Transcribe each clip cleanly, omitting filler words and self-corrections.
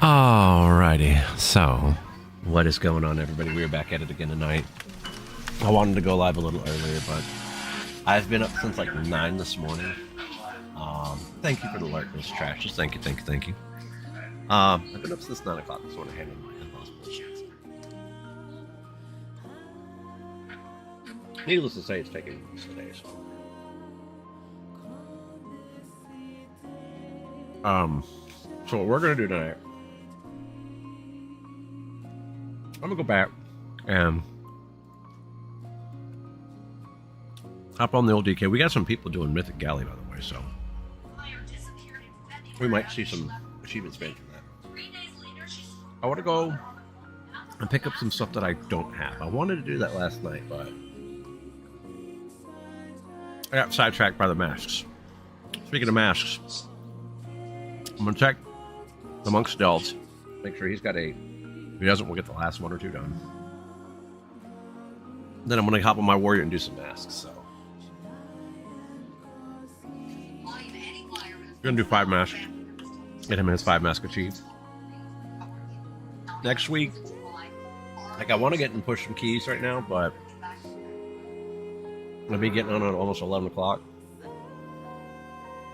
Alrighty, so what is going on, everybody? We are back at it again tonight. I wanted to go live a little earlier, but I've been up since like 9 this morning. Thank you for the alert, Miss Trash. Just thank you. I've been up since 9 o'clock this morning handling my in-laws bullshit. Needless to say, it's taking weeks today, so. So what we're gonna do tonight, I'm gonna go back and hop on the old DK. We got some people doing Mythic Galley, by the way, so we might see some achievements made from that. I want to go and pick up some stuff that I don't have. I wanted to do that last night, but I got sidetracked by the masks. Speaking of masks, I'm gonna check the Monk's Delves, make sure he's got 8. If he doesn't, we'll get the last 1 or 2 done. Then I'm gonna hop on my warrior and do some masks. So we're gonna do 5 masks. Get him his 5 mask achieved. Next week, like I want to get and push some keys right now, but I'm gonna be getting on at almost 11 o'clock.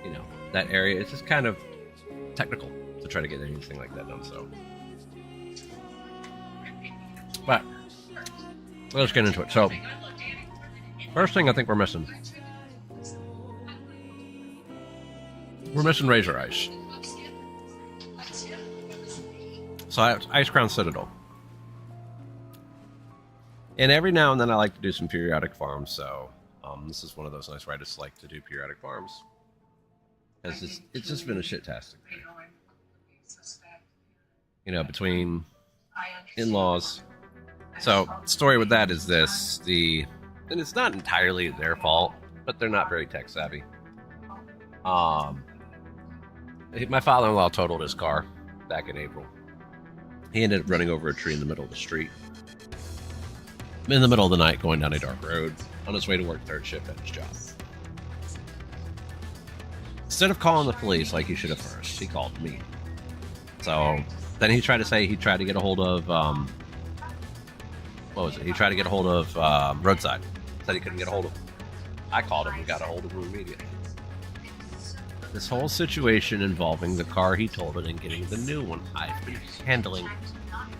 You know, that area, it's just kind of technical to try to get anything like that done, so. But let's get into it. So, first thing I think we're missing Razor Ice. So I have Ice Crown Citadel. And every now and then I like to do some periodic farms, so this is one of those nights where I just like to do periodic farms. It's just been a shit-tastic thing. You know, between in-laws. So, the story with that is this. And it's not entirely their fault, but they're not very tech-savvy. My father-in-law totaled his car back in April. He ended up running over a tree in the middle of the street. In the middle of the night, going down a dark road, on his way to work third shift at his job. Instead of calling the police like he should have first, he called me. So then he tried to say he tried to get a hold of, what was it? He tried to get a hold of Roadside. Said he couldn't get a hold of him. I called him and got a hold of him immediately. This whole situation involving the car he totaled and getting the new one, I've been handling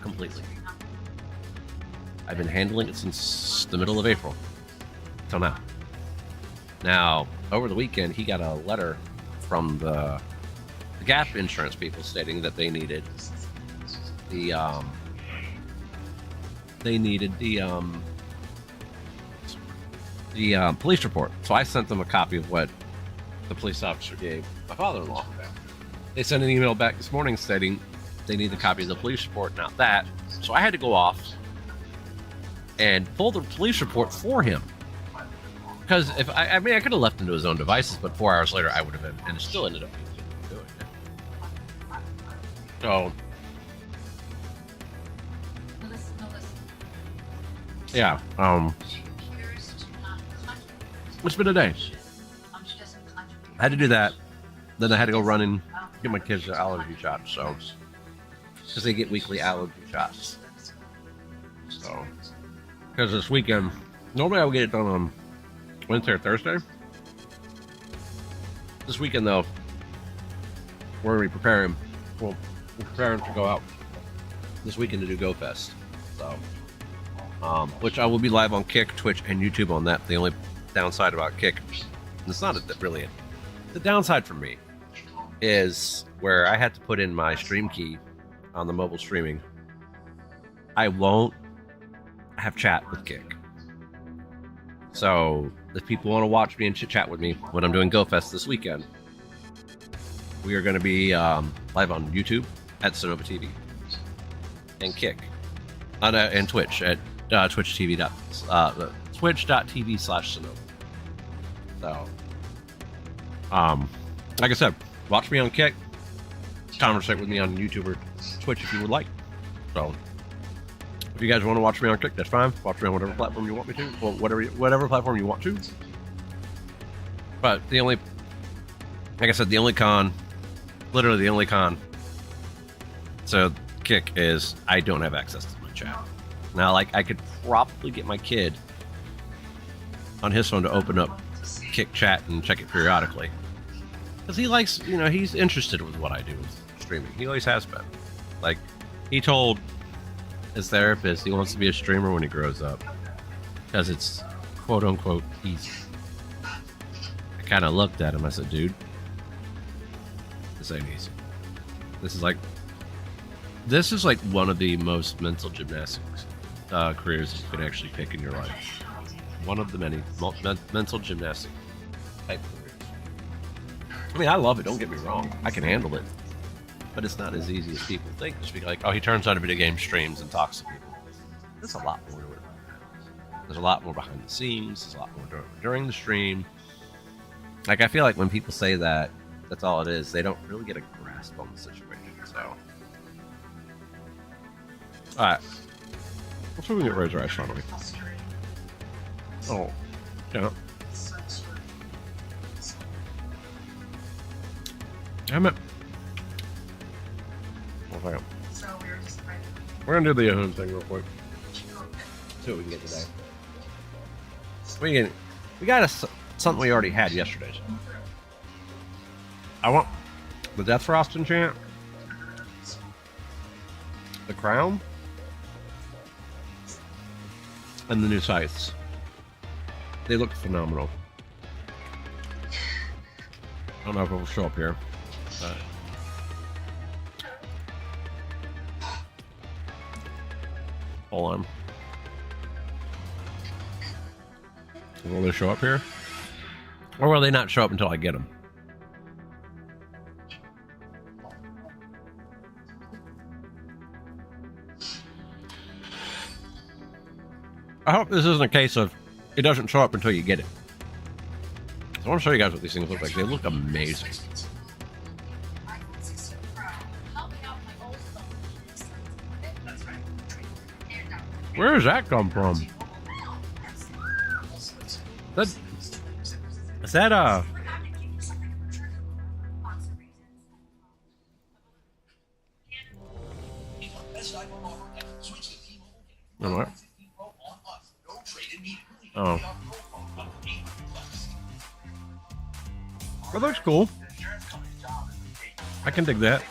completely. I've been handling it since the middle of April till now. Now, over the weekend, he got a letter from the Gap insurance people stating that they needed the police report. So I sent them a copy of what the police officer gave my father-in-law. They sent an email back this morning stating they need a copy of the police report, not that. So I had to go off and pull the police report for him. Because if I could have left him to his own devices, but 4 hours later I would have, and it still ended up doing it. So, yeah, it's been a day. I had to do that. Then I had to go run and get my kids their allergy shots. So, because they get weekly allergy shots. So, because this weekend, normally I would get it done on Wednesday or Thursday. This weekend, though, we're going to be preparing. Well, we're preparing to go out this weekend to do Go Fest. So, which I will be live on Kick, Twitch, and YouTube on that. The only downside about Kick, and it's not really the downside for me, is where I had to put in my stream key on the mobile streaming. I won't have chat with Kick. So, if people want to watch me and chit-chat with me when I'm doing GoFest this weekend, we are going to be live on YouTube at Sinova TV and Kick and Twitch at twitch.tv/Sinova. So, like I said, watch me on Kick, conversate with me on YouTube or Twitch if you would like. So, if you guys want to watch me on Kick, that's fine. Watch me on whatever platform you want me to. Well, whatever platform you want to. But like I said, literally the only con So kick is I don't have access to my chat. Now, like, I could probably get my kid on his phone to open up kick chat and check it periodically. Because he likes, you know, he's interested with what I do with streaming. He always has been. Like, he told his therapist he wants to be a streamer when he grows up. Because it's quote unquote easy. I kind of looked at him. I said, dude, this ain't easy. This is like one of the most mental gymnastics careers you can actually pick in your life. One of the many mental gymnastic type careers. I mean, I love it. Don't get me wrong. I can handle it, but it's not as easy as people think. Just be like, oh, he turns on video game streams and talks to people. There's a lot more to it. There's a lot more behind the scenes. There's a lot more during the stream. Like, I feel like when people say that, that's all it is. They don't really get a grasp on the situation. So, all right. Let's see if we can get Razor Ice finally. Oh, yeah. Damn it. Okay. We're gonna do the Yahoo thing real quick. See what we can get today. We got something we already had yesterday. I want the Death Frost enchant, the Crown, and the new scythes. They look phenomenal. I don't know if it will show up here. Hold on. Will they show up here? Or will they not show up until I get them? I hope this isn't a case of it doesn't show up until you get it. So I want to show you guys what these things look like. They look amazing. Where does that come from? Is that what? Oh. That looks cool. I can dig that.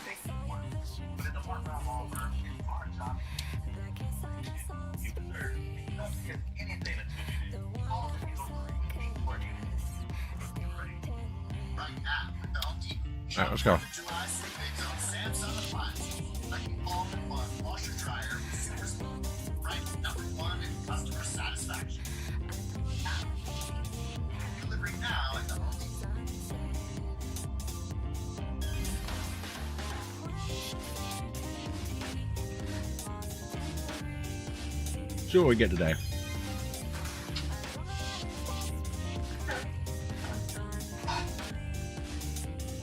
All right, let's go. See what we get today.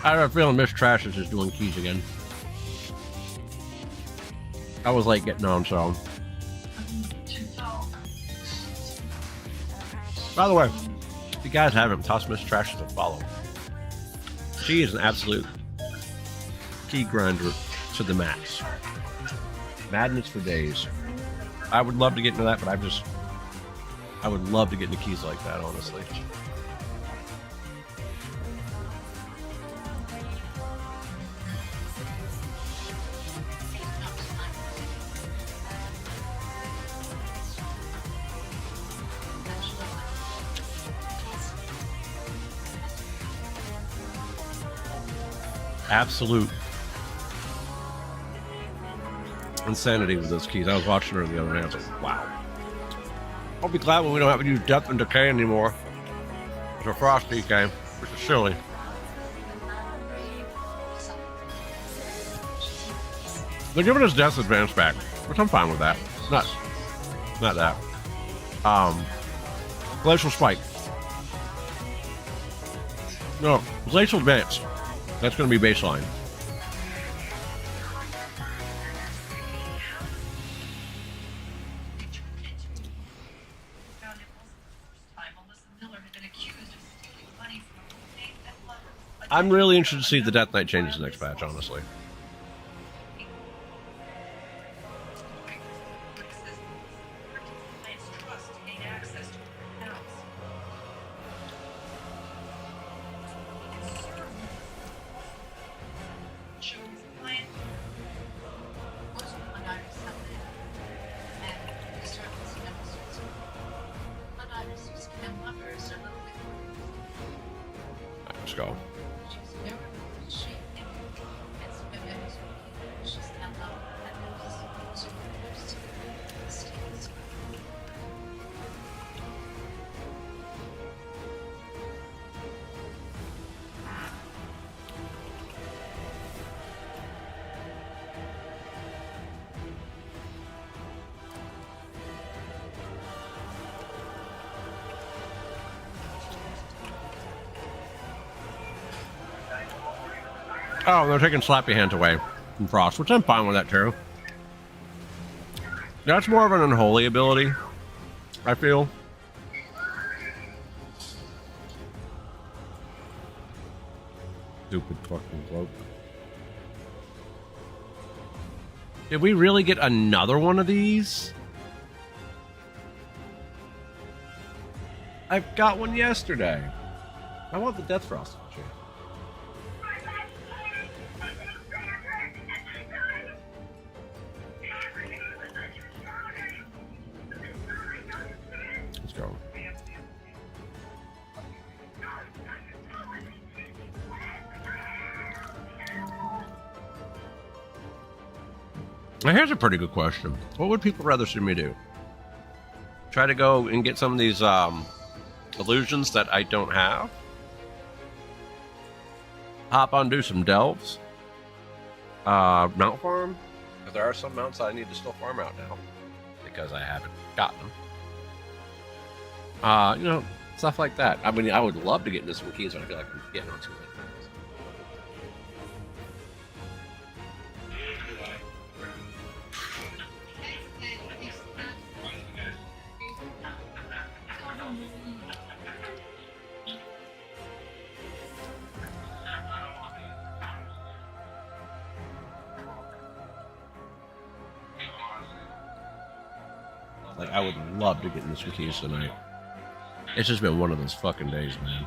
I have a feeling Miss Trash is just doing keys again. I was late getting on, so. By the way, if you guys haven't, toss Miss Trash as a follow. She is an absolute key grinder to the max. Madness for days. I would love to get into that, but I would love to get into keys like that, honestly. Absolute insanity with those keys. I was watching her the other day. I was like, wow. I'll be glad when we don't have to use Death and Decay anymore. It's a Frost DK, which is silly. They're giving us Death Advance back, which I'm fine with that. Not that. Glacial Spike. No, Glacial Advance. That's going to be baseline. I'm really interested to see the Death Knight changes next patch, honestly. go. Oh, they're taking Slappy Hands away from Frost, which I'm fine with that too. That's more of an unholy ability, I feel. Stupid fucking cloak. Did we really get another one of these? I got one yesterday. I want the Death Frost. Let's go. Now here's a pretty good question. What would people rather see me do? Try to go and get some of these illusions that I don't have? Hop on, do some delves? Mount farm? Because there are some mounts I need to still farm out now. Because I haven't gotten them. You know, stuff like that. I mean, I would love to get into some keys, but I feel like I'm getting on too late. Like, I would love to get into some keys tonight. It's just been one of those fucking days, man.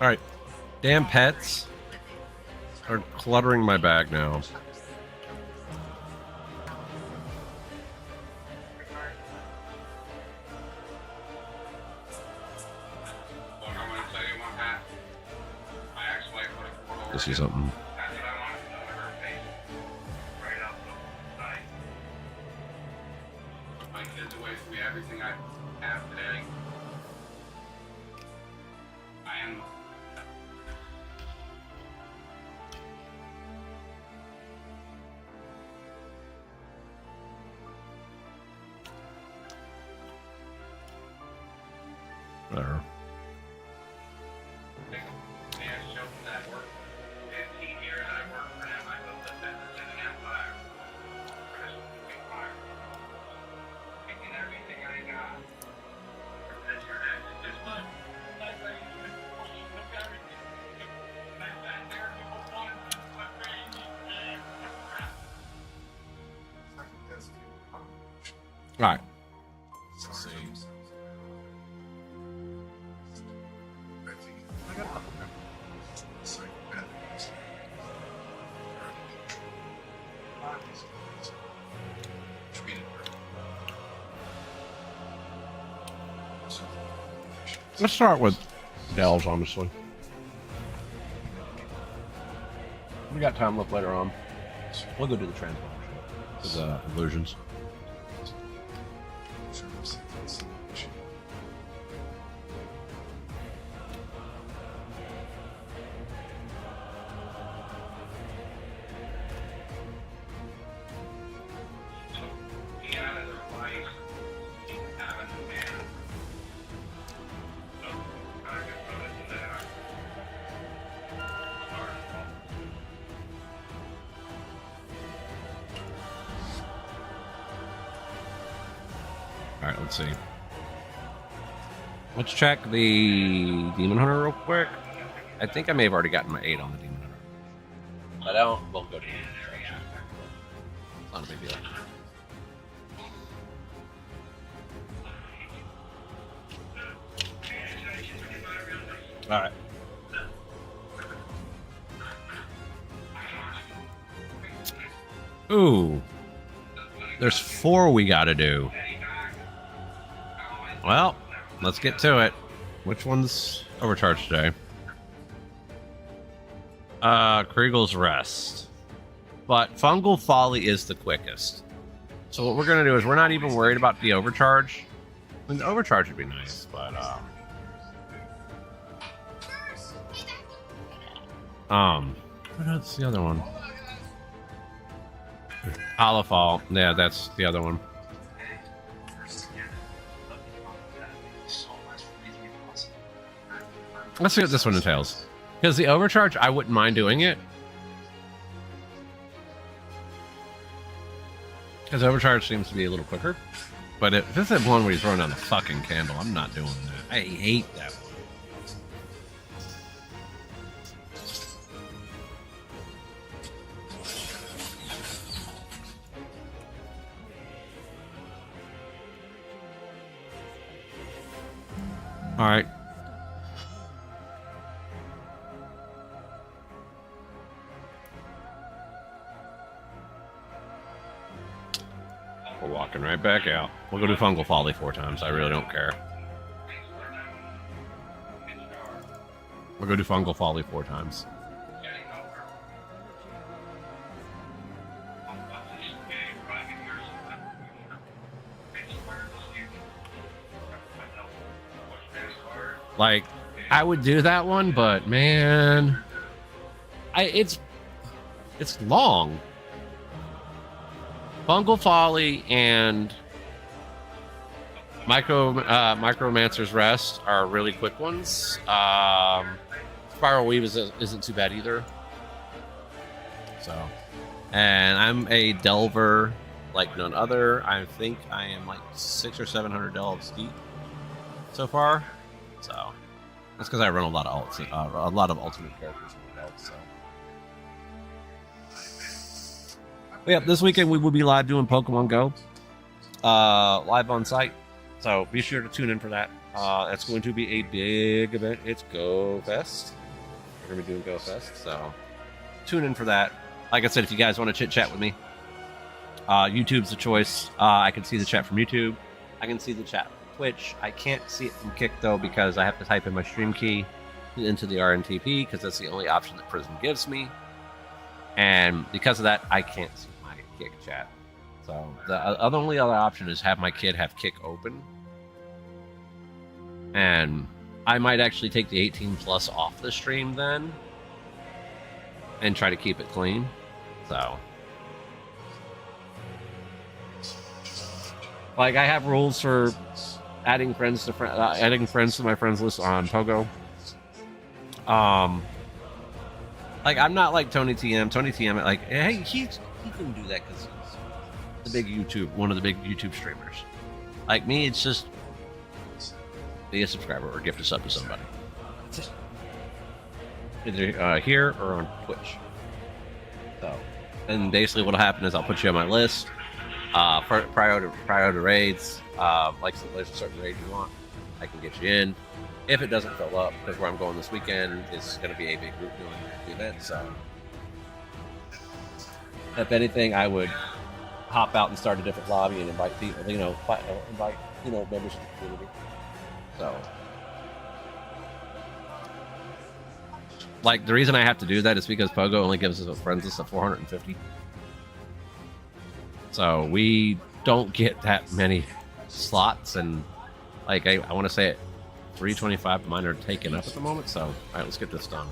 All right, damn pets are cluttering my bag now. To see something. My kids away from me, everything I have today. I am. There. All right. Let's start with Dells, honestly. We got time left later on. We'll go do the transformation. The illusions. Alright, let's see. Let's check the Demon Hunter real quick. I think I may have already gotten my 8 on the Demon Hunter. If I don't, we'll go to the It's not a big deal. All right. Ooh. There's 4 we gotta do. Well, let's get to it. Which one's overcharged today? Kriegel's Rest. But Fungal Folly is the quickest. So what we're gonna do is we're not even worried about the overcharge. I mean, the overcharge would be nice, but what's the other one? Holofall. Yeah, that's the other one. Let's see what this one entails. Because the overcharge, I wouldn't mind doing it. Because overcharge seems to be a little quicker. But if this is one where you're throwing down the fucking candle, I'm not doing that. I hate that one. All right. We're walking right back out. We'll go do Fungal Folly 4 times. I really don't care. We'll go do Fungal Folly 4 times. Like, I would do that one, but man, it's long. Fungal Folly and Micromancer's Rest are really quick ones. Spiral Weave isn't too bad either. So, and I'm a delver like none other. I think I am like 600 or 700 delves deep so far. So that's because I run a lot of ultimate characters in the delves. So, but yeah, this weekend we will be live doing Pokemon Go, live on site. So be sure to tune in for that. That's going to be a big event. It's Go Fest. We're gonna be doing Go Fest, so tune in for that. Like I said, if you guys want to chit chat with me, YouTube's the choice. I can see the chat from YouTube. I can see the chat from Twitch. I can't see it from Kick though because I have to type in my stream key into the RNTP because that's the only option that Prism gives me, and because of that, I can't see my Kick chat. So the only other option is have my kid have Kick open, and I might actually take the 18 plus off the stream then and try to keep it clean. So, like, I have rules for adding friends to my friends list on Pogo. Like, I'm not like Tony TM. Tony TM, like, hey, he can do that because he's one of the big YouTube streamers. Like me, it's just be a subscriber or gift a sub to somebody. Either here or on Twitch. So, and basically what'll happen is I'll put you on my list. Prior to raids, like there's a certain raid you want, I can get you in. If it doesn't fill up, because where I'm going this weekend is going to be a big group doing the event. So, if anything, I would hop out and start a different lobby and invite people. Invite members of the community. So, like, the reason I have to do that is because Pogo only gives us a friends list of 450. So we don't get that many slots, and like I want to say it, 325 of mine are taken up at the moment. So, all right, let's get this done.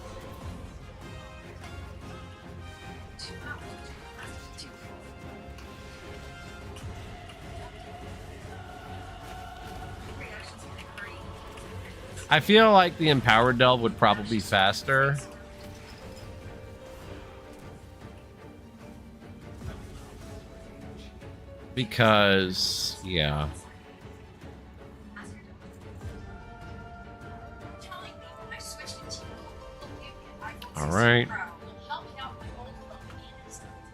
I feel like the Empowered Delve would probably be faster. Because, yeah. All right.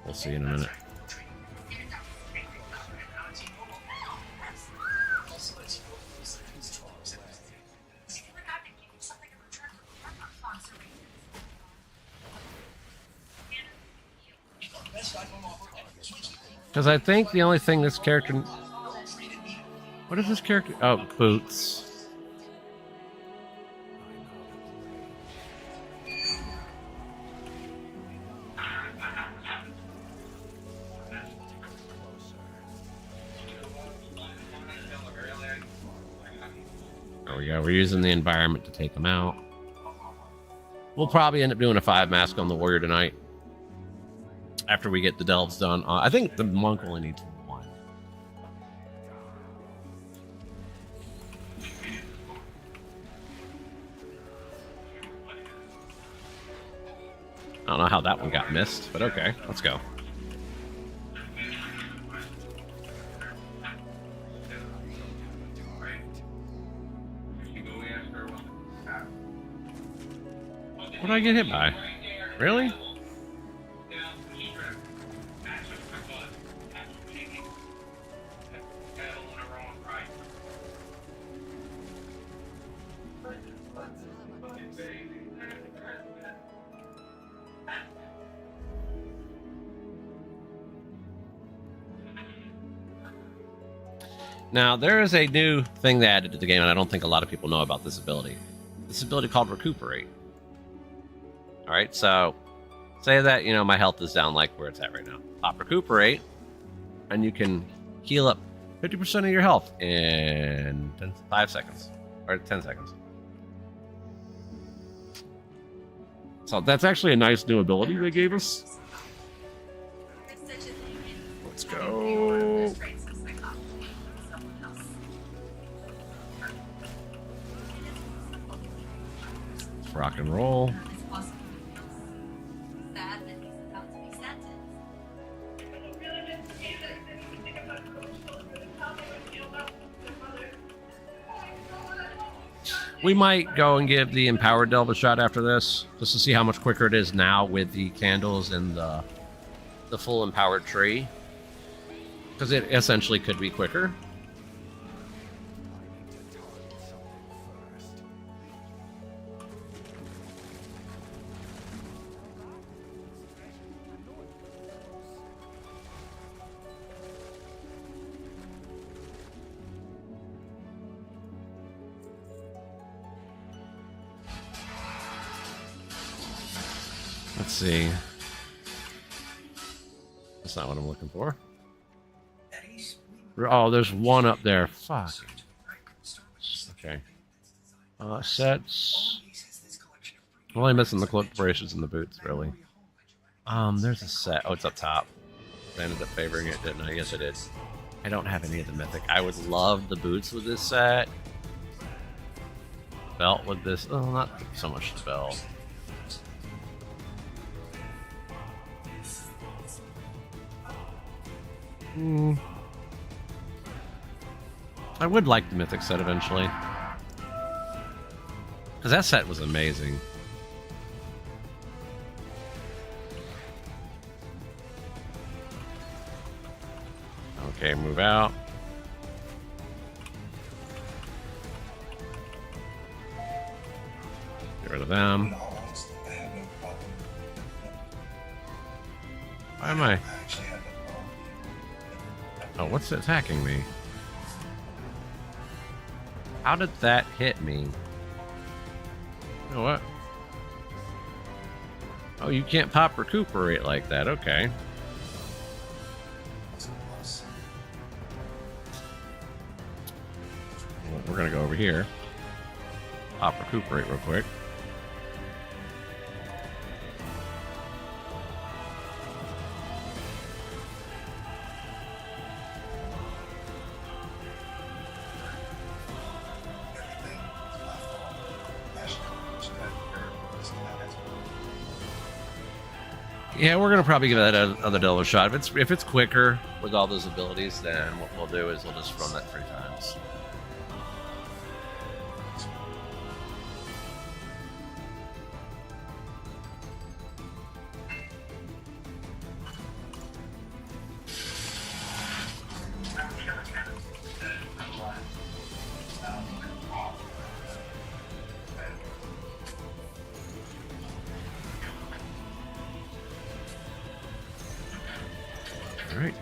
We'll see in a minute. Because I think the only thing this character... What is this character? Oh, boots. There we go. We're using the environment to take them out. We'll probably end up doing a 5 mask on the warrior tonight. After we get the delves done. I think the monk only needs 1. I don't know how that one got missed, but okay, let's go. What did I get hit by? Really? Now, there is a new thing they added to the game, and I don't think a lot of people know about this ability. This ability called Recuperate. Alright, so say that, my health is down like where it's at right now. Pop Recuperate, and you can heal up 50% of your health in 5 seconds. Or 10 seconds. So that's actually a nice new ability they gave us. Let's go. Rock and roll. We might go and give the Empowered Delve a shot after this, just to see how much quicker it is now with the candles and the full Empowered tree. Because it essentially could be quicker. Let's see. That's not what I'm looking for. Oh, there's one up there. Fuck. Okay. Sets. I'm only missing the cloak braces and the boots, really. There's a set. Oh, it's up top. I ended up favoring it, didn't I? Yes, I did. I don't have any of the mythic. I would love the boots with this set. Belt with this. Oh, not so much the belt. I would like the mythic set eventually. Because that set was amazing. Okay, move out. Get rid of them. Why am I... Oh, what's attacking me? How did that hit me? You know what? Oh, you can't pop Recuperate like that. Okay. Well, we're gonna go over here. Pop Recuperate real quick. Yeah, we're gonna probably give that another delve a shot. If it's quicker with all those abilities, then what we'll do is we'll just run that 3 times. All right.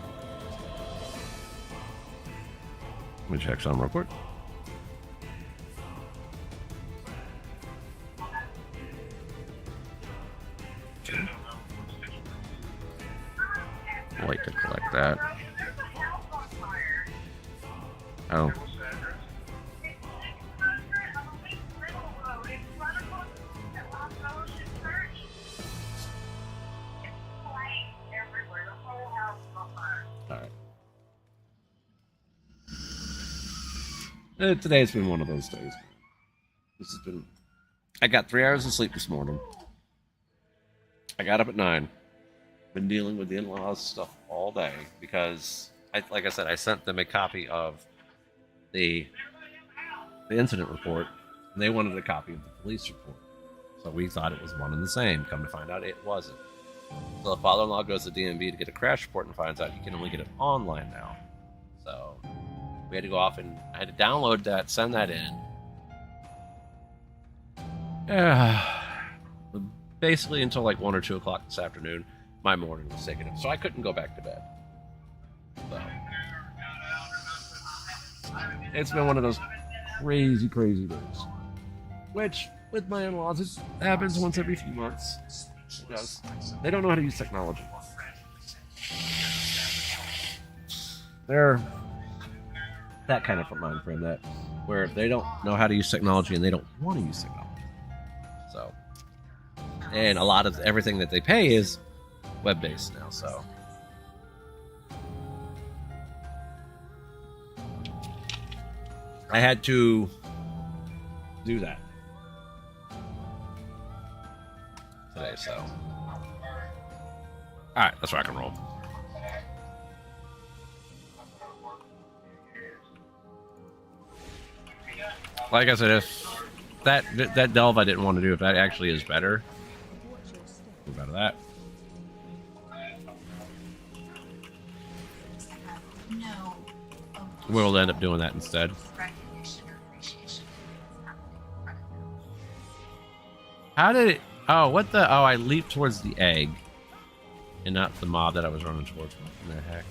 Let me check some real quick. I'd like to collect that. Oh. Today's been one of those days. This has been. I got 3 hours of sleep this morning. I got up at 9. Been dealing with the in-laws stuff all day because, like I said, I sent them a copy of the incident report, and they wanted a copy of the police report. So we thought it was one and the same. Come to find out, it wasn't. So the father-in-law goes to DMV to get a crash report and finds out you can only get it online now. So we had to go off and I had to download that, send that in. Basically until like 1 or 2 o'clock this afternoon, my morning was taken up. So I couldn't go back to bed. So it's been one of those crazy days. Which, with my in-laws, it happens once every few months. It does. They don't know how to use technology. They're that kind of mind frame that where they don't know how to use technology and they don't want to use technology. So, and a lot of everything that they pay is web-based now. So, I had to do that today. So, all right, let's rock and roll. Like I said, if that delve I didn't want to do, if that actually is better, move out of that. We'll end up doing that instead. How did it? Oh, what the? Oh, I leaped towards the egg, and not the mob that I was running towards. What the heck?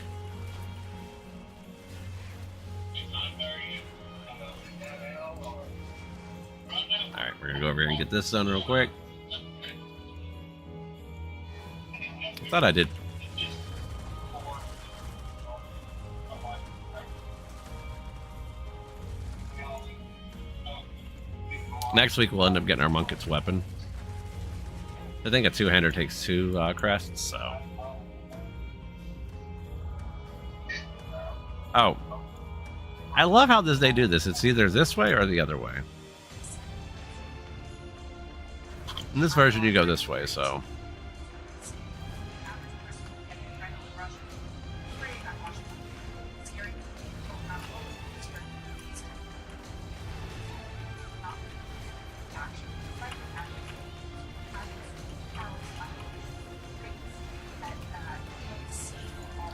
Alright, we're gonna go over here and get this done real quick. I thought I did. Next week we'll end up getting our Munket's weapon. I think a two-hander takes 2 crests, so. Oh. I love how they do this. It's either this way or the other way. In this version, you go this way, so.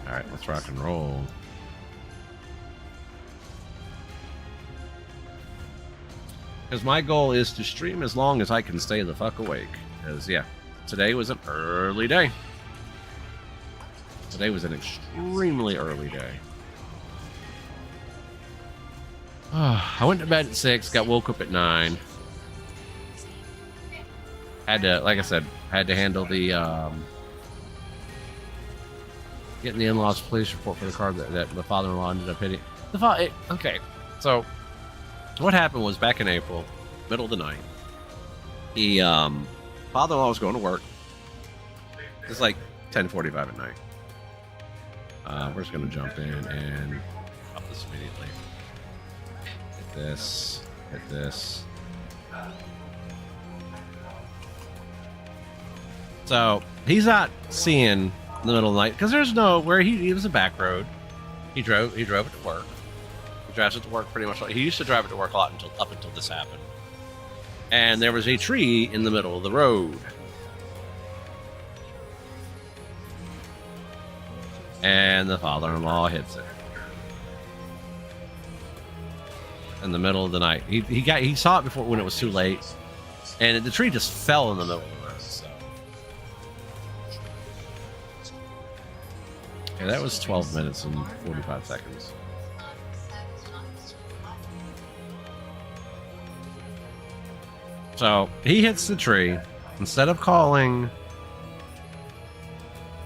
All right, let's rock and roll. Because my goal is to stream as long as I can stay the fuck awake. Because, yeah, today was an early day. Today was an extremely early day. I went to bed at 6, got woke up at 9. Had to, like I said, had to handle the, getting the in-laws police report for the car that the father-in-law ended up hitting. Okay, so what happened was back in April, middle of the night, the father-in-law was going to work. It's like 10:45 at night. We're just going to jump in and up this immediately. Hit this. Hit this. So he's not seeing in the middle of the night because there's no where he was a back road. He drove it to work. He drives it to work pretty much. He used to drive it to work a lot up until this happened. And there was a tree in the middle of the road. And the father-in-law hits it in the middle of the night. He saw it before when it was too late, and the tree just fell in the middle of the road. So yeah, that was 12 minutes and 45 seconds. So he hits the tree. Instead of calling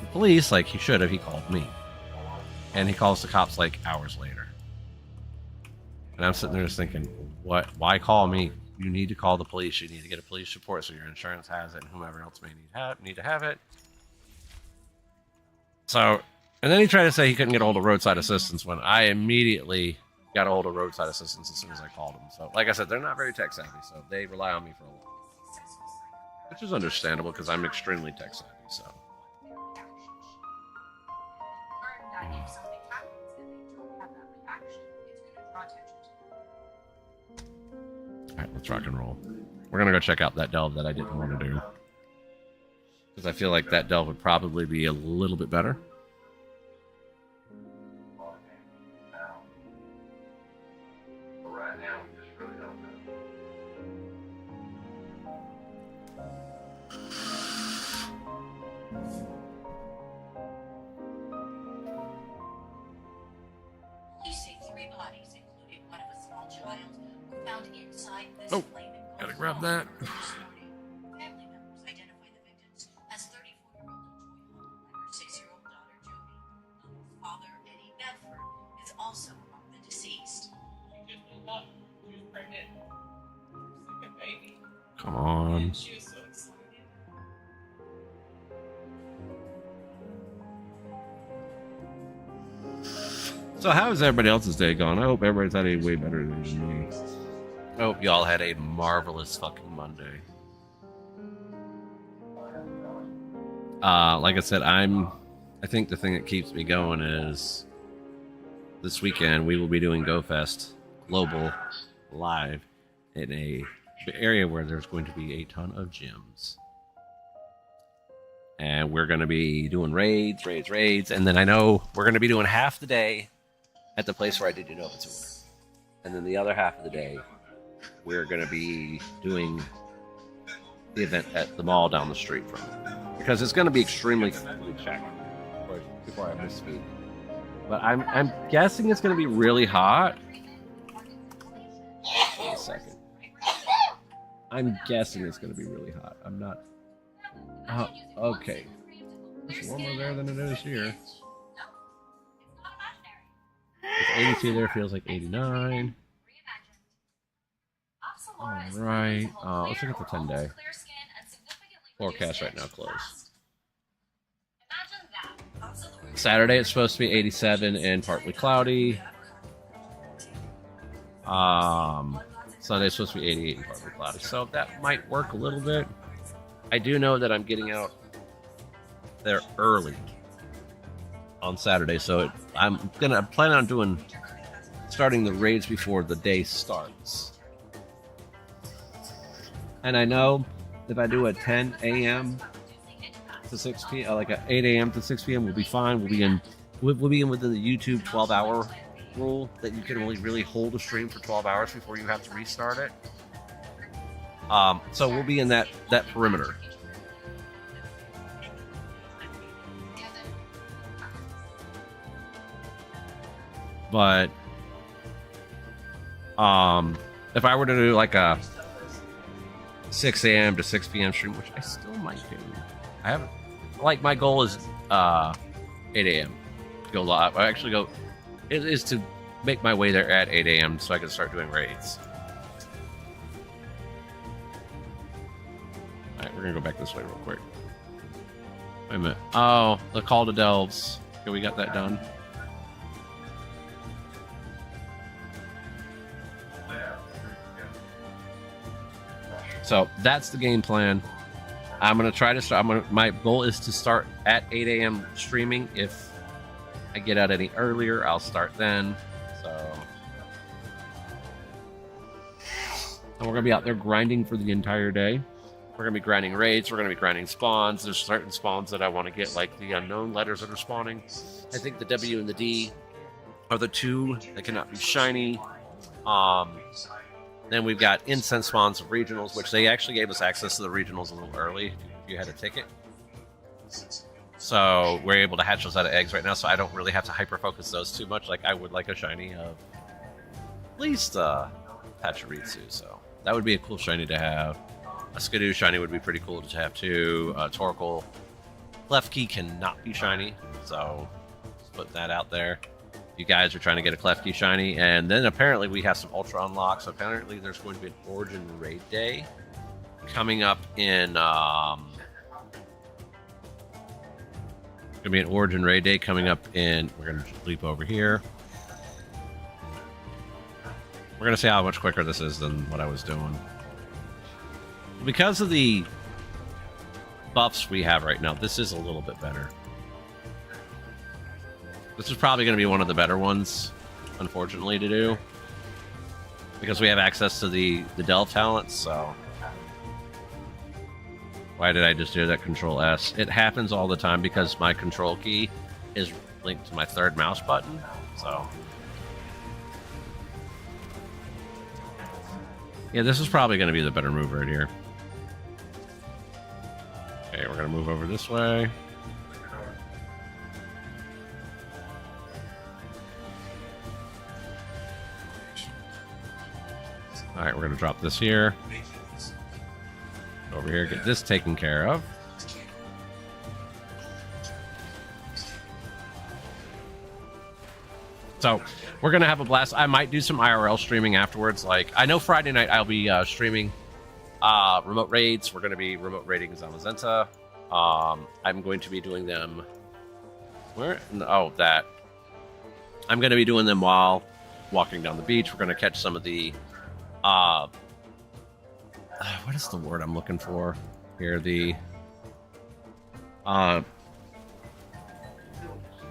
the police like he should have, he called me. And he calls the cops like hours later. And I'm sitting there just thinking, what? Why call me? You need to call the police. You need to get a police report so your insurance has it and whomever else may need to have it. So, and then he tried to say he couldn't get a hold of roadside assistance when I immediately got a hold of roadside assistance as soon as I called them. So, like I said, they're not very tech savvy, so they rely on me for a lot. Which is understandable because I'm extremely tech savvy, so. Alright, let's rock and roll. We're gonna go check out that delve that I didn't want to do. Because I feel like that delve would probably be a little bit better. Oh, gotta grab that. Family members identify the victims as 34-year-old and 6-year-old daughter Jody. Father Eddie Bedford is also among the deceased. She just woke up. She was pregnant. Second baby. Come on. And she was so excited. So how has everybody else's day gone? I hope everybody's had a way better day than me. I hope y'all had a marvelous fucking Monday. Like I said, I think the thing that keeps me going is this weekend we will be doing GoFest Global live in a area where there's going to be a ton of gyms. And we're going to be doing raids. And then I know we're going to be doing half the day at the place where I did Nova tour. And then the other half of the day, we're going to be doing the event at the mall down the street from it. Because it's going to be extremely checked before I misspeak. But I'm guessing it's going to be really hot. Wait a second. I'm guessing it's going to be really hot. I'm not... okay. It's warmer there than it is here. It's 82 there, feels like 89. Alright, let's look at the 10-day. Forecast right now closed. Saturday it's supposed to be 87 and partly cloudy. Sunday it's supposed to be 88 and partly cloudy. So that might work a little bit. I do know that I'm getting out there early on Saturday, so I'm planning on starting the raids before the day starts. And I know if I do a 10 a.m. to 6 p.m., like a 8 a.m. to 6 p.m., we'll be fine. We'll be in within the YouTube 12-hour rule that you can only really hold a stream for 12 hours before you have to restart it. So we'll be in that perimeter. But if I were to do like a 6 a.m. to 6 p.m. stream, which I still might do, I haven't. Like my goal is 8 a.m. to go live. I actually go. It is to make my way there at 8 a.m. so I can start doing raids. All right, we're gonna go back this way real quick. Wait a minute. Oh, the call to delves. Okay, we got that done. So that's the game plan. I'm gonna try to start. My goal is to start at 8 a.m. streaming. If I get out any earlier, I'll start then. So, and we're gonna be out there grinding for the entire day. We're gonna be grinding raids. We're gonna be grinding spawns. There's certain spawns that I want to get, like the unknown letters that are spawning. I think the W and the D are the two that cannot be shiny. Then we've got incense spawns of regionals, which they actually gave us access to the regionals a little early if you had a ticket. So we're able to hatch those out of eggs right now, so I don't really have to hyper-focus those too much like I would like a shiny of at least Pachirisu. So that would be a cool shiny to have. A Skidoo shiny would be pretty cool to have too. Torkoal Clef Key cannot be shiny, so let's put that out there. You guys are trying to get a Clef Key shiny, and then apparently we have some Ultra unlocks. So apparently there's going to be an Origin Raid Day coming up in. Gonna be an Origin Raid Day coming up in. We're gonna leap over here. We're gonna see how much quicker this is than what I was doing. Because of the buffs we have right now, this is a little bit better. This is probably going to be one of the better ones, unfortunately, to do. Because we have access to the Delve talents, so... Why did I just do that? Control S. It happens all the time because my control key is linked to my third mouse button, so... Yeah, this is probably going to be the better move right here. Okay, we're going to move over this way. Alright, we're going to drop this here. Over here, get this taken care of. So, we're going to have a blast. I might do some IRL streaming afterwards. Like, I know Friday night I'll be streaming remote raids. We're going to be remote raiding Zamazenta. I'm going to be doing them... Where? Oh, that. I'm going to be doing them while walking down the beach. We're going to catch some of the... what is the word I'm looking for here? The... we're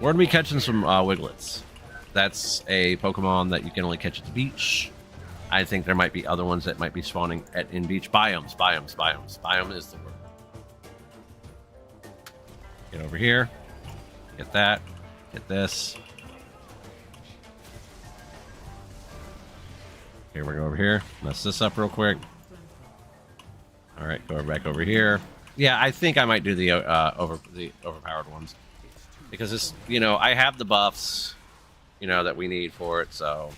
going to be catching some Wiglets. That's a Pokemon that you can only catch at the beach. I think there might be other ones that might be spawning in beach biomes. Biome is the word. Get over here. Get that. Get this. Okay, we're going over here. Mess this up real quick. All right, go back over here. Yeah, I think I might do the overpowered ones because this, you know, I have the buffs, you know, that we need for it. So,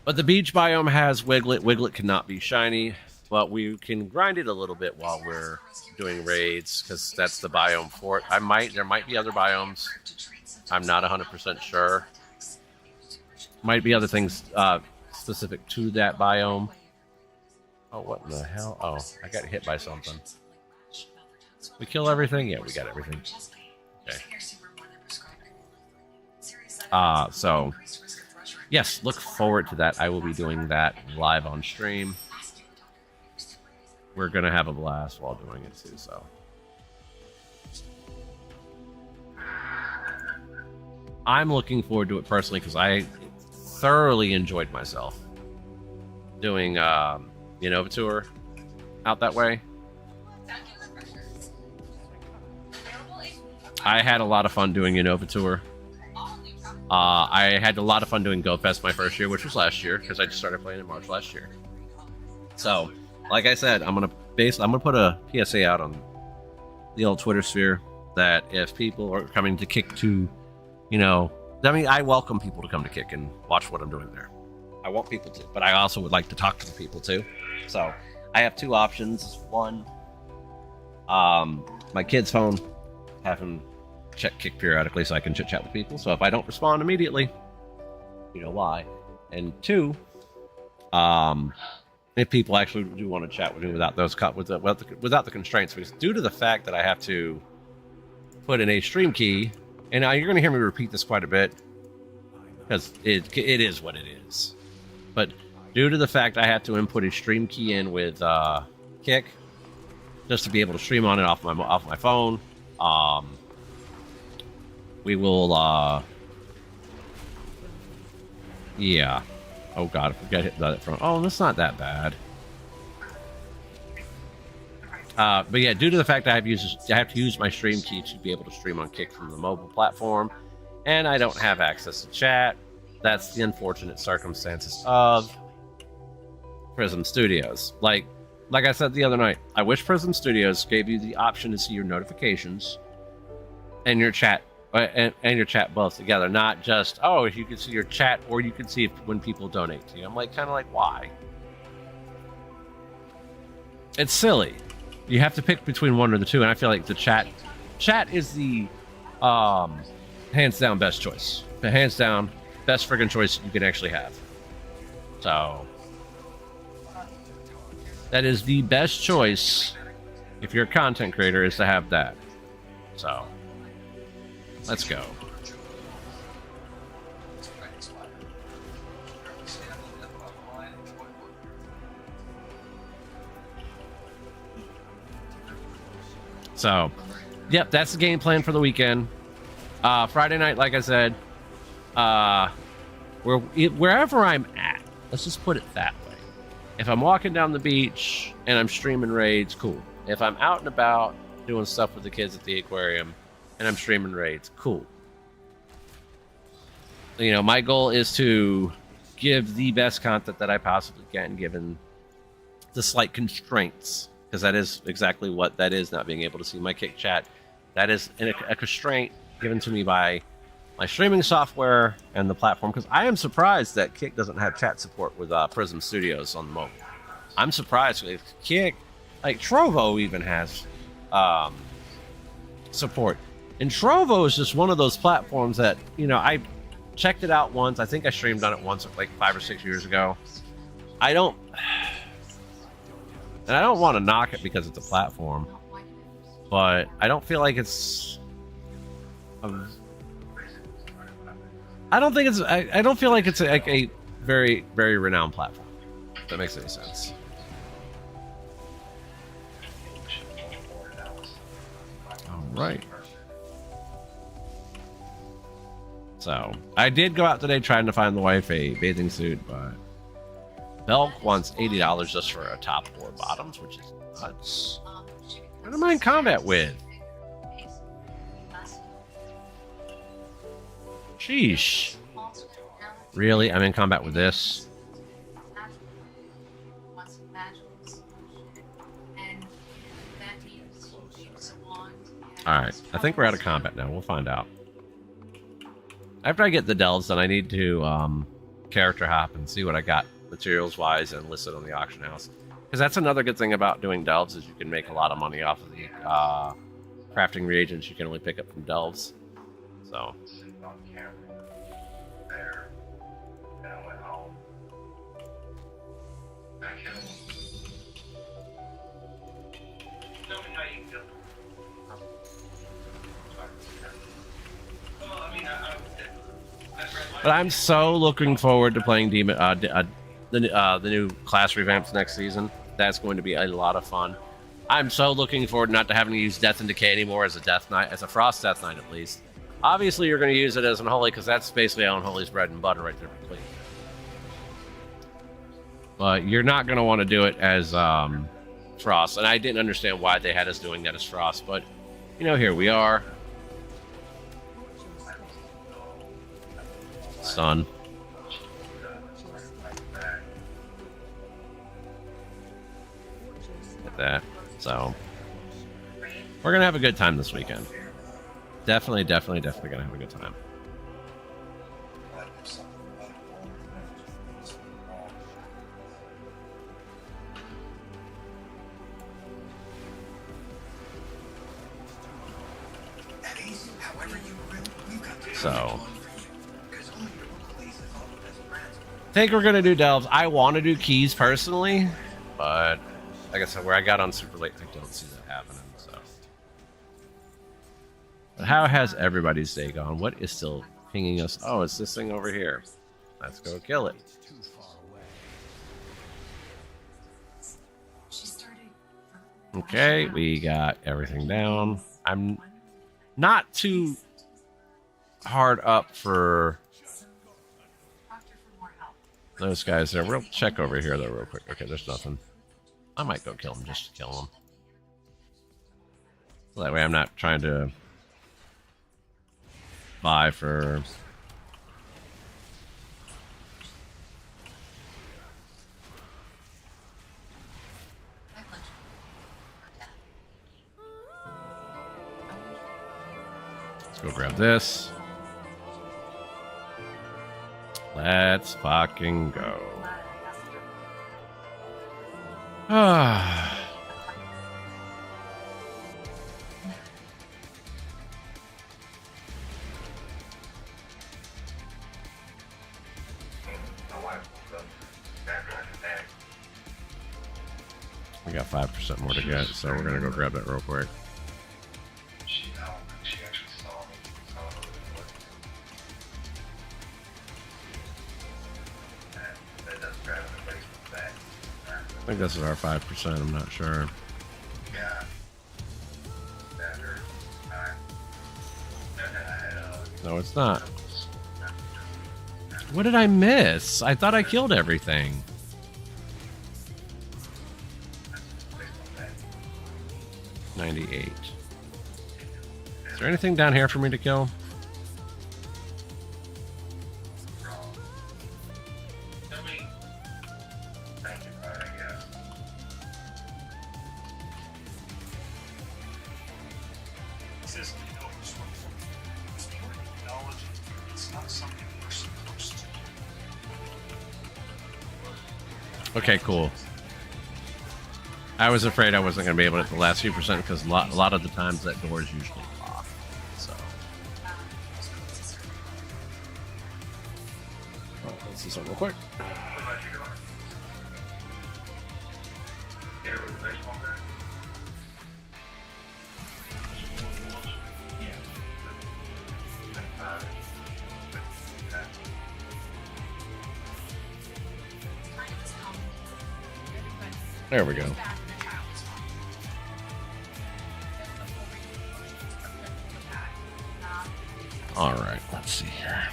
but the beach biome has Wiglet. Wiglet cannot be shiny, but we can grind it a little bit while we're doing raids because that's the biome for it. There might be other biomes. I'm not 100% sure. Might be other things specific to that biome. Oh, what in the hell? Oh, I got hit by something. We kill everything? Yeah, we got everything. Okay. So, yes, look forward to that. I will be doing that live on stream. We're going to have a blast while doing it, too, so. I'm looking forward to it personally because I thoroughly enjoyed myself doing Unova Tour out that way. I had a lot of fun doing Unova Tour. I had a lot of fun doing GoFest my first year, which was last year because I just started playing in March last year. So, like I said, I'm gonna put a PSA out on the old Twitter sphere that if people are coming to Kick to, you know, I mean, I welcome people to come to Kick and watch what I'm doing there. I want people to, but I also would like to talk to the people too. So I have two options. One, my kid's phone, have him check Kick periodically so I can chit chat with people. So if I don't respond immediately, you know why. And two, if people actually do want to chat with me without without the constraints, because due to the fact that I have to put in a stream key, and you're going to hear me repeat this quite a bit because it is what it is. But due to the fact I have to input a stream key in with Kick, just to be able to stream on it off my phone, we will. Yeah. Oh god, if we get hit by that front. Oh, that's not that bad. But yeah, due to the fact I have to use my stream key to be able to stream on Kick from the mobile platform, and I don't have access to chat. That's the unfortunate circumstances of Prism Studios. Like I said the other night, I wish Prism Studios gave you the option to see your notifications and your chat and your chat both together, not just, oh, you can see your chat or you can see when people donate to you. I'm like, kind of like, why? It's silly. You have to pick between one or the two, and I feel like the chat is the hands down best choice. The hands down best friggin' choice you can actually have. So that is the best choice if you're a content creator, is to have that. So let's go. So, yep, that's the game plan for the weekend. Friday night, like I said, wherever I'm at, let's just put it that way. If I'm walking down the beach and I'm streaming raids, cool. If I'm out and about doing stuff with the kids at the aquarium and I'm streaming raids, cool. You know, my goal is to give the best content that I possibly can, given the slight constraints. Because that is exactly what that is, not being able to see my Kick chat. That is a constraint given to me by my streaming software and the platform. Because I am surprised that Kick doesn't have chat support with Prism Studios on the mobile. I'm surprised with Kick. Like, Trovo even has support. And Trovo is just one of those platforms that, you know, I checked it out once. I think I streamed on it once, like 5 or 6 years ago. And I don't want to knock it because it's a platform, but I don't feel like it's. I don't feel like it's like a very, very renowned platform. If that makes any sense. All right. So I did go out today trying to find the wife a bathing suit, but Belk wants $80 just for a top or bottoms, which is nuts. What am I in combat with? Sheesh. Really? I'm in combat with this? Alright, I think we're out of combat now. We'll find out. After I get the delves done, I need to character hop and see what I got materials wise and list it on the auction house, because that's another good thing about doing delves, is you can make a lot of money off of the crafting reagents you can only pick up from delves. So but I'm so looking forward to playing Demon the new class revamps next season. That's going to be a lot of fun. I'm so looking forward not to having to use Death and Decay anymore as a Death Knight, as a Frost Death Knight at least. Obviously, you're going to use it as Unholy because that's basically Unholy's bread and butter right there. But you're not going to want to do it as Frost, and I didn't understand why they had us doing that as Frost. But you know, here we are. Stun. That. So we're gonna have a good time this weekend. Definitely gonna have a good time. So I think we're gonna do delves. I want to do keys personally, but like I said, where I got on super late, I don't see that happening. So, but how has everybody's day gone? What is still pinging us? Oh, it's this thing over here. Let's go kill it. Okay, we got everything down. I'm not too hard up for those guys there. We'll check over here though real quick. Okay, there's nothing. I might go kill him just to kill him. So that way I'm not trying to buy for... Let's go grab this. Let's fucking go. 5% more to get, so we're gonna go grab that real quick. I think this is our 5%, I'm not sure. No, it's not. What did I miss? I thought I killed everything. $98. Is there anything down here for me to kill? Okay, cool. I was afraid I wasn't going to be able to hit the last few percent because a lot of the times that door is usually locked. So, let's do something real quick. There we go. All right, let's see here.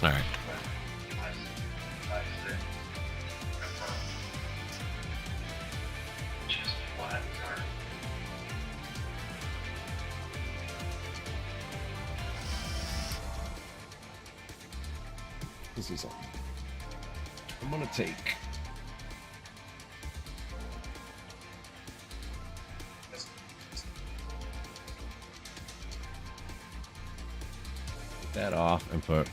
All right. Let's do something. I'm gonna take that off and put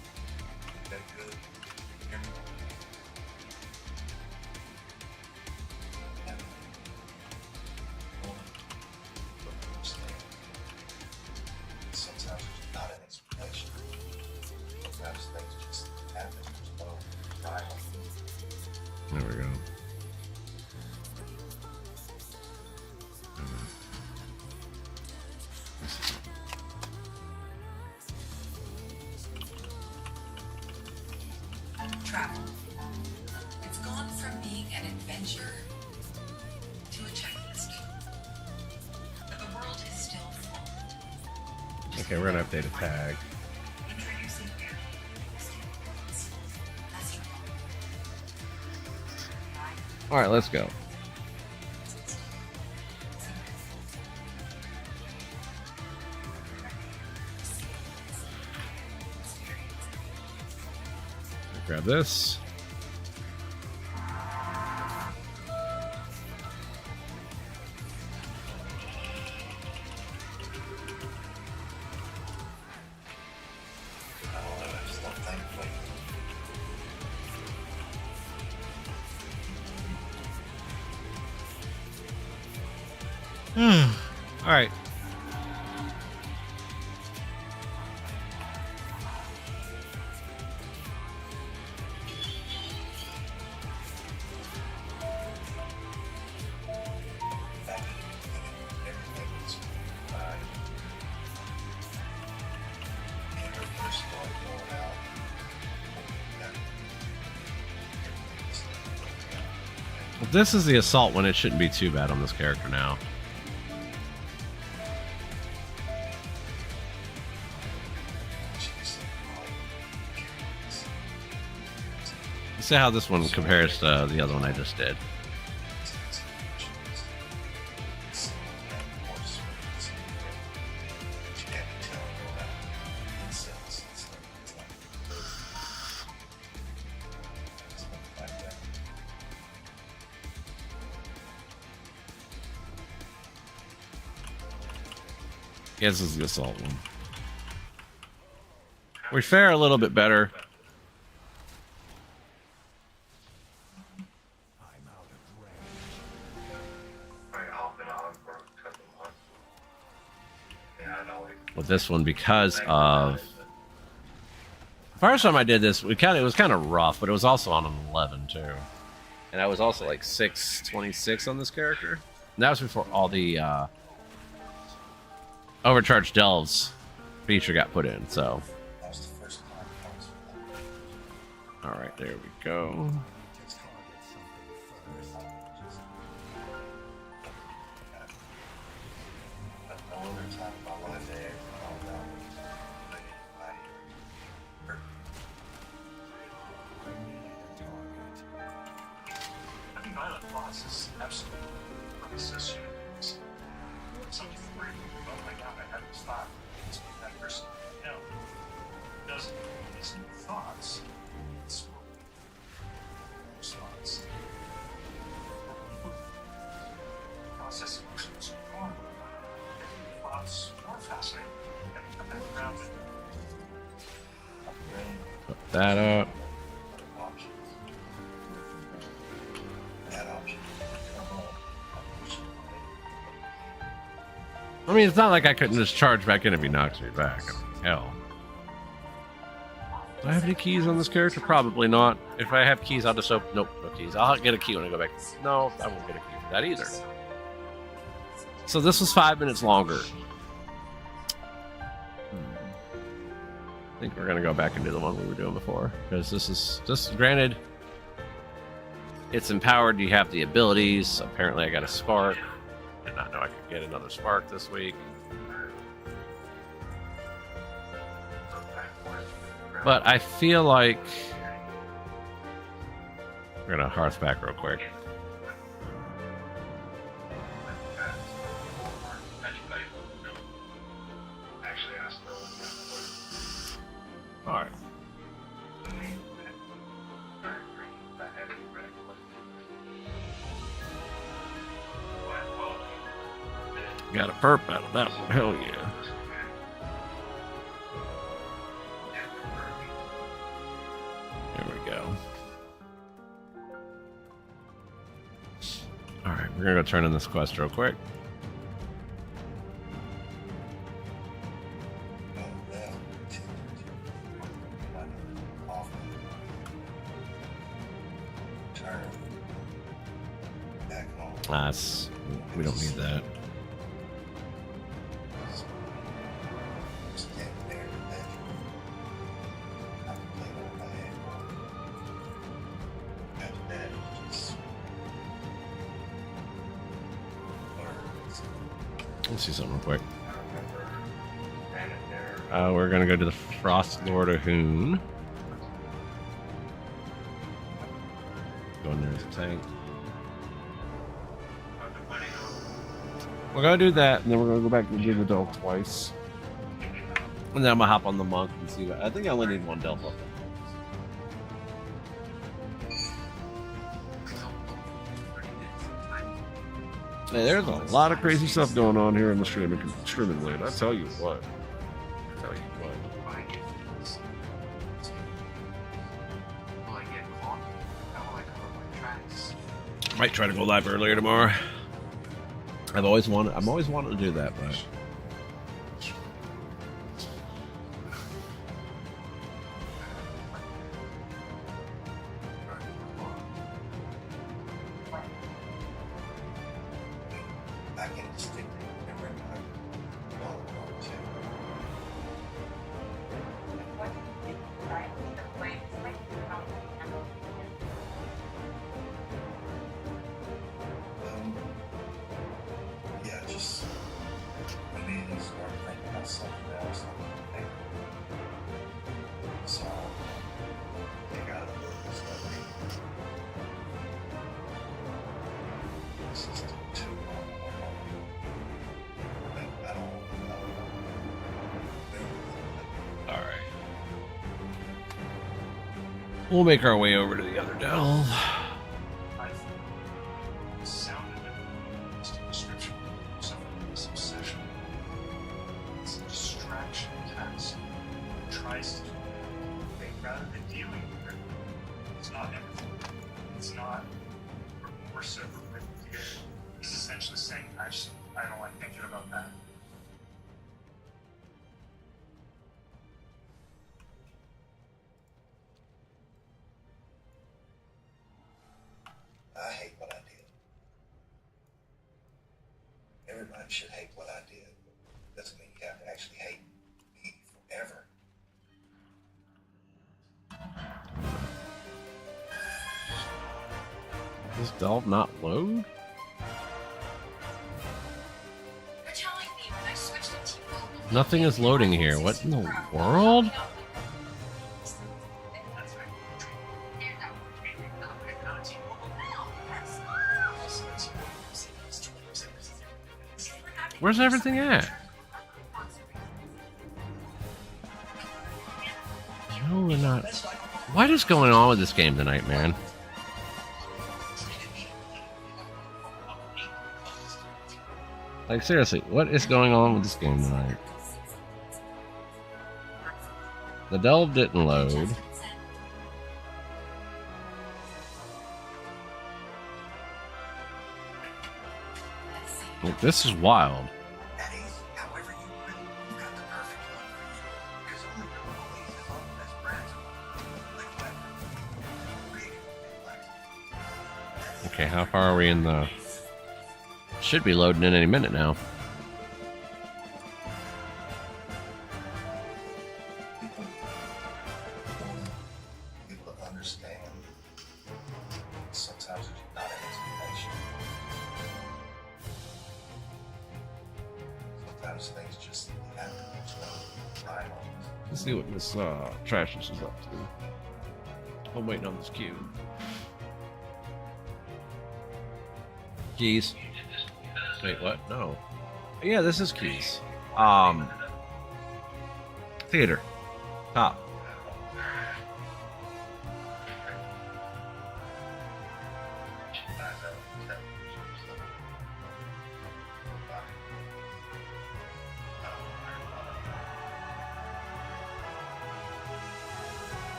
there we go. Travel. It's gone from being an adventure to a checklist. But the world is still full. Okay, we're gonna update a tag. Introducing air. That's your All right, let's go. Grab this. All right. If this is the assault one, it shouldn't be too bad on this character now. Let's see how this one compares to the other one I just did. Guess it's the assault one. We fare a little bit better. With this one because of first time I did this, it was kind of rough, but it was also on an 11 too, and I was also like 626 on this character. And that was before all the overcharged delves feature got put in. So, all right, there we go. Put that up. I mean, it's not like I couldn't just charge back in if he knocks me back. I mean, hell. Do I have any keys on this character? Probably not. If I have keys, I'll just open... Nope, no keys. I'll get a key when I go back. No, I won't get a key for that either. So this was 5 minutes longer. I think we're going to go back and do the one we were doing before. Because this is... just granted, it's empowered. You have the abilities. Apparently I got a spark. Did not know I could get another spark this week. But I feel like we're gonna hearth back real quick. All right. Got a perp out of that one. Hell yeah. There we go. Alright, we're gonna go turn in this quest real quick. We don't need that. Let's see something real quick. We're gonna go to the Frost Lord of Hoon. Go in there as a tank. We're gonna do that, and then we're gonna go back and do the Delph twice. And then I'm gonna hop on the monk and see what I think I only need one Delph left. Hey, there's a lot of crazy stuff going on here in the streaming land. I tell you what. Might try to go live earlier tomorrow. I'm always wanted to do that, but we'll make our way over to the other delve. tries to think rather than dealing with it. It's not empathy. It's not remorse over what you did. He's essentially saying, I don't like thinking about that. I hate what I did. Everybody should hate what I did. Doesn't mean you have to actually hate me forever. Does Delve not load? You're telling me when I switched to T-Mobile, Nothing is loading here. What in the world? That's right. They're not working. Not working on T-Mobile now. That's Also, it's 20%. Where's everything at? No, we're not. What is going on with this game tonight, man? Like, seriously, what is going on with this game tonight? The Delve didn't load. Like, this is wild. That is, however you put it, you got the perfect one for you. Because only your police is all the best friends. Like what? Big and flexible. Okay, how far are we in the... Should be loading in any minute now. People to understand. Sometimes there's not an explanation. Sometimes things just happen. There's no rhyme on it. Let's see what this Trashes is up to. I'm waiting on this cue. Keys. Wait, what? No. Yeah, this is keys. Theater. Top.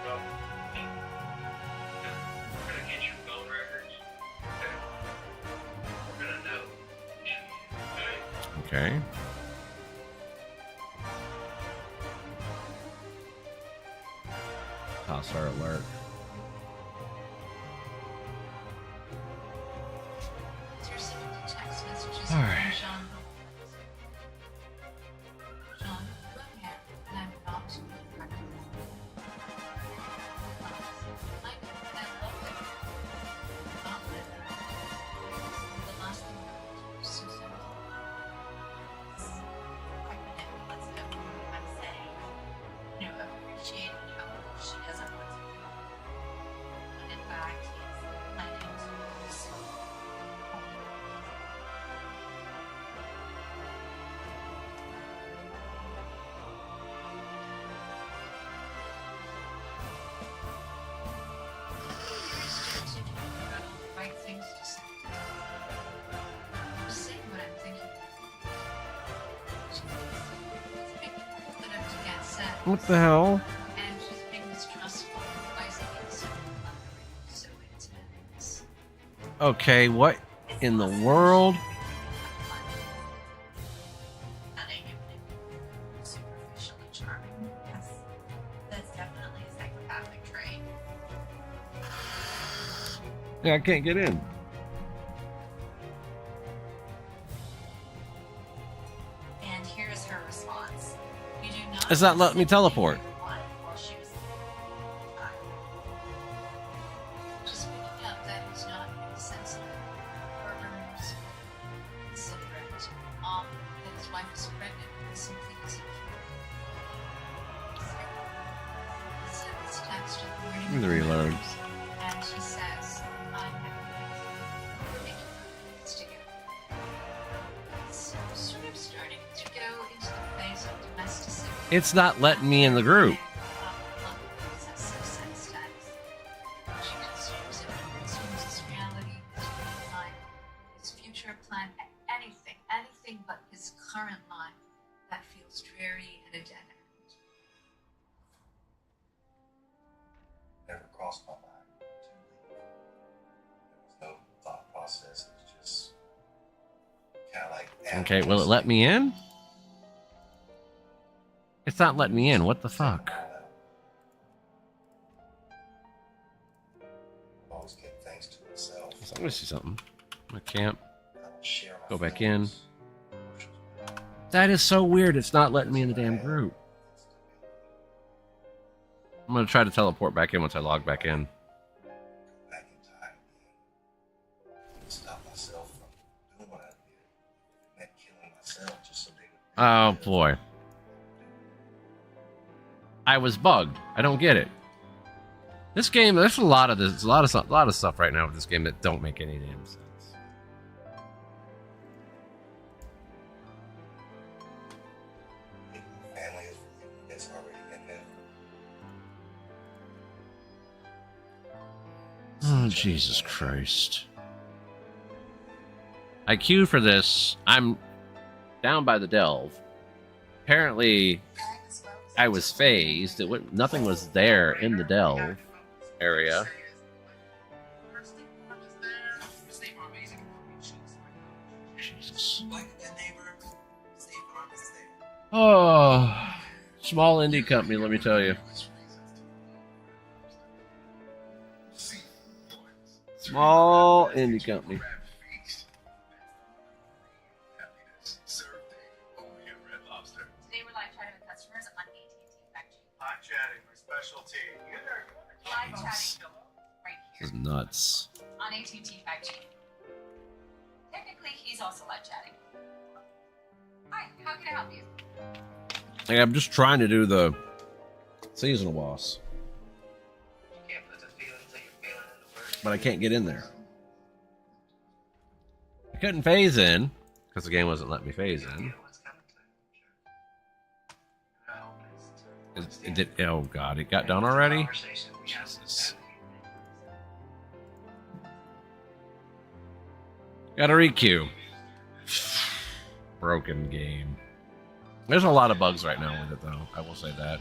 Well, we're gonna get your phone records. We're gonna know. Okay? Okay. Tossar alert. You're sending text messages All right. from John. John, go ahead. I'm not pregnant. I love it. Not that. The last thing I was so sad. Let's go. I'm saying, you know, appreciate how much she doesn't want to. But in fact, he's planning to. Right things to say. I'm saying what I'm thinking. She's being put up to get set. What the hell? And she's being mistrustful, advising me so unreal, so intense. Okay, what in the world? Cunning and superficial and charming. Yes, that's definitely a psychopathic trait. Yeah, I can't get in. And here's her response. You do not. It's not letting me teleport. While she was just picking up that he's not insensitive or remorseful, considerate. That his wife is pregnant with something isn't cured. So this text of the morning. Let me reload. And she says, I'm we're making plans together. It's sort of starting to go into the phase of domesticity. It's not letting me in the group. Possessive sex types. She consumes it, consumes his reality, his real life, his future plan, anything but his current life that feels dreary and a dead end. never crossed my mind to leave. There was no thought process. It was just kind of like. Okay, will it let me in? It's not letting me in. What the fuck? Always kept things to myself. So I'm gonna see something. I can't I don't share my go back in. feelings. That is so weird. It's not letting me in the damn group. I'm gonna try to teleport back in once I log back in. Back in time and stop myself from doing what I did. It meant killing myself just so they would. Oh boy. I was bugged. I don't get it. This game, there's a lot of this, a lot of stuff right now with this game that don't make any damn sense. Family is it's already in there. Oh, Jesus Christ. I queued for this. I'm down by the delve. Apparently, I was phased. Nothing was there in the delve area. Jesus. Oh, small indie company, let me tell you. Small indie company. Today we're live chatting with customers on AT&T Factory. Hot chatting, my specialty. Live chatting right This is here nuts. on AT&T Factory. Technically, he's also live chatting. Hi, how can I help you? Like, I'm just trying to do the seasonal boss, You can't put the feelings that you're feeling into words. but I can't get in there. I couldn't phase in because the game wasn't letting me phase in. It did. Oh god, it got done already. Jesus. Got a requeue. Broken game. There's a lot of bugs right now with it, though. I will say that.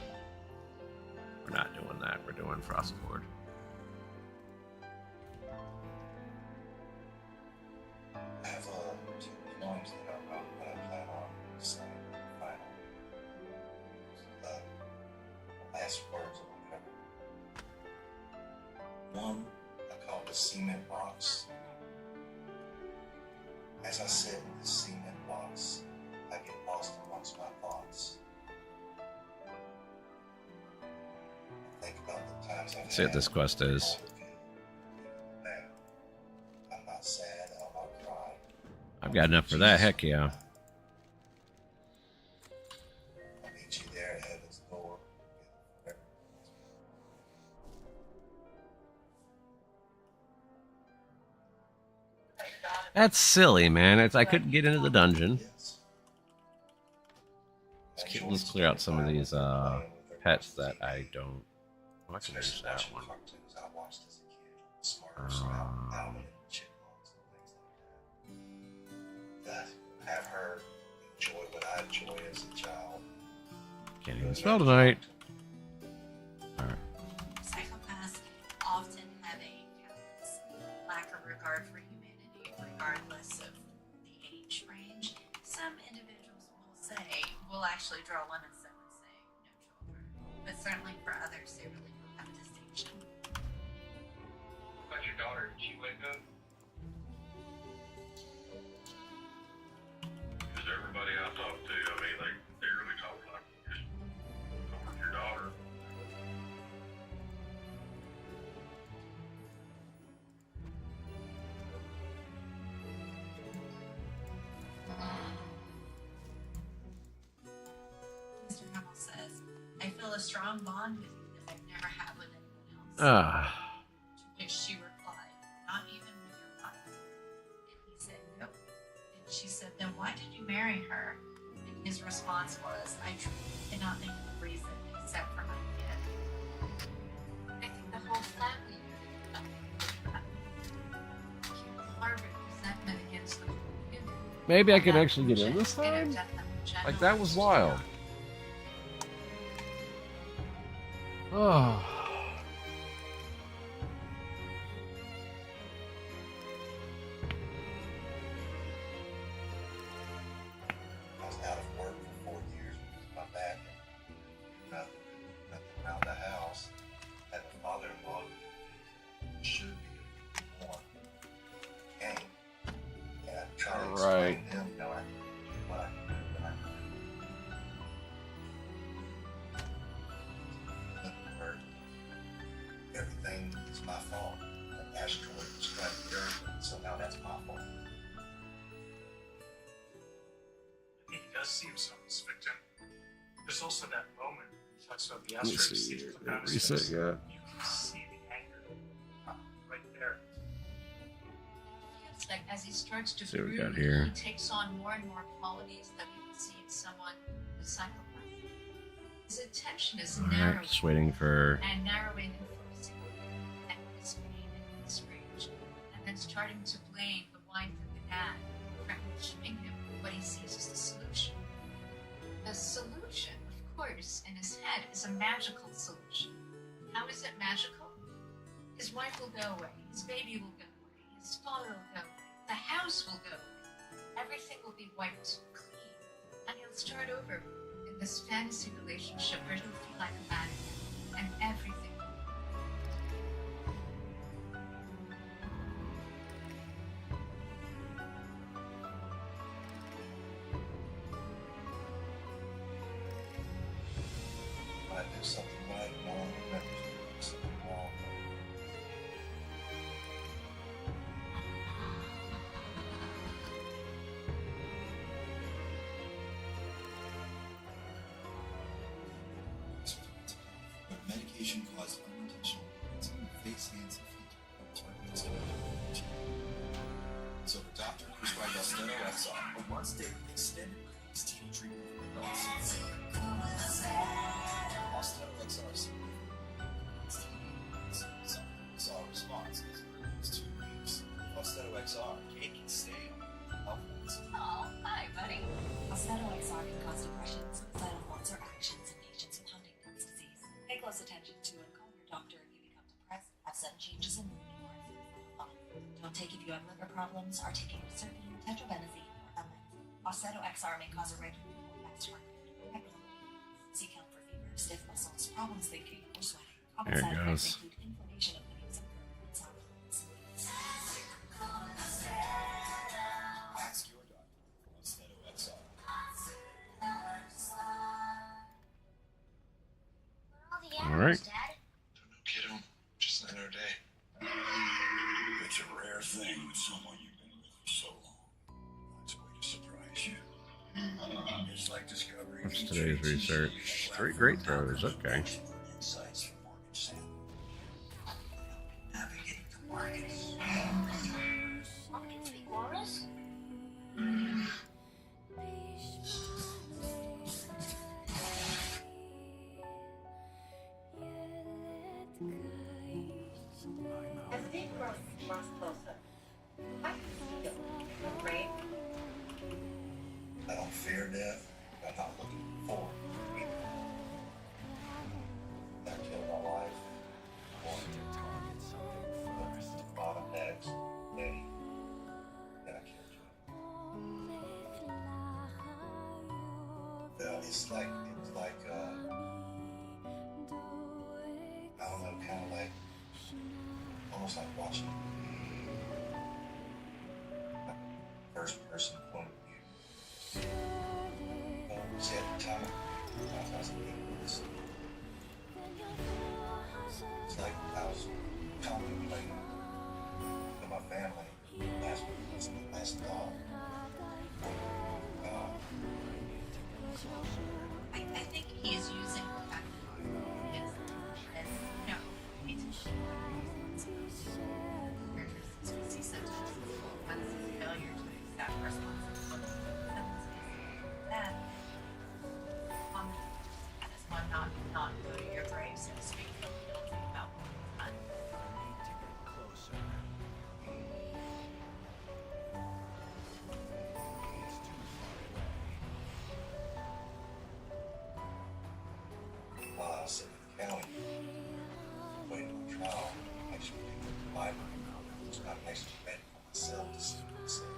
We're not doing that. We're doing Frostboard. I have two poems that I wrote that I plan on signing final. Last words or whatever. One I call the cement box. As I sit in the cement box, I get lost amongst my thoughts. I think about the times I've See what this quest is. Now, I'm not sad, I'm not crying. I've got enough for that. Heck yeah. I'll meet you there at heaven's door. That's silly, man. I couldn't get into the dungeon. Yes. Let's clear out some of these pets that I don't. Oh, I can use that one. Cartoons I watched as a kid. Smarter, Sprout, Alvin, and Chipmunks, and things like that. That have her enjoy what I enjoy as a child. Can't even spell tonight. Alright. Psychopaths often have a callous lack of regard for humanity, regardless of the age range. Some individuals will actually draw limits that would say no children, but certainly for others, they really don't have a distinction. About your daughter, did she wake up? Because everybody I talk to, I mean, they really talk like just talk with your daughter. Mr. Hummel says, I feel a strong bond with you that I've never had with anyone else. Ah. To which she replied, not even with your wife. And he said, nope. And she said, then why did you marry her? And his response was, I truly cannot think of a reason except for my kid. I think the whole family harbor resentment against the community. Maybe I can actually get in this time? Like, that was wild. Oh. does see himself as a victim, there's also that moment he talks about the Let me asteroid see. seeds look out his Reset, face. yeah. You can see the anger right there. It's like as he starts to See what we brood, got here. he takes on more and more qualities that we can see in someone who's psychopathic. His attention is All narrowing right, just waiting for. and narrowing and focusing on his pain and his rage, and then starting to blame the wife and the dad for giving him what he sees as the solution. The solution, of course, in his head is a magical solution. How is it magical? His wife will go away, his baby will go away, his father will go away, the house will go away, everything will be wiped clean, and he'll start over in this fantasy relationship where he'll feel like a man again, and everything will When I do something right, no one remembers doing something wrong. But medication causes unintentional bleedings in your face, hands, and feet. It's right next to it. So the doctor prescribed Austedo XR, a once-daily extended release TB treatment for adults. Austedo XR is saw a response as early as 2 weeks. Austedo XR, Kate can stay on health. Oh, hi, buddy. Austedo XR can cause depression, suicidal thoughts, or actions in patients with Huntington's disease. Pay close attention to and call your doctor if you become depressed, have sudden changes in mood, or are suicidal thoughts. Don't take if you have liver problems, are taking serpine, tetrabenazine, or LSD. Austedo XR may cause irregular or fast heart rate, seek help for fever, stiff muscles, problems thinking, or sweating. Common There it side effects goes. include inflammation of the knees and sound fluids. Ask your doctor for Austedo XR. All right. Don't know, kiddo. Just another day. It's a rare thing with someone you've been with for so long. It's a way to surprise you. It's like discovering. What's today's research? 3 great throws. Okay. Insights from Morgan Stanley. Navigate the markets. As Dave grows closer, I feel afraid. I don't fear death. I'm not looking forward to it. I killed my wife. I wanted to target something first. Bottom eggs. Eddie. And I killed you. Well, it's like, I don't know, kind of like, almost like watching first person point of view. See, at the time, I was it's like I was contemplating with my family. Last week was the last dog. I think he is using the fact that he is, and no, he's he said when it's a failure to accept responsibility. That as one not go to your grave, so to speak, feel guilty about what you've done. While I was sitting in the county, waiting for trial, I just went to the library. It's not nice to bed for myself to see what it said.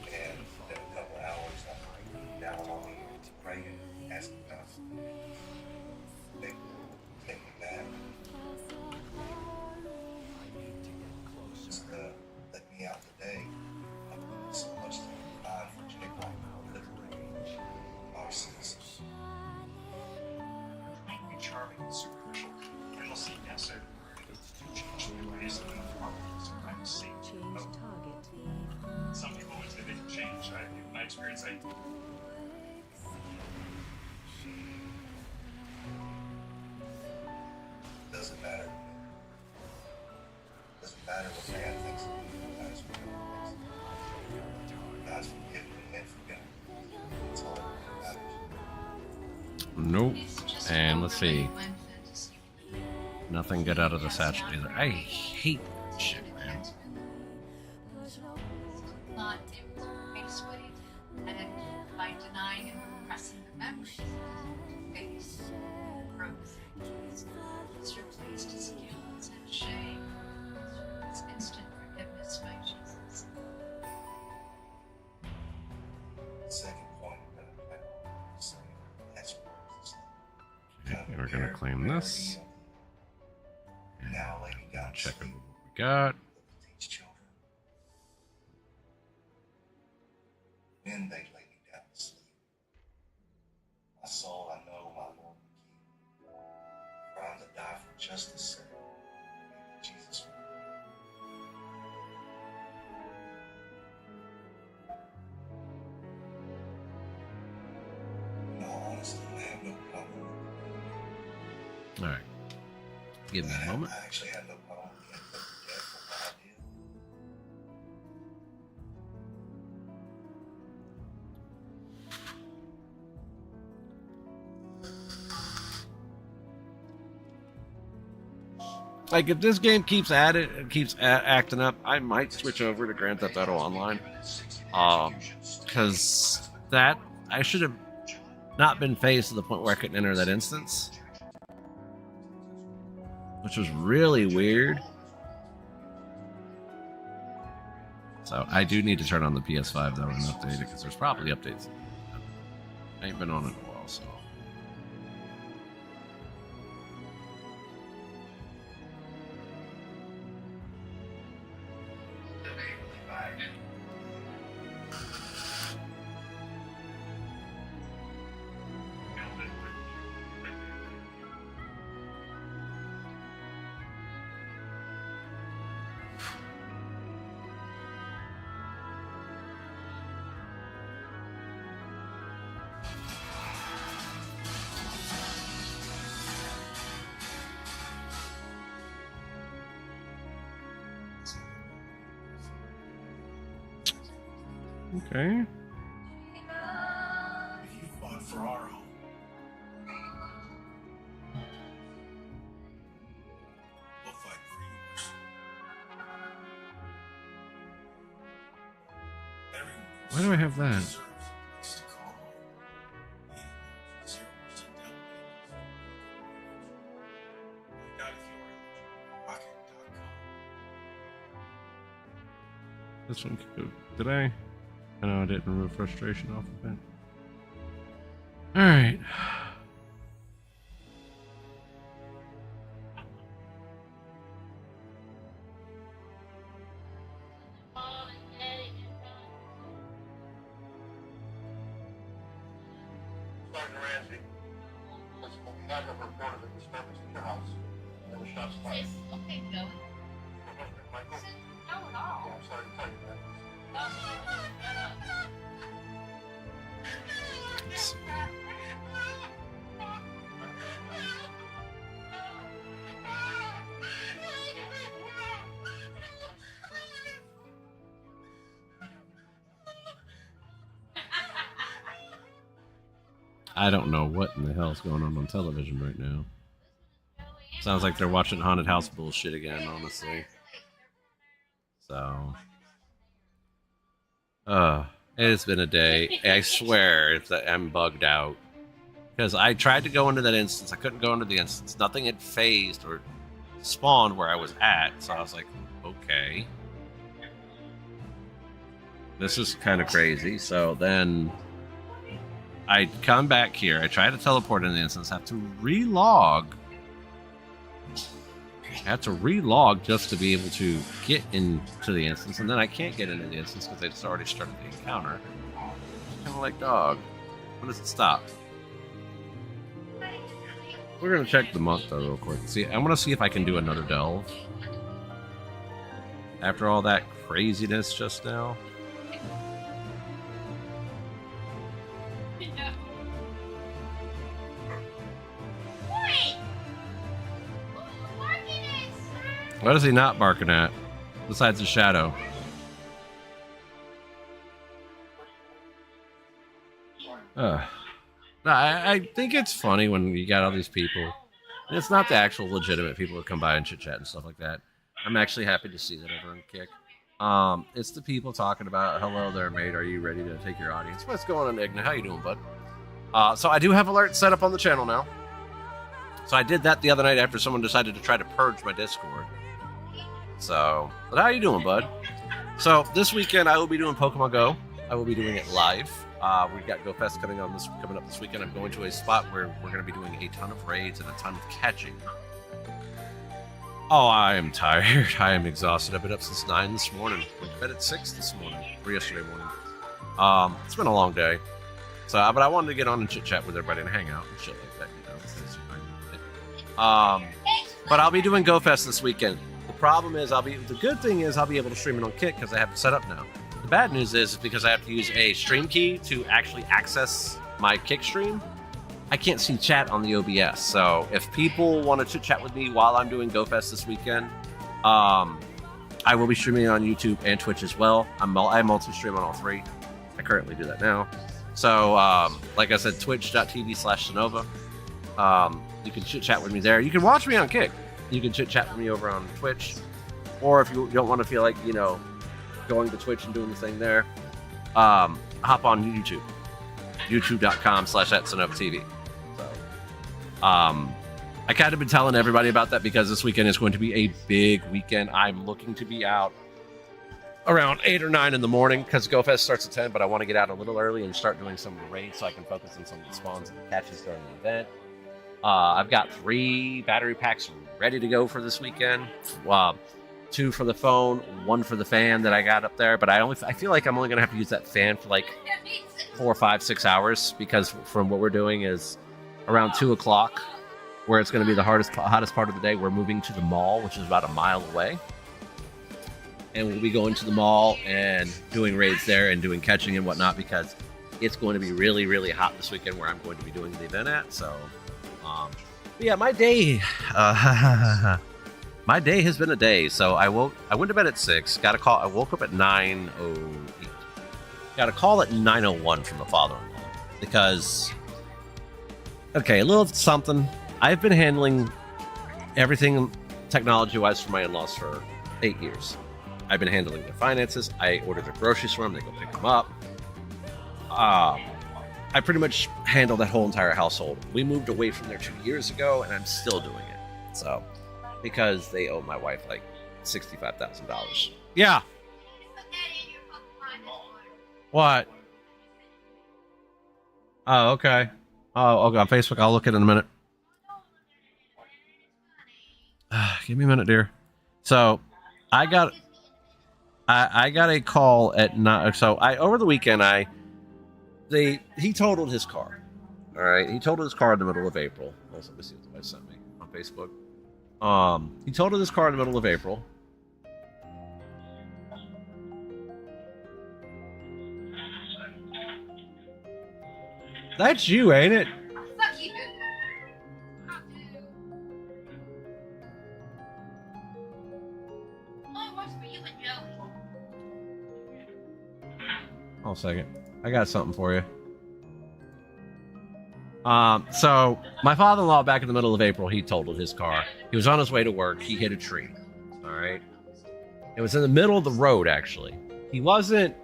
And in a couple of hours, I'm down on me, praying, asking God to take me back. Just let me out today. I put so much time for Jake right now, liberating our citizens. Angry, charming, and superficial. And we'll see now, so it's to change the ways of the problem. Sometimes see. Some people would say they can change. In my experience, Doesn't matter. Doesn't matter what man thinks of you. Matters what God thinks. God's forgiven and forgotten. That's all that really matters. Nope. It's just And let's see. overly one fantasy. Nothing good out of the satchel either. I hate that shit, man. Not able to face what he did, and by denying and repressing the memories, face growth. He's replaced his guilt and shame with instant forgiveness by Jesus. The second point that I'm saying, that's Okay, we're gonna claim this. Now laying down Check sleep. what we got. Teach children. When they lay me down to sleep, my soul I know my Lord will keep. For I'm to die for justice' sake. Jesus will. In all honesty, I have no problem. All right. Give me a moment. I actually have no problem being put to death for what I did. Like, if this game keeps at it, keeps acting up, I might switch over to Grand Theft Auto Online. Because that, I should have not been phased to the point where I couldn't enter that instance. Which was really weird. So, I do need to turn on the PS5, though, and update it, because there's probably updates. I ain't been on it in a while, so. Okay. If you fought for our home, we'll fight for yours. Everyone Why do I have that? deserves a place to call home. He knows 0% down payment. Got if you're rocket.com. This one could go. Did I? I know I didn't remove frustration off of it. Alright. Sergeant Ramsey, listen, we have a report of a disturbance at your house. There were shots fired. Okay, Bill. Michael? No, at all. Yeah, I'm sorry to tell you that. Let's see. I don't know what in the hell is going on television right now. Sounds like they're watching haunted house bullshit again, honestly. So, it's been a day. I swear that I'm bugged out because I tried to go into that instance. I couldn't go into the instance. Nothing had phased or spawned where I was at. So I was like, okay, this is kind of crazy. So then I come back here. I try to teleport in the instance. Have to relog. I have to relog just to be able to get into the instance, and then I can't get into the instance because it's already started the encounter. Kind of like, dog, when does it stop? We're gonna check the month though real quick. See, I want to see if I can do another delve after all that craziness just now. What is he not barking at? Besides the shadow. I think it's funny when you got all these people. And it's not the actual legitimate people that come by and chit chat and stuff like that. I'm actually happy to see that over on Kick. It's the people talking about, hello there, mate. Are you ready to take your audience? What's going on, Igna? How you doing, bud? So I do have alerts set up on the channel now. So I did that the other night after someone decided to try to purge my Discord. So, but how you doing, bud? So this weekend I will be doing Pokemon Go. I will be doing it live. We've got GoFest coming up this weekend. I'm going to a spot where we're going to be doing a ton of raids and a ton of catching. Oh, I am tired. I am exhausted. I've been up since 9 this morning. Went to bed at 6 this morning, or yesterday morning. It's been a long day. So, but I wanted to get on and chit chat with everybody and hang out and shit like that, you know. But I'll be doing GoFest this weekend. The problem is the good thing is I'll be able to stream it on Kick because I have it set up now. The bad news is because I have to use a stream key to actually access my Kick stream, I can't see chat on the OBS. So if people want to chit chat with me while I'm doing GoFest this weekend, I will be streaming on YouTube and Twitch as well. I multi-stream on all three. I currently do that now. So like I said, twitch.tv/Sinova. You can chit chat with me there. You can watch me on Kick. You can chit chat with me over on Twitch. Or if you don't want to feel like, you know, going to Twitch and doing the thing there, hop on YouTube. youtube.com/@SinovaTV. So, I kind of been telling everybody about that because this weekend is going to be a big weekend. I'm looking to be out around 8 or 9 in the morning because GoFest starts at 10, but I want to get out a little early and start doing some of the raids so I can focus on some of the spawns and catches during the event. I've got 3 battery packs ready to go for this weekend. 2 for the phone, 1 for the fan that I got up there, but I feel like I'm only going to have to use that fan for like 4, 5, 6 hours because from what we're doing is around 2 o'clock, where it's going to be the hottest part of the day. We're moving to the mall, which is about a mile away. And we'll be going to the mall and doing raids there and doing catching and whatnot because it's going to be really, really hot this weekend where I'm going to be doing the event at. So, but yeah, my day has been a day. So I went to bed at 6, got a call. I woke up at 9:08. Got a call at 9:01 from the father-in-law because, okay, a little something. I've been handling everything technology-wise for my in-laws for 8 years. I've been handling their finances. I order their groceries from them. They go pick them up. I pretty much handle that whole entire household. We moved away from there 2 years ago, and I'm still doing it. So, because they owe my wife like $65,000. Yeah. What? Oh, okay. Oh, okay. On Facebook, I'll look at it in a minute. Give me a minute, dear. So, I got a call at 9. So, over the weekend, he totaled his car. All right, he totaled his car in the middle of April. Let me see what the wife sent me on Facebook. He totaled his car in the middle of April. That's you, ain't it? Fuck you. Only works for you and Joey. Hold a second. I got something for you. So my father-in-law back in the middle of April, he totaled his car. He was on his way to work. He hit a tree. All right. It was in the middle of the road, actually. He wasn't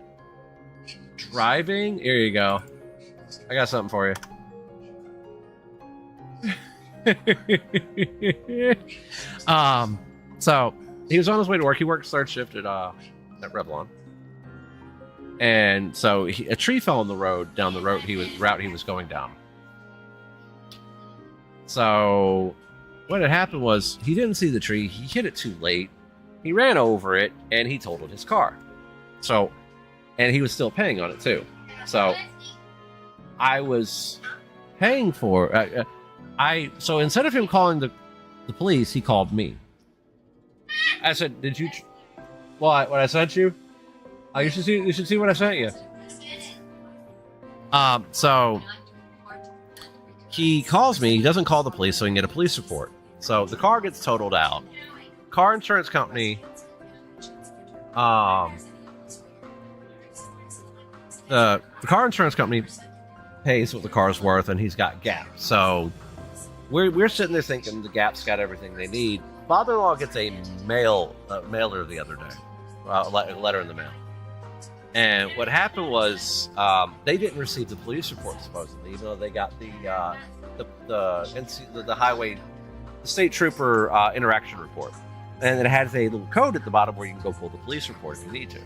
driving. Here you go. I got something for you. So he was on his way to work. He worked third shift at Revlon. And so a tree fell on the road down the route he was going down. So what had happened was he didn't see the tree. He hit it too late. He ran over it and he totaled his car. So, and he was still paying on it too. So I was paying for so instead of him calling the police, he called me. I said, "Did you? What I sent you? Oh, you should see what I sent you." So he calls me. He doesn't call the police, so he can get a police report. So the car gets totaled out. car insurance company, the car insurance company pays what the car's worth, and he's got Gap. So we're sitting there thinking the Gap's got everything they need. Father-in-law gets a mailer the other day, a letter in the mail. And what happened was they didn't receive the police report supposedly, even though they got the highway, the state trooper interaction report, and it has a little code at the bottom where you can go pull the police report if you need to.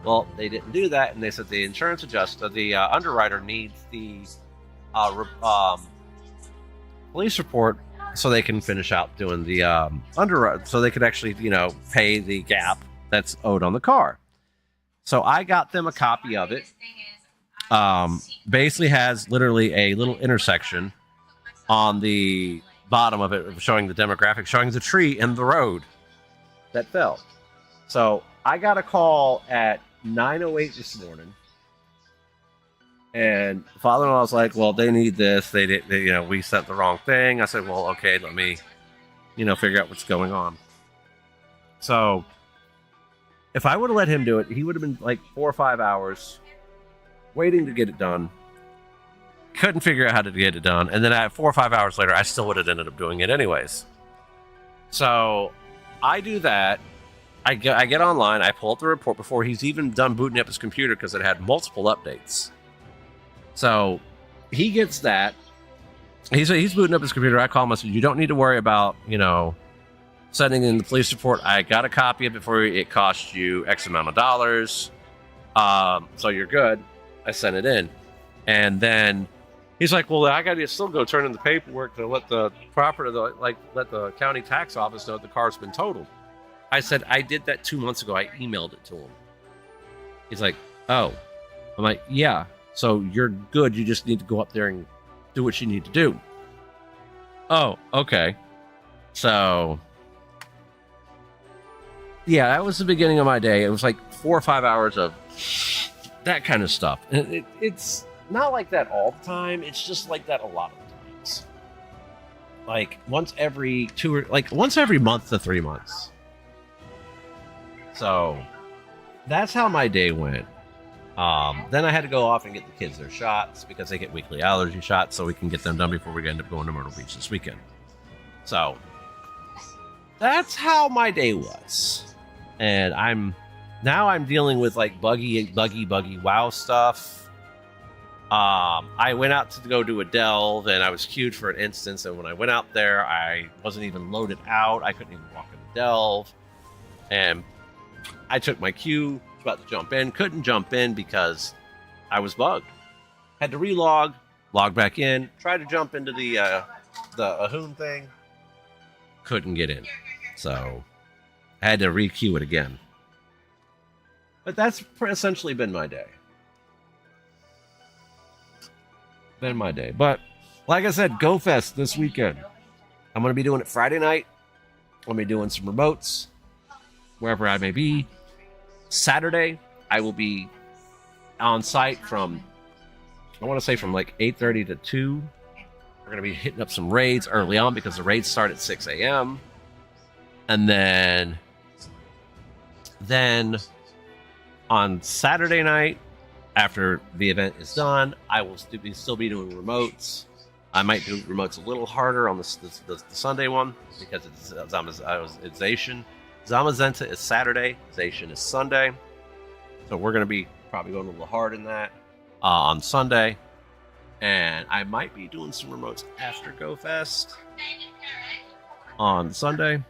Well, they didn't do that, and they said the insurance adjuster, the underwriter, needs the police report so they can finish out doing the underwrite, so they could actually pay the gap that's owed on the car. So I got them a copy of it. Basically has literally a little intersection on the bottom of it showing the demographic, showing the tree in the road that fell. So I got a call at 9:08 this morning, and father-in-law was like, well, they need this. We sent the wrong thing. I said, well, okay, let me, figure out what's going on. So if I would have let him do it, he would have been like 4 or 5 hours waiting to get it done. Couldn't figure out how to get it done. And then 4 or 5 hours later, I still would have ended up doing it anyways. So I do that. I get online. I pull up the report before he's even done booting up his computer because it had multiple updates. So he gets that. He's booting up his computer. I call him. I said, you don't need to worry about, sending in the police report. I got a copy of it for you. It cost you X amount of dollars. So you're good. I sent it in. And then he's like, well, I got to still go turn in the paperwork to let the let the county tax office know that the car's been totaled. I said, I did that 2 months ago. I emailed it to him. He's like, oh. I'm like, yeah. So you're good. You just need to go up there and do what you need to do. Oh, okay. So yeah, that was the beginning of my day. It was like 4 or 5 hours of that kind of stuff. And it's not like that all the time. It's just like that a lot of times. Like once every month to 3 months. So that's how my day went. Then I had to go off and get the kids their shots because they get weekly allergy shots, so we can get them done before we end up going to Myrtle Beach this weekend. So that's how my day was. And I'm dealing with like buggy wow stuff. I went out to go do a delve, and I was queued for an instance, and when I went out there, I wasn't even loaded out. I couldn't even walk in the delve. And I took my queue, was about to jump in, couldn't jump in because I was bugged. Had to relog, log back in, tried to jump into the Ahoon thing, couldn't get in. So I had to re-queue it again. But that's essentially been my day. But like I said, GoFest this weekend. I'm going to be doing it Friday night. I'm going to be doing some remotes wherever I may be. Saturday, I will be on site from like 8:30 to 2. We're going to be hitting up some raids early on because the raids start at 6 a.m. And then on Saturday night, after the event is done, I will still be doing remotes. I might do remotes a little harder on the Sunday one because it's Zation. Zamazenta is Saturday, Zation is Sunday. So we're going to be probably going a little hard in that on Sunday. And I might be doing some remotes after GoFest on Sunday.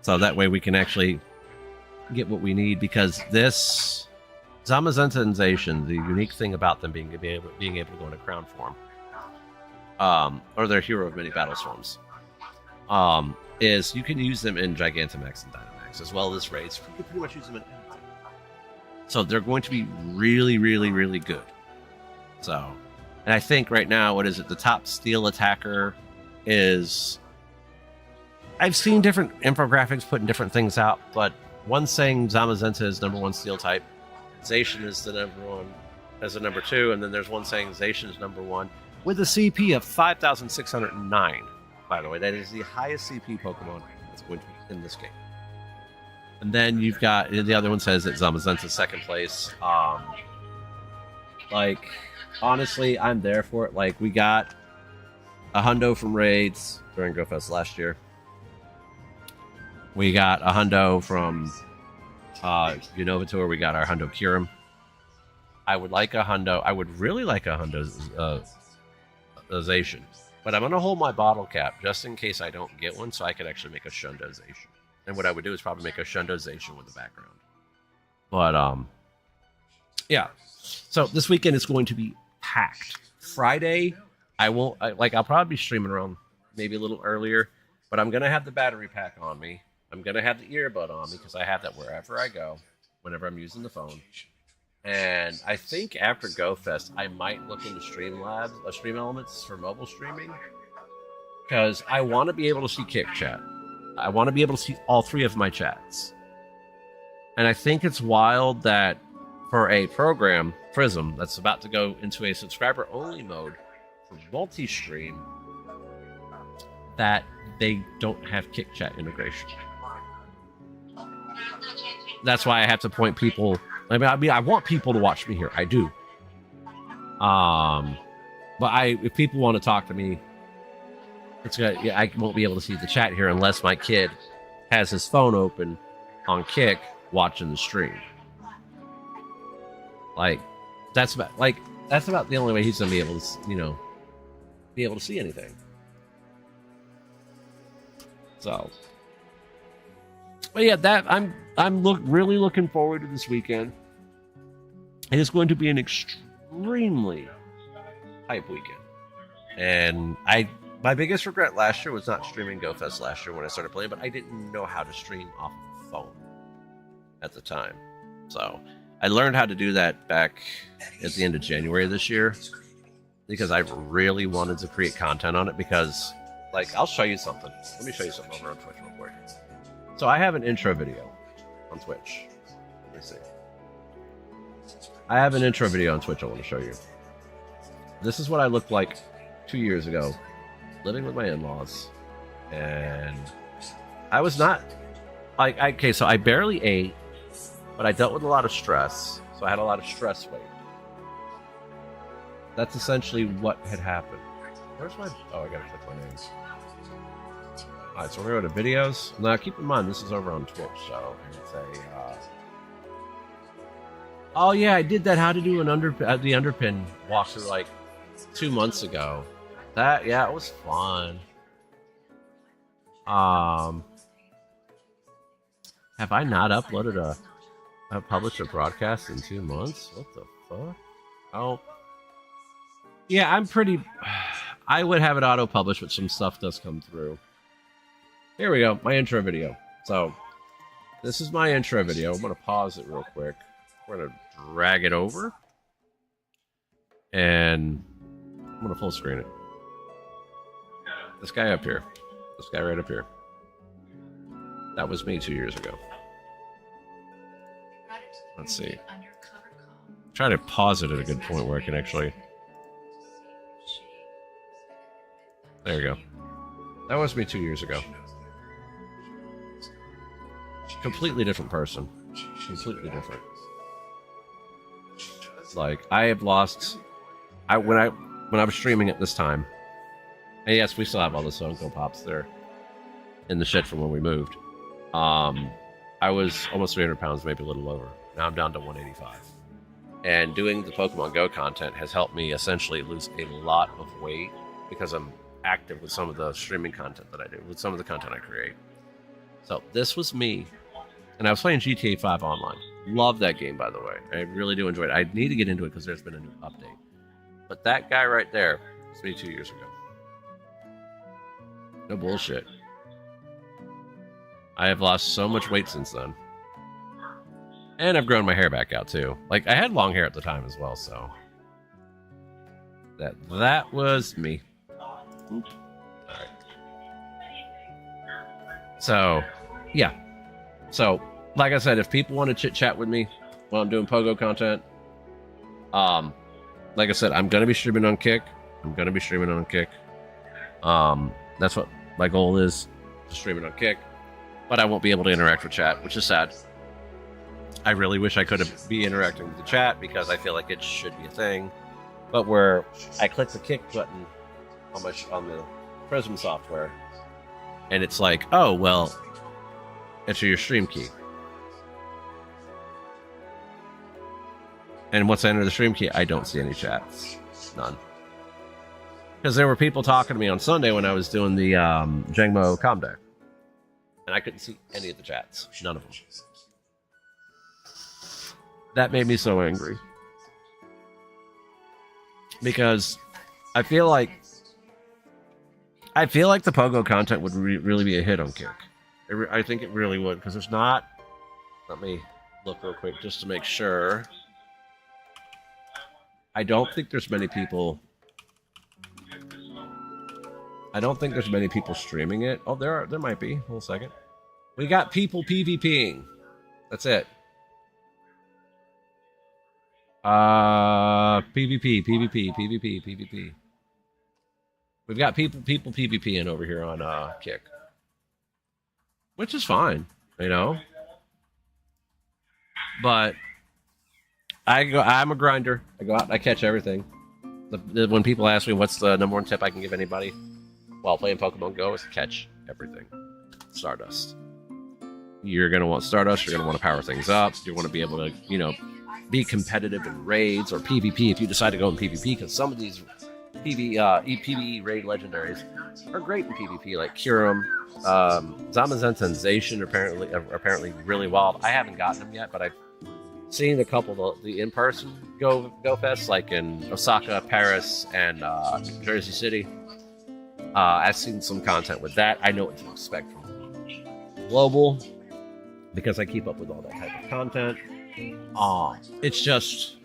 So that way we can actually get what we need, because this Zamazenta and Zation, the unique thing about them being able to go into crown form, or their hero of many battle forms, is you can use them in Gigantamax and Dynamax as well as raids. You can pretty much use them in anything. So they're going to be really, really, really good. So, and I think right now, the top steel attacker is... I've seen different infographics putting different things out, but one saying Zamazenta is number 1 steel type, Zation is the number 1 as the number 2, and then there's one saying Zation is number 1 with a CP of 5,609. By the way, that is the highest CP Pokemon that's going to be in this game. And then you've got the other one says that Zamazenta's second place. Like, honestly, I'm there for it. Like, we got a hundo from Raids during GoFest last year. We got a hundo from Unova Tour. We got our hundo Curum. I would like a hundo. I would really like a hundozation. But I'm going to hold my bottle cap just in case I don't get one, so I could actually make a shundozation. And what I would do is probably make a shundozation with the background. But, yeah. So this weekend is going to be packed. Friday, I'll probably be streaming around maybe a little earlier, but I'm going to have the battery pack on me. I'm going to have the earbud on me because I have that wherever I go, whenever I'm using the phone. And I think after GoFest, I might look into Stream Elements for mobile streaming because I want to be able to see Kick Chat. I want to be able to see all three of my chats. And I think it's wild that for a program, Prism, that's about to go into a subscriber-only mode for multi-stream, that they don't have Kick Chat integration. That's why I have to point people. I mean, I want people to watch me here. I do. But if people want to talk to me, I won't be able to see the chat here unless my kid has his phone open on Kick watching the stream. That's about the only way he's gonna be able to, be able to see anything. So, but yeah, I'm really looking forward to this weekend. It is going to be an extremely hype weekend, and my biggest regret last year was not streaming GoFest last year when I started playing, but I didn't know how to stream off the phone at the time. So I learned how to do that back at the end of January this year because I really wanted to create content on it because, I'll show you something. Let me show you something over on Twitch real quick. So I have an intro video on Twitch. Let me see. I have an intro video on Twitch I want to show you. This is what I looked like 2 years ago, living with my in-laws. And I was not... so I barely ate, but I dealt with a lot of stress. So I had a lot of stress weight. That's essentially what had happened. Where's my... Oh, I gotta click my name. Alright, so we're going to go to videos. Now, keep in mind, this is over on Twitch, so it's a... Oh, yeah, I did that how to do the underpin walkthrough, 2 months ago. It was fun. Have I not uploaded published a broadcast in 2 months? What the fuck? Oh. Yeah, I would have it auto-published, but some stuff does come through. Here we go, my intro video. So, this is my intro video. I'm going to pause it real quick. We're going to drag it over. And I'm going to full screen it. This guy up here. This guy right up here. That was me 2 years ago. Let's see. Try to pause it at a good point where I can actually... There you go. That was me 2 years ago. Completely different person. Completely different. I have lost... When I was streaming at this time, and yes, we still have all the Funko Pops there in the shed from when we moved. I was almost 300 pounds, maybe a little lower. Now I'm down to 185. And doing the Pokemon Go content has helped me essentially lose a lot of weight because I'm active with some of the streaming content that I do, with some of the content I create. So this was me. And I was playing GTA 5 online. Love that game, by the way. I really do enjoy it. I need to get into it because there's been a new update. But that guy right there was me 2 years ago. No bullshit. I have lost so much weight since then. And I've grown my hair back out too. I had long hair at the time as well, so that was me. All right. So, yeah. So, like I said, if people want to chit chat with me while I'm doing Pogo content, like I said, I'm gonna be streaming on Kick. That's what my goal is, to stream it on Kick. but I won't be able to interact with chat, which is sad. I really wish I could be interacting with the chat because I feel like it should be a thing. But where I click the kick button on the Prism software, and it's like, oh well, enter your stream key. And once I enter the stream key, I don't see any chats, none. Because there were people talking to me on Sunday when I was doing the Jangmo Com Day, and I couldn't see any of the chats, none of them. That made me so angry. Because I feel like the Pogo content would really be a hit on Kick. I think it really would, because there's not... Let me look real quick just to make sure. I don't think there's many people... streaming it. Oh, there might be. Hold a second. We got people PvPing. That's it. PvP. We've got people PvPing over here on Kick, which is fine, you know. But I'm a grinder. I go out and I catch everything. When people ask me what's the number one tip I can give anybody while playing Pokemon Go, is catch everything. Stardust. You're gonna want Stardust. You're gonna want to power things up. You want to be able to, you know, be competitive in raids or PvP if you decide to go in PvP, because some of these PvE raid legendaries are great in PvP, like Kyurem, Zamazenta and Zacian are apparently really wild. I haven't gotten them yet, but I've seen a couple of the in-person Go Fests, like in Osaka, Paris, and Jersey City. I've seen some content with that. I know what to expect from Global, because I keep up with all that type of content. It's just,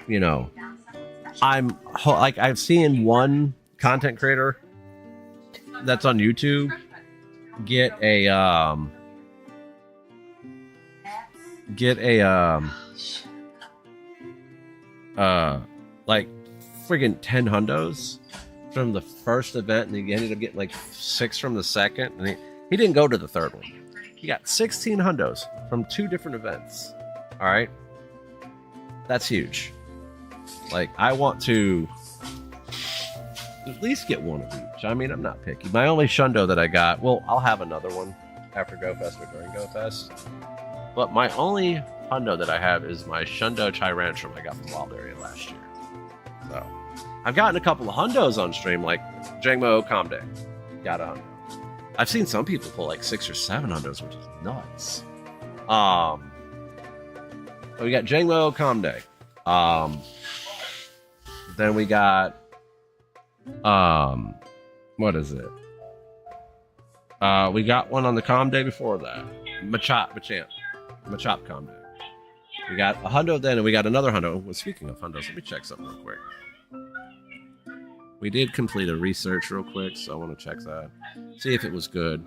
you know, I've seen one content creator that's on YouTube get a like friggin' 10 hundos from the first event, and he ended up getting like 6 from the second, and he didn't go to the third one. He got 16 hundos from 2 different events. All right, that's huge. Like, I want to at least get one of each. I mean, I'm not picky. My only Shundo that I got, well, I'll have another one after Go Fest or during Go Fest. But my only hundo that I have is my Shundo Tyrantrum I got from Wild Area last year. So, I've gotten a couple of hundos on stream, like Jangmo Com Day. Got a hundo. I've seen some people pull like 6 or 7 hundos, which is nuts. So we got Jangmo Com Day. Then we got what is it? We got one on the Com Day before that. Machop Com Day. We got a hundo then, and we got another hundo. Well, speaking of hundos, let me check something real quick. We did complete a research real quick, so I want to check that. See if it was good.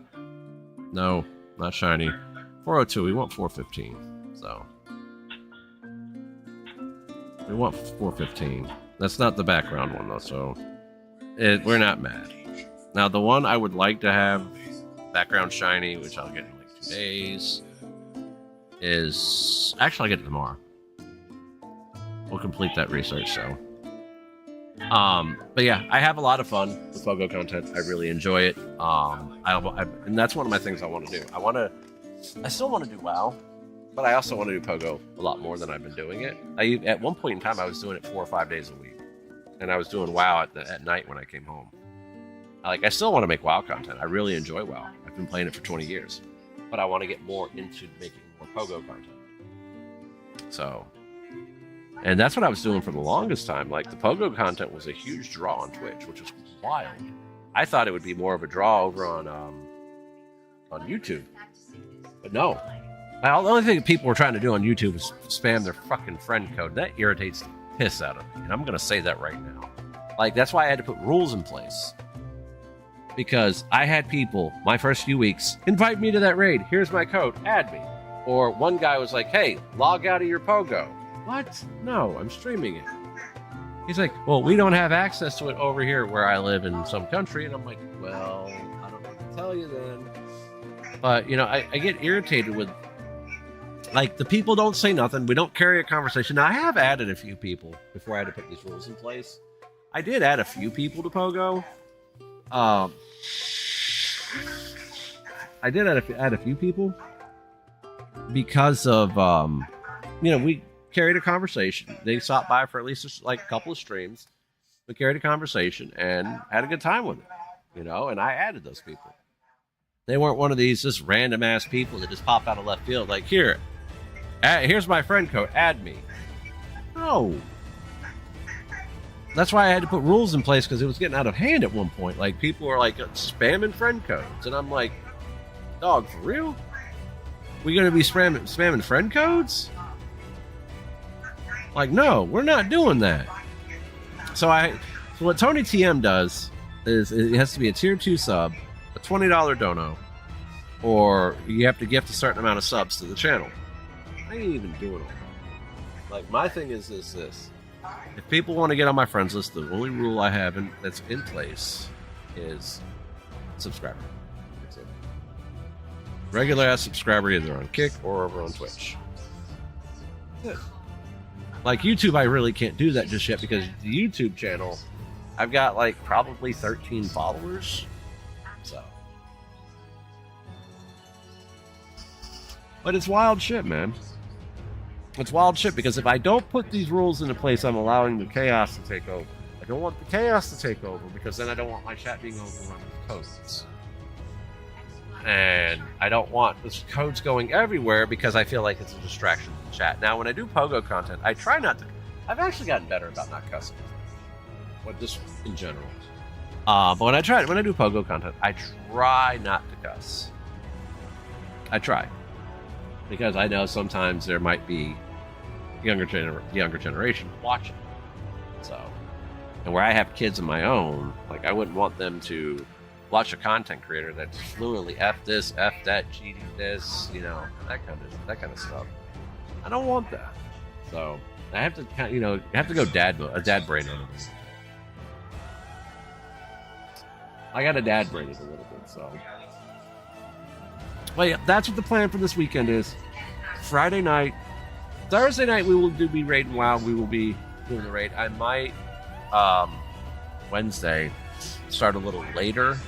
No, not shiny. 402, we want 415. So we want 415. That's not the background one though, so we're not mad. Now the one I would like to have background shiny, which I'll get in like 2 days, is actually I'll get it tomorrow. We'll complete that research, so. But yeah, I have a lot of fun with Pogo content. I really enjoy it. And that's one of my things I want to do. I still want to do WoW, but I also want to do Pogo a lot more than I've been doing it. At one point in time, I was doing it 4 or 5 days a week, and I was doing WoW at night when I came home. I still want to make WoW content. I really enjoy WoW. I've been playing it for 20 years, but I want to get more into making more Pogo content. So, and that's what I was doing for the longest time. Like, the Pogo content was a huge draw on Twitch, which was wild. I thought it would be more of a draw over on YouTube, but no. The only thing people were trying to do on YouTube is spam their fucking friend code. That irritates the piss out of me, and I'm going to say that right now. Like, that's why I had to put rules in place. Because I had people, my first few weeks, invite me to that raid. Here's my code. Add me. Or one guy was like, hey, log out of your Pogo. What? No, I'm streaming it. He's like, well, we don't have access to it over here where I live in some country. And I'm like, well, I don't know what to tell you then. But I get irritated with like the people don't say nothing. We don't carry a conversation. Now I have added a few people before I had to put these rules in place. I did add a few people to Pogo. I did add a few people because of we carried a conversation. They stopped by for at least like a couple of streams. We carried a conversation and had a good time with it, and I added those people. They weren't one of these just random ass people that just pop out of left field like, here's my friend code, add me. No. That's why I had to put rules in place, because it was getting out of hand at one point. Like, people were like spamming friend codes, and I'm like, dog, for real? We gonna be spamming friend codes? Like, no, we're not doing that. So what Tony TM does is it has to be a tier 2 sub, a $20 dono, or you have to gift a certain amount of subs to the channel. I ain't even doing all that. Like, my thing is this. If people want to get on my friends list, the only rule I have that's in place is subscriber. That's it. Regular ass subscriber, either on Kick or over on Twitch. That's it. Like YouTube, I really can't do that just yet, because the YouTube channel, I've got like probably 13 followers. So. But it's wild shit, man. It's wild shit, because if I don't put these rules into place, I'm allowing the chaos to take over. I don't want the chaos to take over, because then I don't want my chat being overrun with codes. And I don't want this codes going everywhere, because I feel like it's a distraction from the chat. Now, when I do Pogo content, I try not to. I've actually gotten better about not cussing. But just in general. But when I do Pogo content, I try not to cuss. I try. Because I know sometimes there might be younger generation watching. So, and where I have kids of my own, like, I wouldn't want them to watch a content creator that's fluently F this, F that, GD this, that kind of stuff. I don't want that. So I have to go dad brain on it. I got a dad brain a little bit, so. Well, yeah, that's what the plan for this weekend is. Friday night. Thursday night we will be raiding WoW. We will be doing the raid. I might Wednesday start a little later,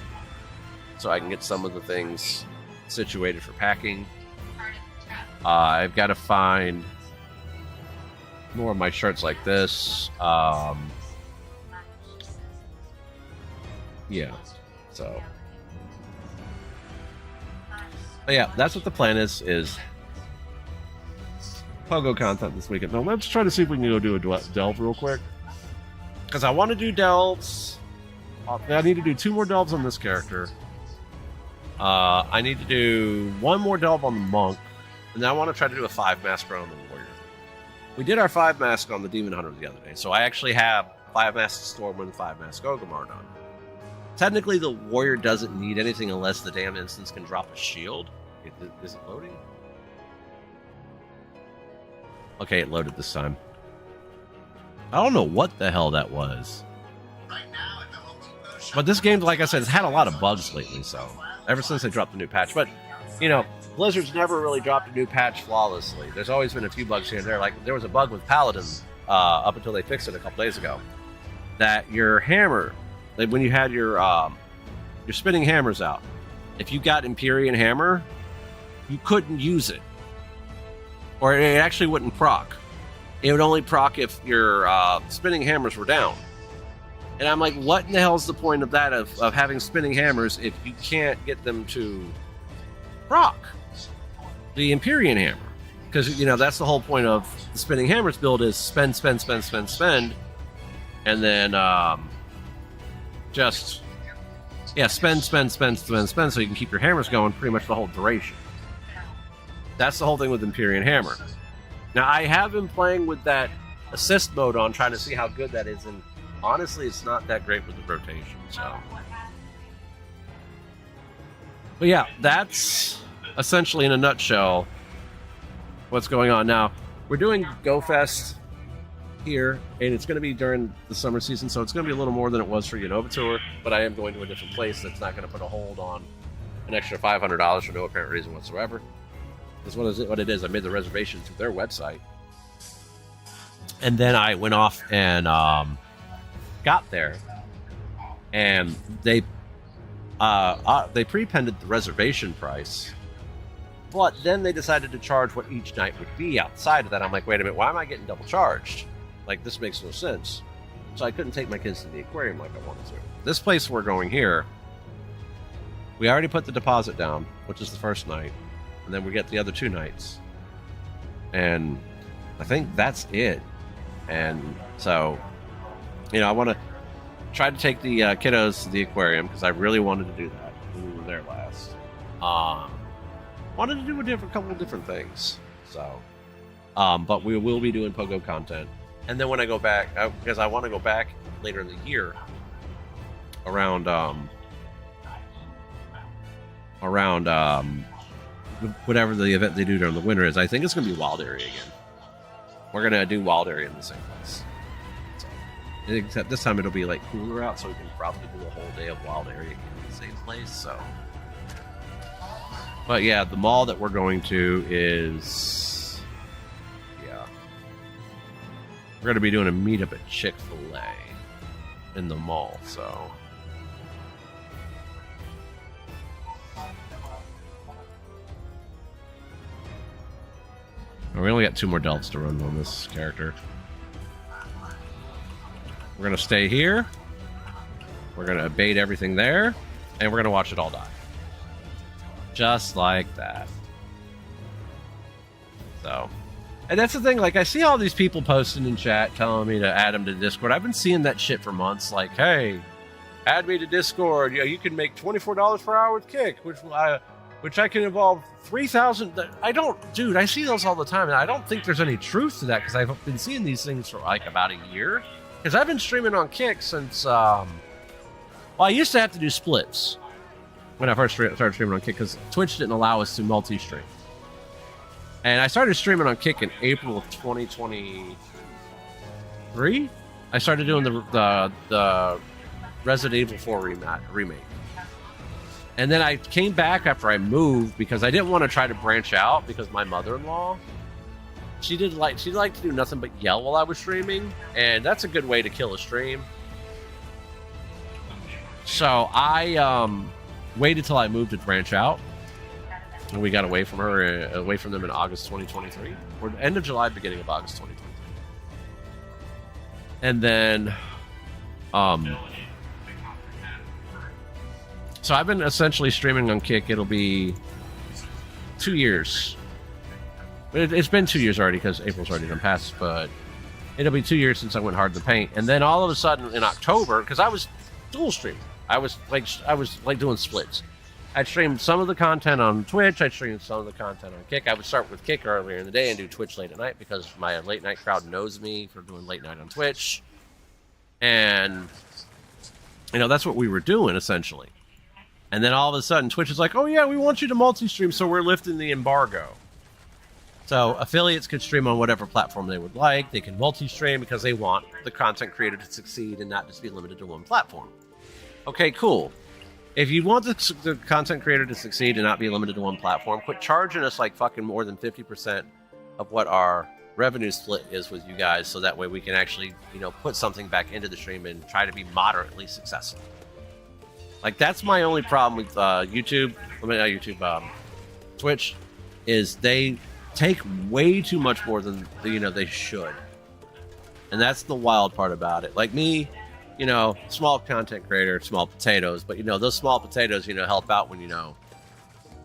so I can get some of the things situated for packing. I've got to find more of my shirts like this. Yeah, so. But yeah, that's what the plan is Pogo content this weekend. Now let's try to see if we can go do a delve real quick, because I want to do delves. I need to do 2 more delves on this character. I need to do 1 more delve on the monk, and then I want to try to do a 5 mask run on the warrior. We did our 5 mask on the demon hunter the other day, so I actually have 5 mask stormwind and 5 mask Ogomar done. Technically, the warrior doesn't need anything unless the damn instance can drop a shield. Is it loading? Okay, it loaded this time. I don't know what the hell that was. But this game, like I said, has had a lot of bugs lately, so ever since they dropped the new patch. But, Blizzard's never really dropped a new patch flawlessly. There's always been a few bugs here and there. Like, there was a bug with Paladin up until they fixed it a couple days ago. That your hammer, when you had your spinning hammers out, if you got Empyrean Hammer, you couldn't use it. Or it actually wouldn't proc. It would only proc if your spinning hammers were down. And I'm like, what in the hell is the point of that, of having spinning hammers if you can't get them to proc the Empyrean Hammer? Because, that's the whole point of the spinning hammers build, is spend. And then spend so you can keep your hammers going pretty much the whole duration. That's the whole thing with Empyrean Hammer. Now, I have been playing with that assist mode on, trying to see how good that is, and honestly, it's not that great with the rotation, so. But yeah, that's essentially, in a nutshell, what's going on. Now, we're doing GoFest here, and it's going to be during the summer season, so it's going to be a little more than it was for Unova Tour, but I am going to a different place that's not going to put a hold on an extra $500 for no apparent reason whatsoever. That's what it is. I made the reservation through their website. And then I went off and got there. And they prepended the reservation price. But then they decided to charge what each night would be outside of that. I'm like, wait a minute, why am I getting double charged? Like, this makes no sense. So I couldn't take my kids to the aquarium like I wanted to. This place we're going here, we already put the deposit down, which is the first night. And then we get the other 2 nights. And I think that's it. And so, you know, I want to try to take the kiddos to the aquarium because I really wanted to do that when we were there last. Wanted to do a couple of different things. So, but we will be doing Pogo content. And then when I go back, because I want to go back later in the year, around whatever the event they do during the winter is. I think it's going to be Wild Area again. We're going to do Wild Area in the same place. So, except this time it'll be like cooler out, so we can probably do a whole day of Wild Area in the same place. So, but yeah, the mall that we're going to is, yeah, we're going to be doing a meetup at Chick-fil-A in the mall. So. We only got 2 more delves to run on this character. We're going to stay here. We're going to bait everything there. And we're going to watch it all die. Just like that. So. And that's the thing. Like, I see all these people posting in chat telling me to add them to Discord. I've been seeing that shit for months. Like, hey, add me to Discord. You can make $24 per hour with Kick, which I can involve 3,000. I don't, dude, I see those all the time, and I don't think there's any truth to that because I've been seeing these things for like about a year. Because I've been streaming on Kick since, well, I used to have to do splits when I first started streaming on Kick because Twitch didn't allow us to multi-stream. And I started streaming on Kick in April of 2023. I started doing the Resident Evil 4 remake. And then I came back after I moved because I didn't want to try to branch out because my mother-in-law, she liked to do nothing but yell while I was streaming, and that's a good way to kill a stream. So I waited till I moved to branch out, and we got away from them in August 2023, or the end of July, beginning of August 2023. And then so I've been essentially streaming on Kick. It'll be 2 years. It's been 2 years already because April's already done past, but it'll be 2 years since I went hard in the paint. And then all of a sudden in October, because I was dual streaming, I was like doing splits. I'd stream some of the content on Twitch. I'd stream some of the content on Kick. I would start with Kick earlier in the day and do Twitch late at night because my late night crowd knows me for doing late night on Twitch. And you know, that's what we were doing essentially. And then all of a sudden, Twitch is like, oh yeah, we want you to multi-stream, so we're lifting the embargo. So affiliates can stream on whatever platform they would like. They can multi-stream because they want the content creator to succeed and not just be limited to one platform. Okay, cool. If you want the content creator to succeed and not be limited to one platform, quit charging us like fucking more than 50% of what our revenue split is with you guys, so that way we can actually, you know, put something back into the stream and try to be moderately successful. Like, that's my only problem with Twitch, is they take way too much more than, you know, they should. And that's the wild part about it. Like me, you know, small content creator, small potatoes, but, you know, those small potatoes, you know, help out when, you know,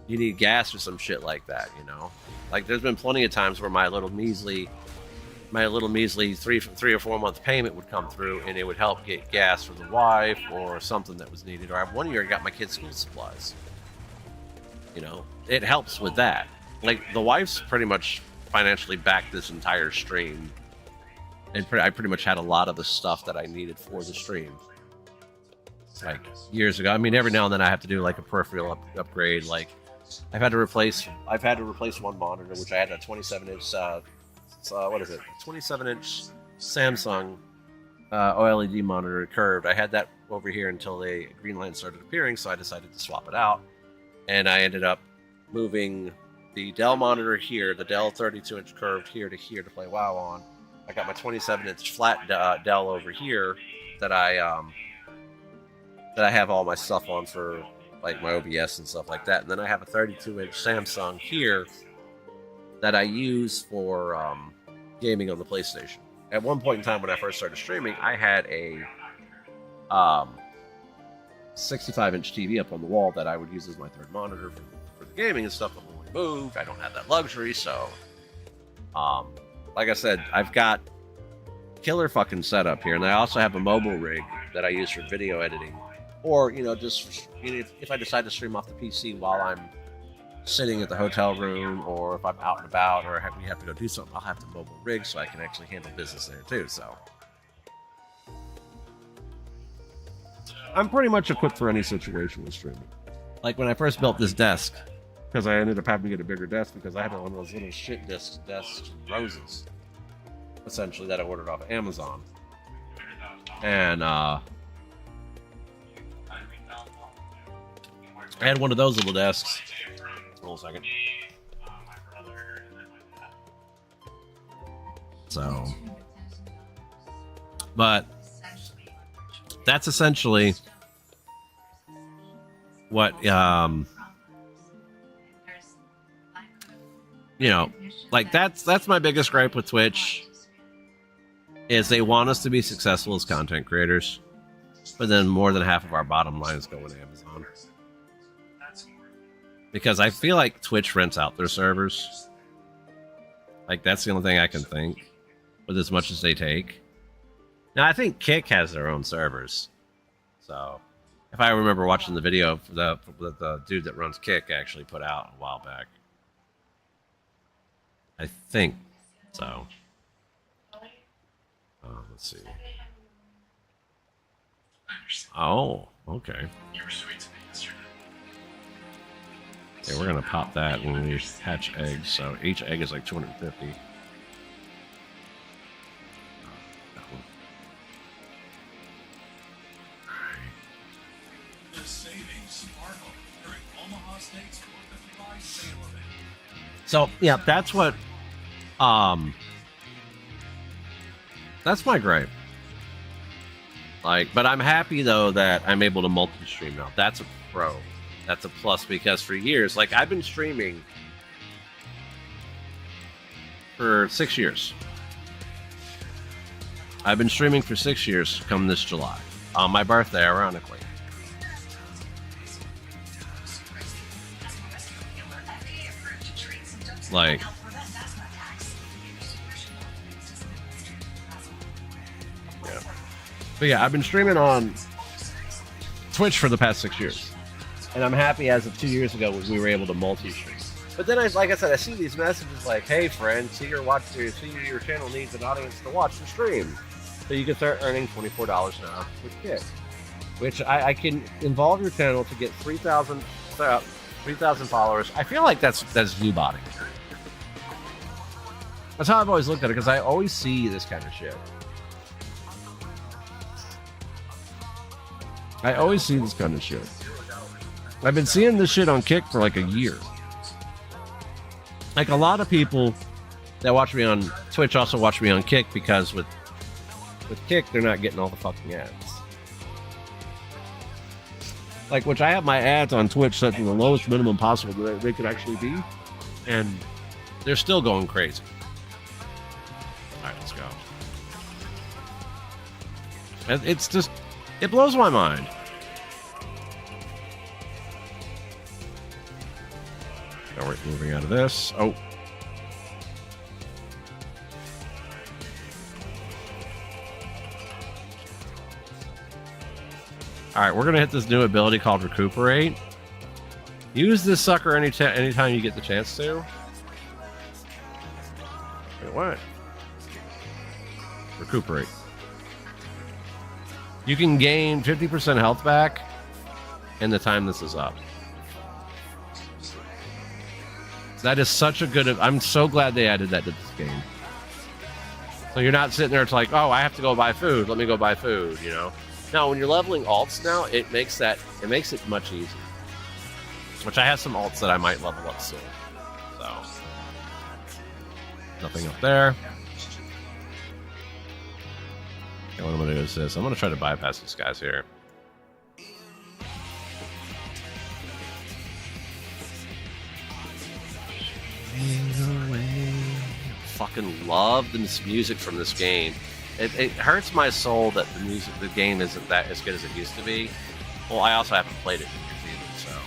you need gas or some shit like that, you know? Like, there's been plenty of times where my little measly 3 or 4 month payment would come through, and it would help get gas for the wife or something that was needed. Or one year I got my kids' school supplies. You know, it helps with that. Like, the wife's pretty much financially backed this entire stream, and I pretty much had a lot of the stuff that I needed for the stream. Like, years ago. I mean, every now and then I have to do like a peripheral upgrade. Like, I've had to replace one monitor, which I had a 27-inch. 27-inch Samsung OLED monitor, curved. I had that over here until the green line started appearing, so I decided to swap it out. and I ended up moving the Dell monitor here, the Dell 32-inch curved here to play WoW on. I got my 27-inch flat Dell over here that I have all my stuff on for like my OBS and stuff like that. And then I have a 32-inch Samsung here that I use for gaming on the PlayStation. At one point in time when I first started streaming, I had a 65-inch TV up on the wall that I would use as my third monitor for the gaming and stuff. But when we moved, I don't have that luxury, so like I said, I've got killer fucking setup here, and I also have a mobile rig that I use for video editing, or just if I decide to stream off the PC while I'm sitting at the hotel room, or if I'm out and about, or we have to go do something, I'll have the mobile rig so I can actually handle business there too. So I'm pretty much equipped for any situation with streaming. Like when I first built this desk, because I ended up having to get a bigger desk because I had one of those little shit desks, roses, essentially, that I ordered off of Amazon. And I had one of those little desks. Hold a second. So, but that's essentially what like that's my biggest gripe with Twitch, is they want us to be successful as content creators, but then more than half of our bottom line is going to Amazon. Because I feel like Twitch rents out their servers. Like, that's the only thing I can think, with as much as they take. Now, I think Kick has their own servers. So, if I remember watching the video that the dude that runs Kick actually put out a while back. I think so. Let's see. Oh, okay. You were sweet to me yesterday. Okay, we're gonna pop that when we hatch eggs. So each egg is like 250. That one. The savings sparkle during Omaha Steak's 4th of July sale event. So yeah, that's what. That's my gripe. Like, but I'm happy though that I'm able to multi-stream now. That's a pro. That's a plus, because for years, like, I've been streaming for 6 years. I've been streaming for 6 years come this July. On my birthday, ironically. Like, yeah. But yeah, I've been streaming on Twitch for the past 6 years. And I'm happy as of 2 years ago we were able to multi-stream. But then, like I said, I see these messages like, hey friend, see your channel needs an audience to watch the stream. So you can start earning $24 an hour with Kick. Which I can involve your channel to get 3,000 followers. I feel like that's view-botting. That's how I've always looked at it, because I always see this kind of shit. I always see this kind of shit. I've been seeing this shit on Kick for like a year. Like, a lot of people that watch me on Twitch also watch me on Kick, because with Kick, they're not getting all the fucking ads. Like, which I have my ads on Twitch set to the lowest minimum possible that they could actually be, and they're still going crazy. Alright, let's go. It's just, it blows my mind. Now we're moving out of this. Oh. Alright, we're going to hit this new ability called Recuperate. Use this sucker anytime you get the chance to. Wait, what? Recuperate. You can gain 50% health back in the time this is up. That is such a good... I'm so glad they added that to this game. So you're not sitting there, it's like, oh, I have to go buy food. Let me go buy food, you know? Now, when you're leveling alts now, it makes it much easier. Which I have some alts that I might level up soon. So nothing up there. Okay, what I'm gonna do is this. I'm gonna try to bypass these guys here. Fucking love this music from this game. It hurts my soul that the game isn't that as good as it used to be. Well, I also haven't played it in years either, so.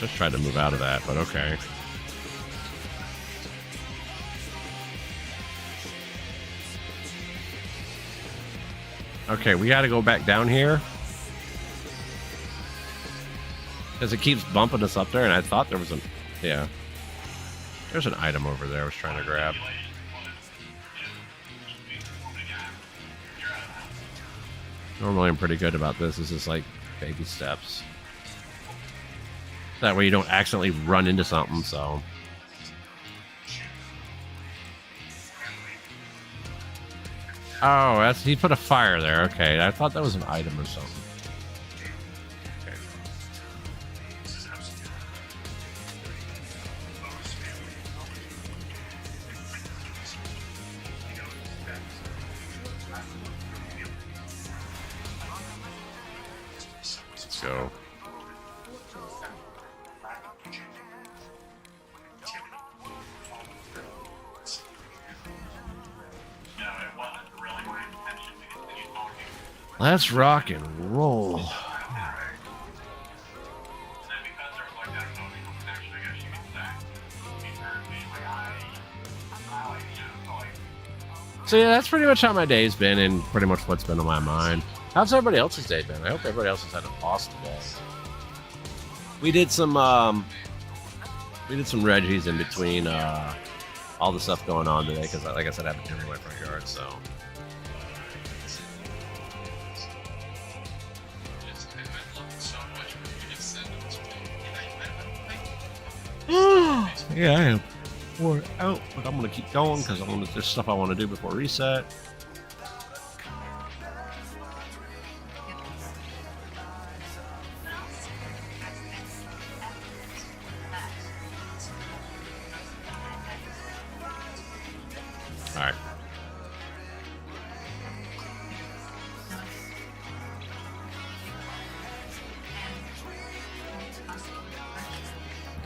Just tried to move out of that, but okay. Okay, we gotta go back down here. Because it keeps bumping us up there, and I thought there was an... Yeah. There's an item over there I was trying to grab. Normally I'm pretty good about this. This is like baby steps. That way you don't accidentally run into something, so... Oh, that's, he put a fire there. Okay, I thought that was an item or something. Okay. Let's go. Let's rock and roll. So yeah, that's pretty much how my day's been and pretty much what's been on my mind. How's everybody else's day been? I hope everybody else has had an awesome day. We did some Reggies in between all the stuff going on today because, like I said, I have a gym in my front yard, so. Yeah, I am wore out, but I'm gonna keep going because there's stuff I want to do before reset. All right.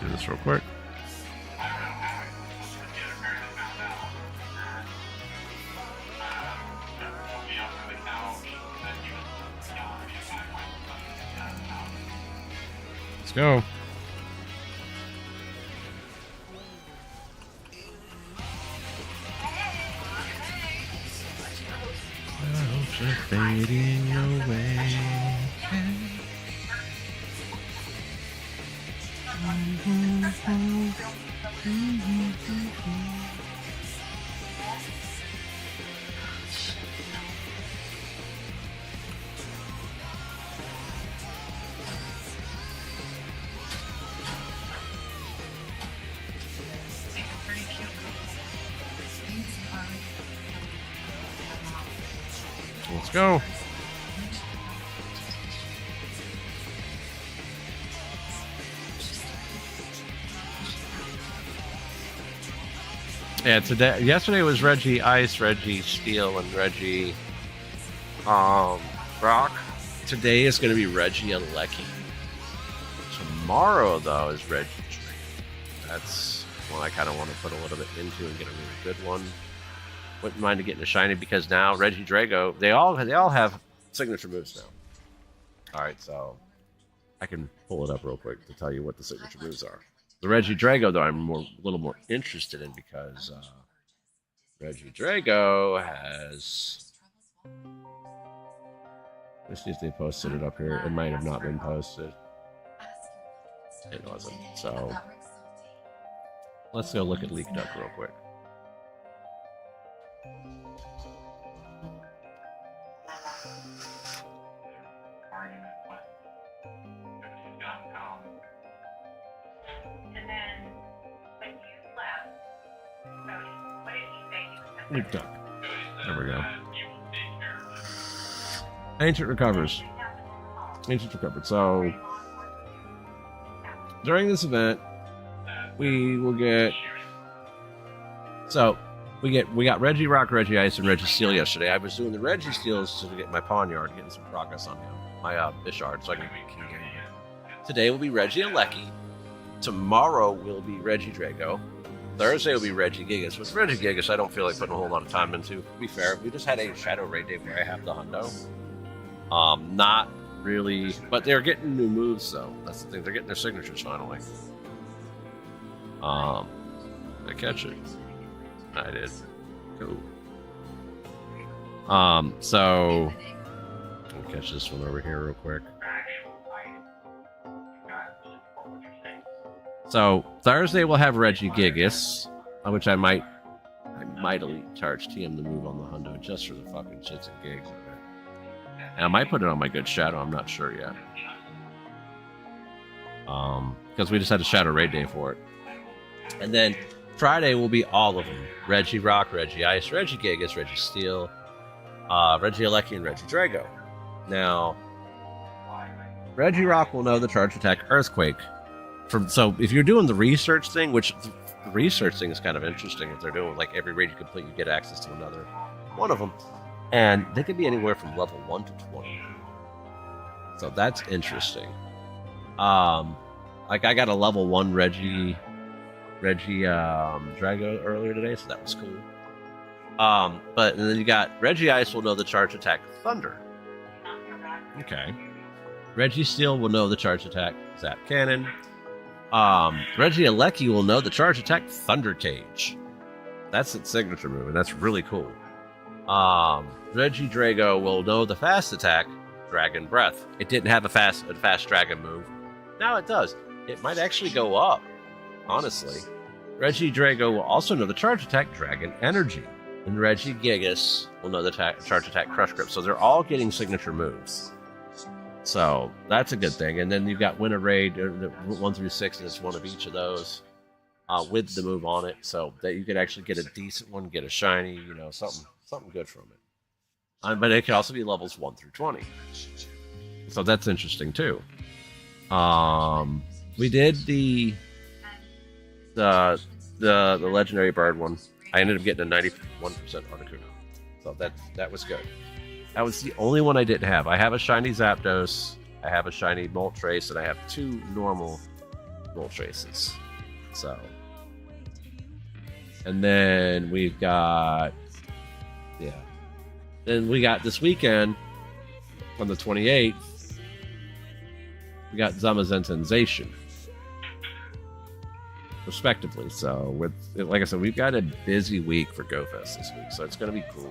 Do this real quick. Let's go. Clouds are fading away. Let's go. Yeah, yesterday was Reggie Ice, Reggie Steel, and Reggie Rock. Today is going to be Reggie Alecki. Tomorrow, though, is Reggie Tree. That's one I kind of want to put a little bit into and get a really good one. Wouldn't mind to get into shiny because now Reggie Drago, they all have signature moves now. All right, so I can pull it up real quick to tell you what the signature moves are. The Reggie Drago, though, I'm a little more interested in because Reggie Drago has. Let's see if they posted it up here. It might have not been posted. It wasn't. So let's go look at Leaked Up real quick. And then when you left, Cody, what did he say he was going to We've done. There we go. You will take care of this. Ancient recovers. Ancient recovered. So during this event, we will get. So we got Reggie Rock, Reggie Ice, and Reggie Steel yesterday. I was doing the Reggie Steels to get my pawn yard, getting some progress on him, my Bishard, so I can get King Game. Today will be Reggie Alecki. Tomorrow will be Reggie Drago. Thursday will be Reggie Gigas. With Reggie Gigas, I don't feel like putting a whole lot of time into. To be fair, we just had a Shadow Raid day where I have the hundo. Not really, but they're getting new moves though. That's the thing. They're getting their signatures finally. I catch it. I did. Cool. So I'll catch this one over here real quick. So Thursday we'll have Reggie Gigas, which I might elite charge TM to move on the hundo just for the fucking shits and gigs of it. And I might put it on my good Shadow. I'm not sure yet. Because we just had a Shadow Raid day for it. And then Friday will be all of them. Reggie Rock, Reggie Ice, Reggie Gigas, Reggie Steel, Reggie Alecki, and Reggie Drago. Now, Reggie Rock will know the charge attack Earthquake. So if you're doing the research thing, which the research thing is kind of interesting, if they're doing like every raid you complete, you get access to another one of them. And they can be anywhere from level 1 to 20. So that's interesting. Like I got a level 1 Reggie Drago earlier today, so that was cool. But and then you got Reggie Ice will know the charge attack Thunder. Okay. Reggie Steel will know the charge attack Zap Cannon. Reggie Alecki will know the charge attack Thunder Cage. That's its signature move, and that's really cool. Reggie Drago will know the fast attack Dragon Breath. It didn't have a fast dragon move. Now it does. It might actually go up, honestly. Reggie Drago will also know the charge attack Dragon Energy. And Reggie Gigas will know the charge attack Crush Grip. So they're all getting signature moves. So that's a good thing. And then you've got Win a Raid 1 through 6, and it's one of each of those with the move on it. So that you could actually get a decent one, get a shiny, you know, something good from it. But it could also be levels 1 through 20. So that's interesting too. We did the legendary bird one. I ended up getting a 91% Articuno. So that was good. That was the only one I didn't have. I have a shiny Zapdos, I have a shiny Moltres, and I have 2 normal Moltres. So, and then we've got, then we got this weekend on the 28th. We got Zamazentenzation, respectively. So, with like I said, we've got a busy week for GoFest this week, so it's going to be great.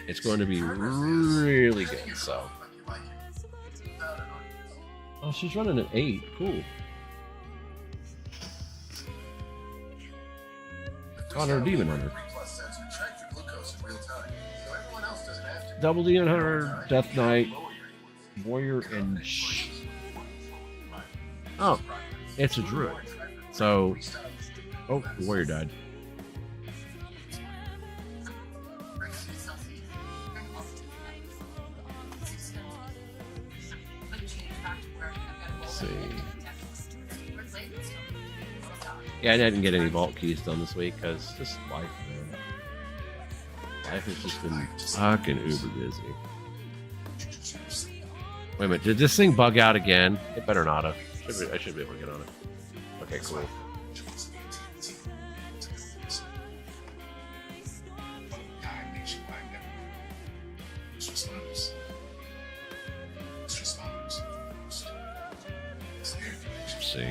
It's going to be really good. So, oh, she's running at 8. Cool. On her Demon Hunter. Double Demon Hunter, Death Knight, Warrior, and oh, it's a Druid. So, oh, the Warrior died. Let's see. Yeah, I didn't get any vault keys done this week because just life, man. Life has just been fucking uber busy. Wait a minute, did this thing bug out again? It better not have. I should be able to get on it. Okay, cool. Let's see.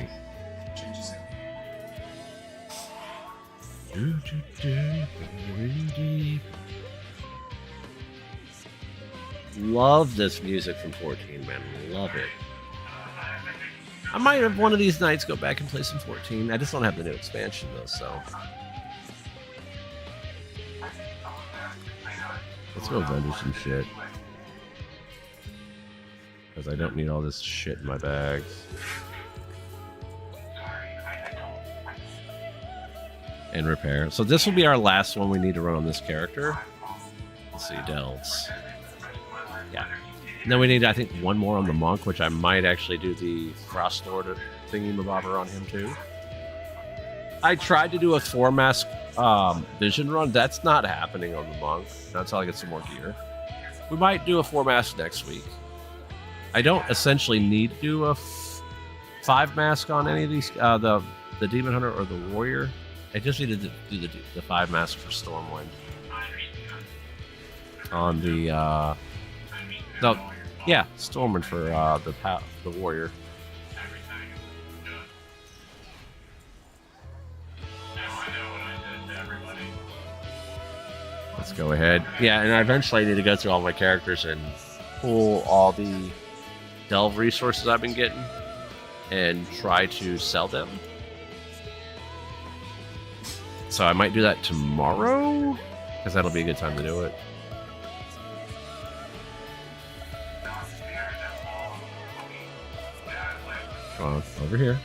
Love this music from 14, man. Love it. I might have one of these nights go back and play some 14. I just don't have the new expansion though, so. Let's go vendor some shit. Because I don't need all this shit in my bags. And repair. So this will be our last one we need to run on this character. Let's see, delves. Yeah. And then we need, I think, one more on the monk, which I might actually do the Frost Lord thingy-mabobber on him too. I tried to do a 4-mask vision run. That's not happening on the monk. Not until I get some more gear. We might do a 4-mask next week. I don't essentially need to do a 5-mask on any of these, the Demon Hunter or the Warrior. I just needed to do the 5-mask for Stormwind. On the no, yeah, Stormwind for the Warrior. Let's go ahead. Yeah, and I eventually need to go through all my characters and pull all the delve resources I've been getting and try to sell them. So I might do that tomorrow, because that'll be a good time to do it. Come on, over here.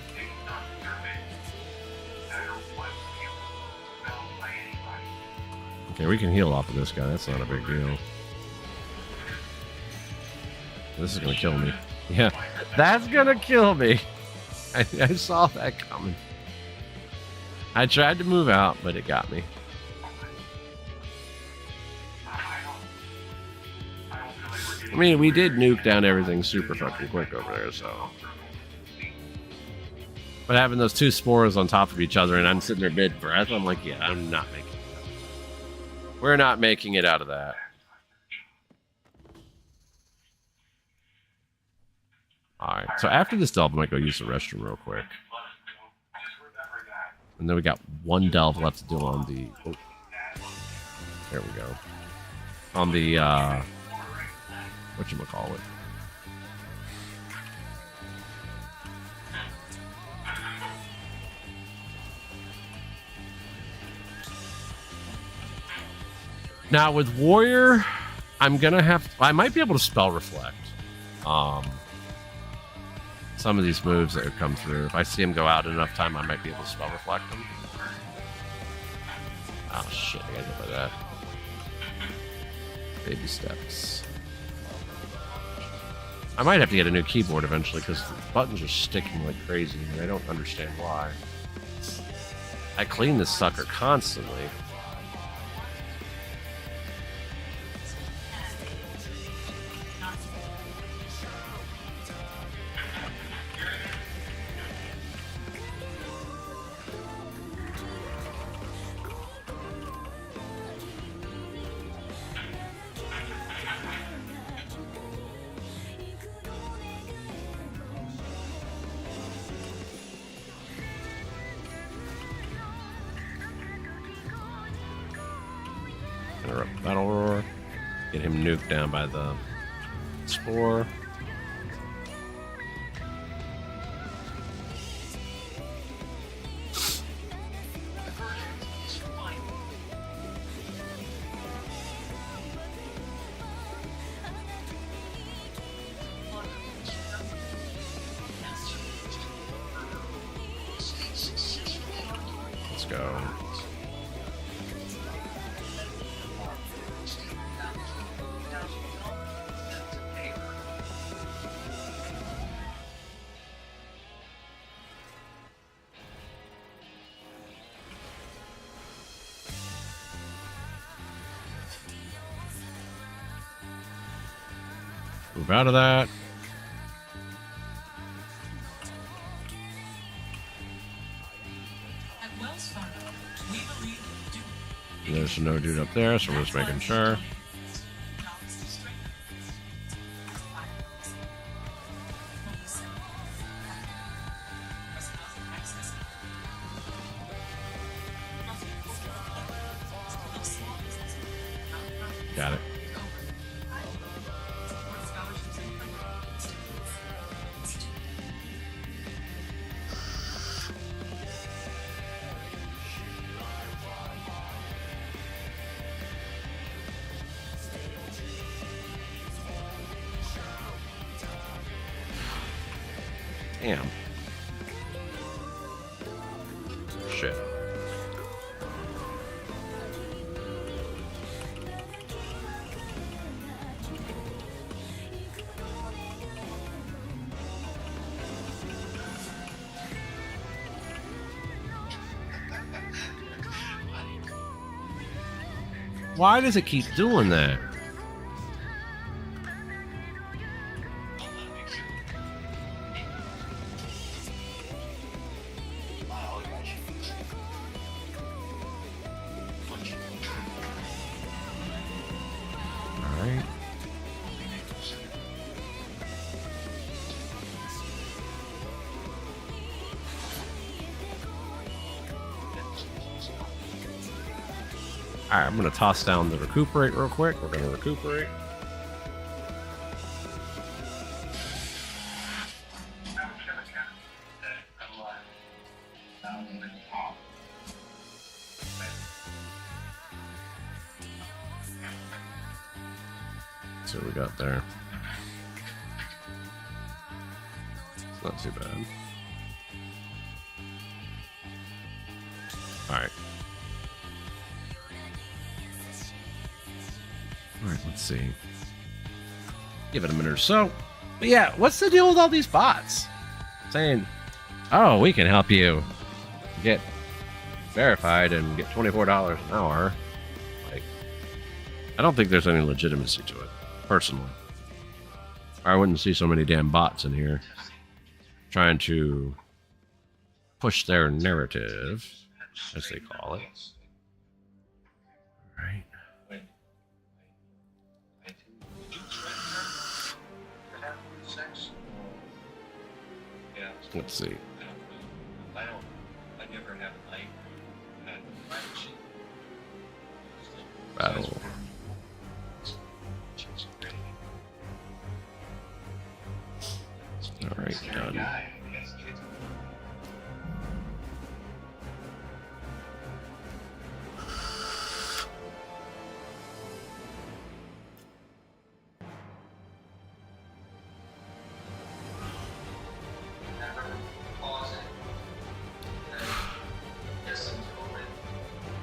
Okay, we can heal off of this guy. That's not a big deal. This is gonna kill me. Yeah, that's gonna kill me. I saw that coming. I tried to move out, but it got me. I mean, we did nuke down everything super fucking quick over there, so. But having those two spores on top of each other and I'm sitting there mid-breath, I'm like, yeah, I'm not making it out. We're not making it out of that. Alright, so after this delve, I might go use the restroom real quick. And then we got one delve left to do on the... Oh, there we go. On the, whatchamacallit. Now with Warrior, I'm gonna have... I might be able to spell reflect. Some of these moves that have come through. If I see them go out enough time, I might be able to spell reflect them. Oh shit, I gotta get by that. Baby steps. I might have to get a new keyboard eventually because the buttons are sticking like crazy and I don't understand why. I clean this sucker constantly. Battle Roar. Get him nuked down by the spore. Let's go. Move out of that. There's no dude up there, so we're just making sure. Got it. Damn. Shit. Why does it keep doing that? Alright. Alright, I'm going to toss down the recuperate real quick. We're going to recuperate. See what we got there. It's not too bad. Alright. Alright, let's see. Give it a minute or so. But yeah, what's the deal with all these bots? Saying, oh, we can help you get verified and get $24 an hour. Like, I don't think there's any legitimacy to it, personally. Or I wouldn't see so many damn bots in here trying to push their narrative, as they call it. Right. Let's see. Battle. All right, done.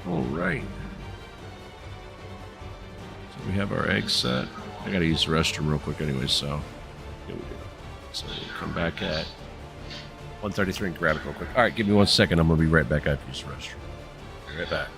All right. So we have our eggs set. I gotta use the restroom real quick anyway, so here we go. So we'll come back at 1:33 and grab it real quick. All right, give me 1 second. I'm gonna be right back after use the restroom. Be right back.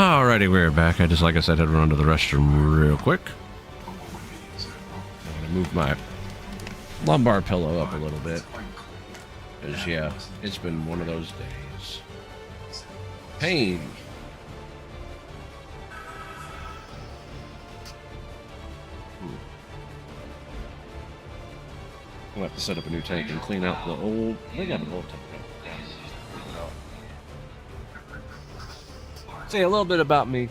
Alrighty, we're back. Like I said, had to run to the restroom real quick. I'm gonna move my lumbar pillow up a little bit. Because, yeah, it's been one of those days. Pain. I'll have to set up a new tank and clean out the old... They got an old tank. Say a little bit about me.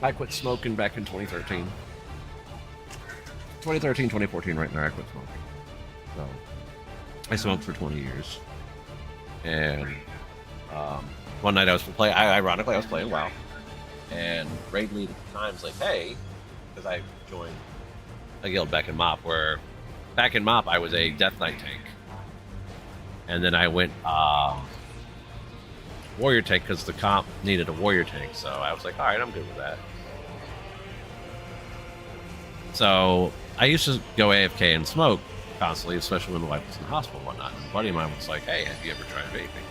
I quit smoking back in 2013. 2013, 2014, right now I quit smoking. So, I smoked for 20 years. And one night I was playing, ironically, I was playing WoW. And Raid Lead at the time's like, hey, because I joined a guild back in MoP, where back in MoP I was a Death Knight tank. And then I went warrior tank because the comp needed a warrior tank, so I was like, alright, I'm good with that. So I used to go AFK and smoke constantly, especially when the wife was in the hospital and whatnot. And a buddy of mine was like, hey, have you ever tried vaping?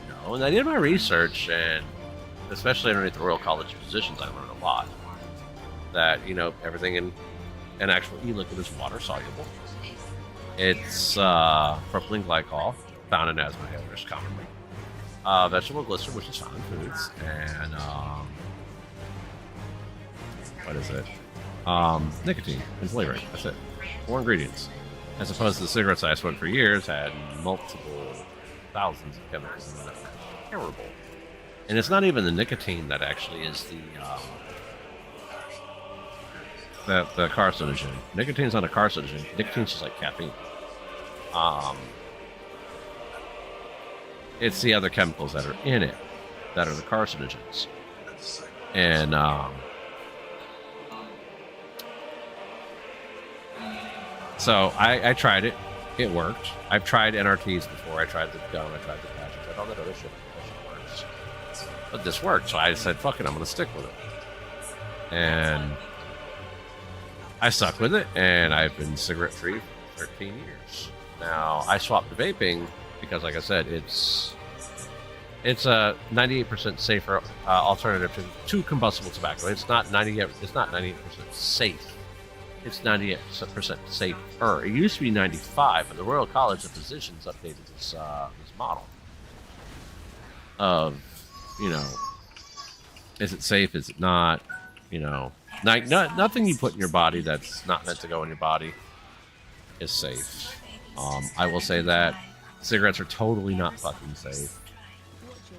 You know, and I did my research, and especially underneath the Royal College of Physicians, I learned a lot. That, you know, everything in an actual e-liquid is water soluble. It's propylene glycol, found in asthma inhalers commonly. Vegetable glycerin, which is found in foods, and what is it? Nicotine and flavoring. That's it. 4 ingredients. As opposed to the cigarettes I smoked for years had multiple thousands of chemicals in them. Terrible. And it's not even the nicotine that actually is the carcinogen. Nicotine's not a carcinogen. Nicotine's just like caffeine. It's the other chemicals that are in it that are the carcinogens. And so I tried it. It worked. I've tried NRTs before. I tried the gum. I tried the patch. I tried all that other shit. That shit works. But this worked. So I said, fuck it, I'm going to stick with it. And I stuck with it. And I've been cigarette free for 13 years. Now, I swapped to vaping because, like I said, it's a 98% safer alternative to combustible tobacco. It's not 98% safe. It's 98% safer. It used to be 95, but the Royal College of Physicians updated this model of, you know, is it safe? Is it not? You know, nothing you put in your body that's not meant to go in your body is safe. I will say that cigarettes are totally not fucking safe.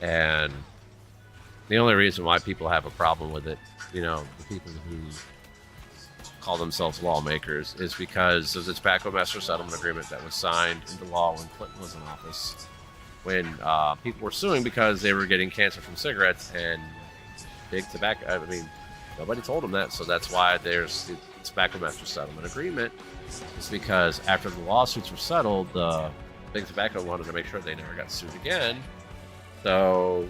And the only reason why people have a problem with it, you know, the people who call themselves lawmakers, is because of the Tobacco Master Settlement Agreement that was signed into law when Clinton was in office. When people were suing because they were getting cancer from cigarettes and big tobacco. I mean, nobody told them that, so that's why there's the Tobacco Master Settlement Agreement. It's because after the lawsuits were settled, the big tobacco wanted to make sure they never got sued again. So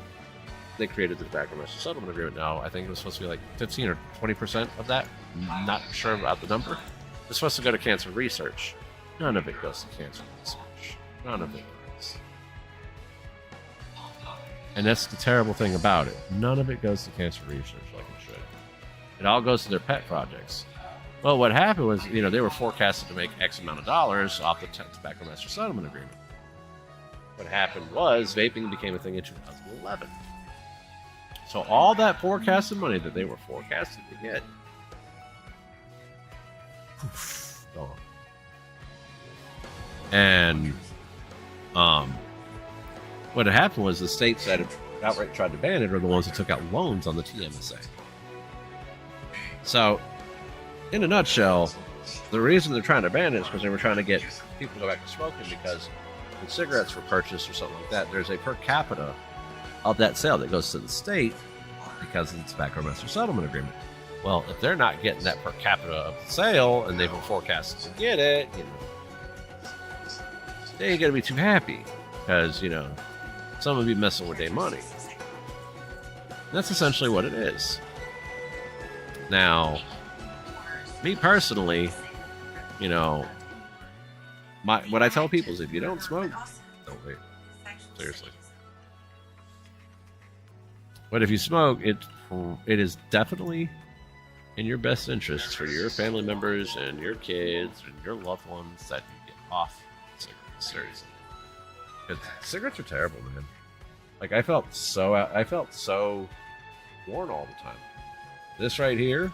they created the Tobacco Master Settlement Agreement. Now, I think it was supposed to be like 15 or 20% of that. Not sure about the number. It's supposed to go to cancer research. None of it goes to cancer research. None of it does. And that's the terrible thing about it. None of it goes to cancer research like it should. It all goes to their pet projects. Well, what happened was, you know, they were forecasted to make X amount of dollars off the Tobacco Master Settlement Agreement. What happened was vaping became a thing in 2011. So all that forecasted money that they were forecasted to get, poof, gone. And what had happened was the states that had outright tried to ban it are the ones that took out loans on the TMSA. So, in a nutshell, the reason they're trying to ban it is because they were trying to get people to go back to smoking, because when cigarettes were purchased or something like that, there's a per capita of that sale that goes to the state because of the Tobacco Master Settlement Agreement. Well, if they're not getting that per capita of the sale and they've been forecasted to get it, you know, they ain't gonna be too happy because, you know, someone will be messing with their money. That's essentially what it is. Now, me personally, you know, what I tell people is if you don't smoke, don't vape. Seriously. But if you smoke, it is definitely in your best interest for your family members and your kids and your loved ones that you get off cigarettes. Seriously, because cigarettes are terrible, man. Like I felt so worn all the time. This right here,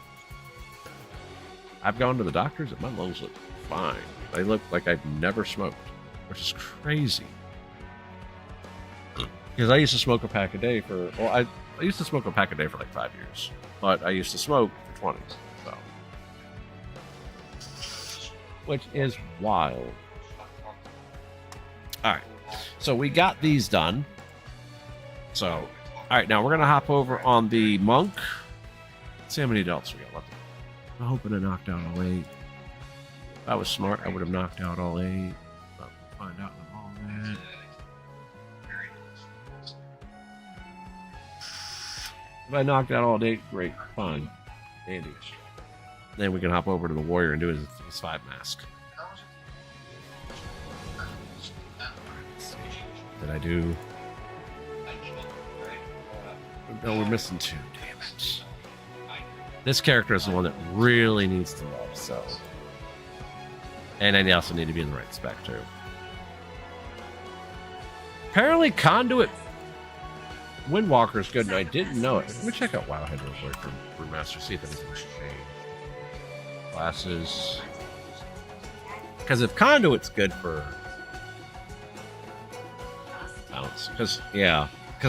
I've gone to the doctors and my lungs look fine. They look like I've never smoked, which is crazy. Because I used to smoke a pack a day for, well, I used to smoke a pack a day for like 5 years, but I used to smoke for 20, so. Which is wild. Alright, so we got these done. So, alright, now we're going to hop over on the monk. Let's see how many adults we got left. I'm hoping I knocked out all 8. If I was smart, I would have knocked out all 8. But we'll find out in a moment. If I knocked out all 8, great, fine, dandy. Then we can hop over to the warrior and do his 5 mask. Did I do? No, we're missing 2. Damn it. This character is the one that really needs to love, so. And I also need to be in the right spec, too. Apparently, Conduit Windwalker is good, and I didn't know it. Let me check out Wowhead real quick from Remaster, see if anything's changed. Classes. Because if Conduit's good for balance, because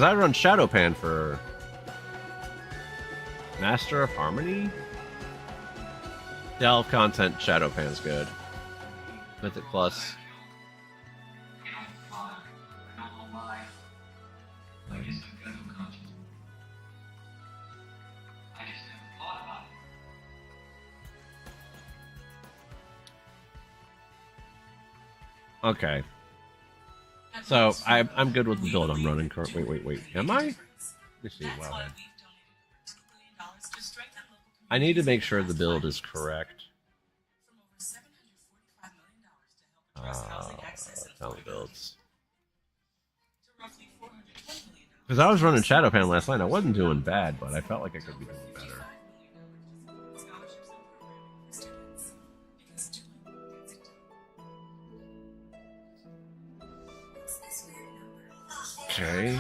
I run Shadowpan for Master of Harmony. Delve content Shadowpan's good. Mythic Plus. Okay. So I'm good with the build I'm running currently. Wait. Am I? Let me see. Wow. I need to make sure the build is correct. Talent builds. Because I was running Shadowpan last night. I wasn't doing bad, but I felt like I could be doing better. Okay.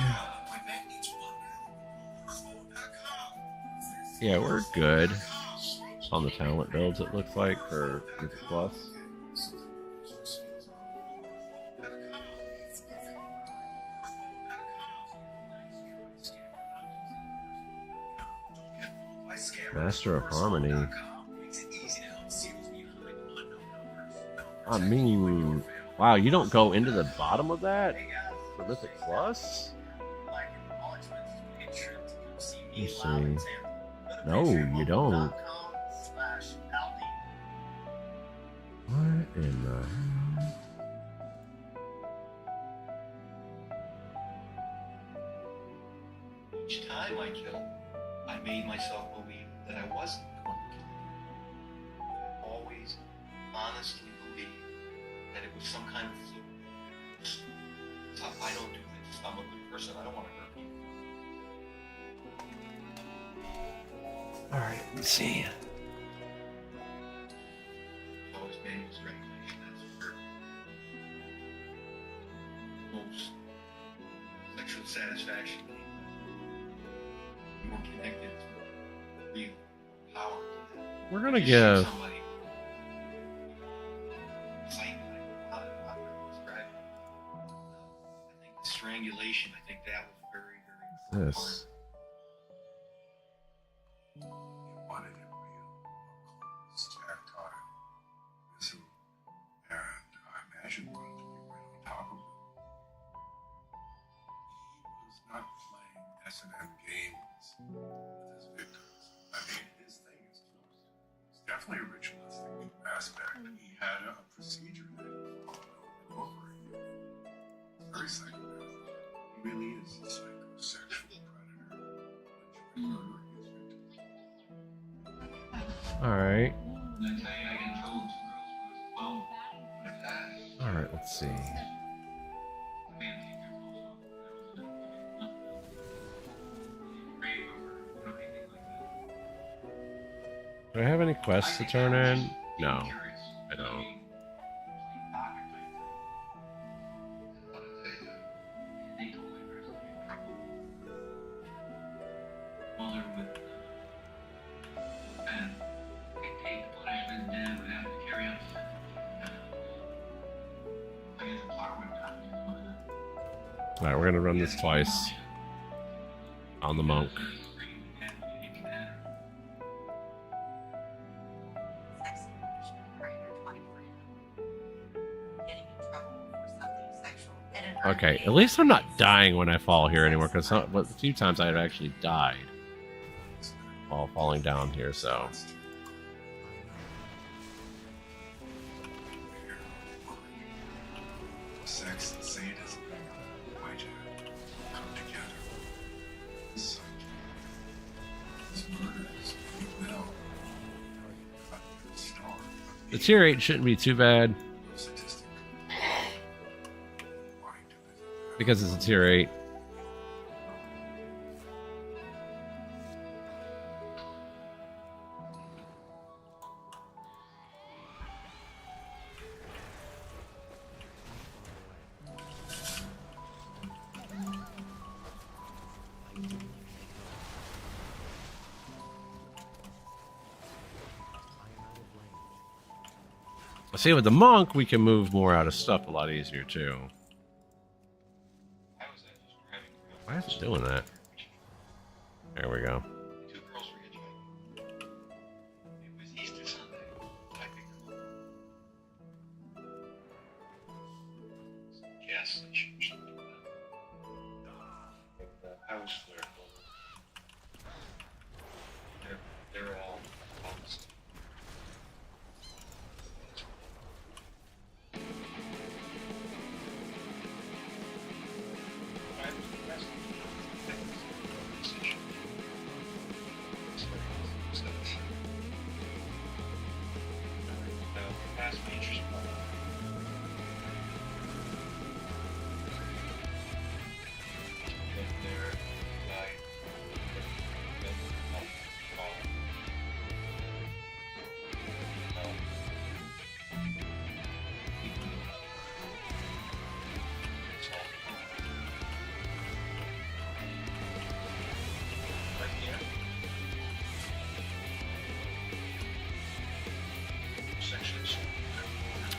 Yeah, we're good on the talent builds, it looks like, for Mythic Plus. Master of Harmony. I mean, wow, you don't go into the bottom of that for Mythic Plus? Let me see. No, you don't. What in the hell? Each time I killed, I made myself believe that I wasn't going to kill. I always honestly believed that it was some kind of fluke. So I don't do this. I'm a good person. I don't want to hurt people. Alright, let's see. Always manual strangulation. That's for most sexual satisfaction. More connected to real power. We're gonna give. Somebody fight, how to describe it. I think strangulation. I think that was very, very important. This. You wanted it real, close, tactile, visible, and I imagined wanted to be right on top of it. He was not playing S&M games with his victims. I mean, his thing is close. It's definitely a ritualistic aspect. He had a procedure that he followed over and over again. It's very psychopathic. He really is a psychosexual predator. Enjoying murdering his victims. Alright. Alright, let's see. any quests to turn in? No, Curious. I don't. mean, what did they do? They told me there's trouble. Well, they're with and dictate the punishment, then would have to carry out. I guess the clock went down, you know. All right, we're gonna run this twice on the monk. Sex engagement for under 23. Getting in trouble for something sexual. At an Okay, early at least I'm not age. dying when I fall here anymore, because a few times I've actually died while falling down here, so. Sex and sadism, hijack, come together. This murder is pretty well. Cut your star. The tier 8 shouldn't be too bad, Sadistic. Why do it? because it's a tier 8. See, with the monk, we can move more out of stuff a lot easier, too. Why is it doing that? There we go. Two girls were hitchhiking. It was Easter Sunday. I think. Gas station. The house there. They're all honest.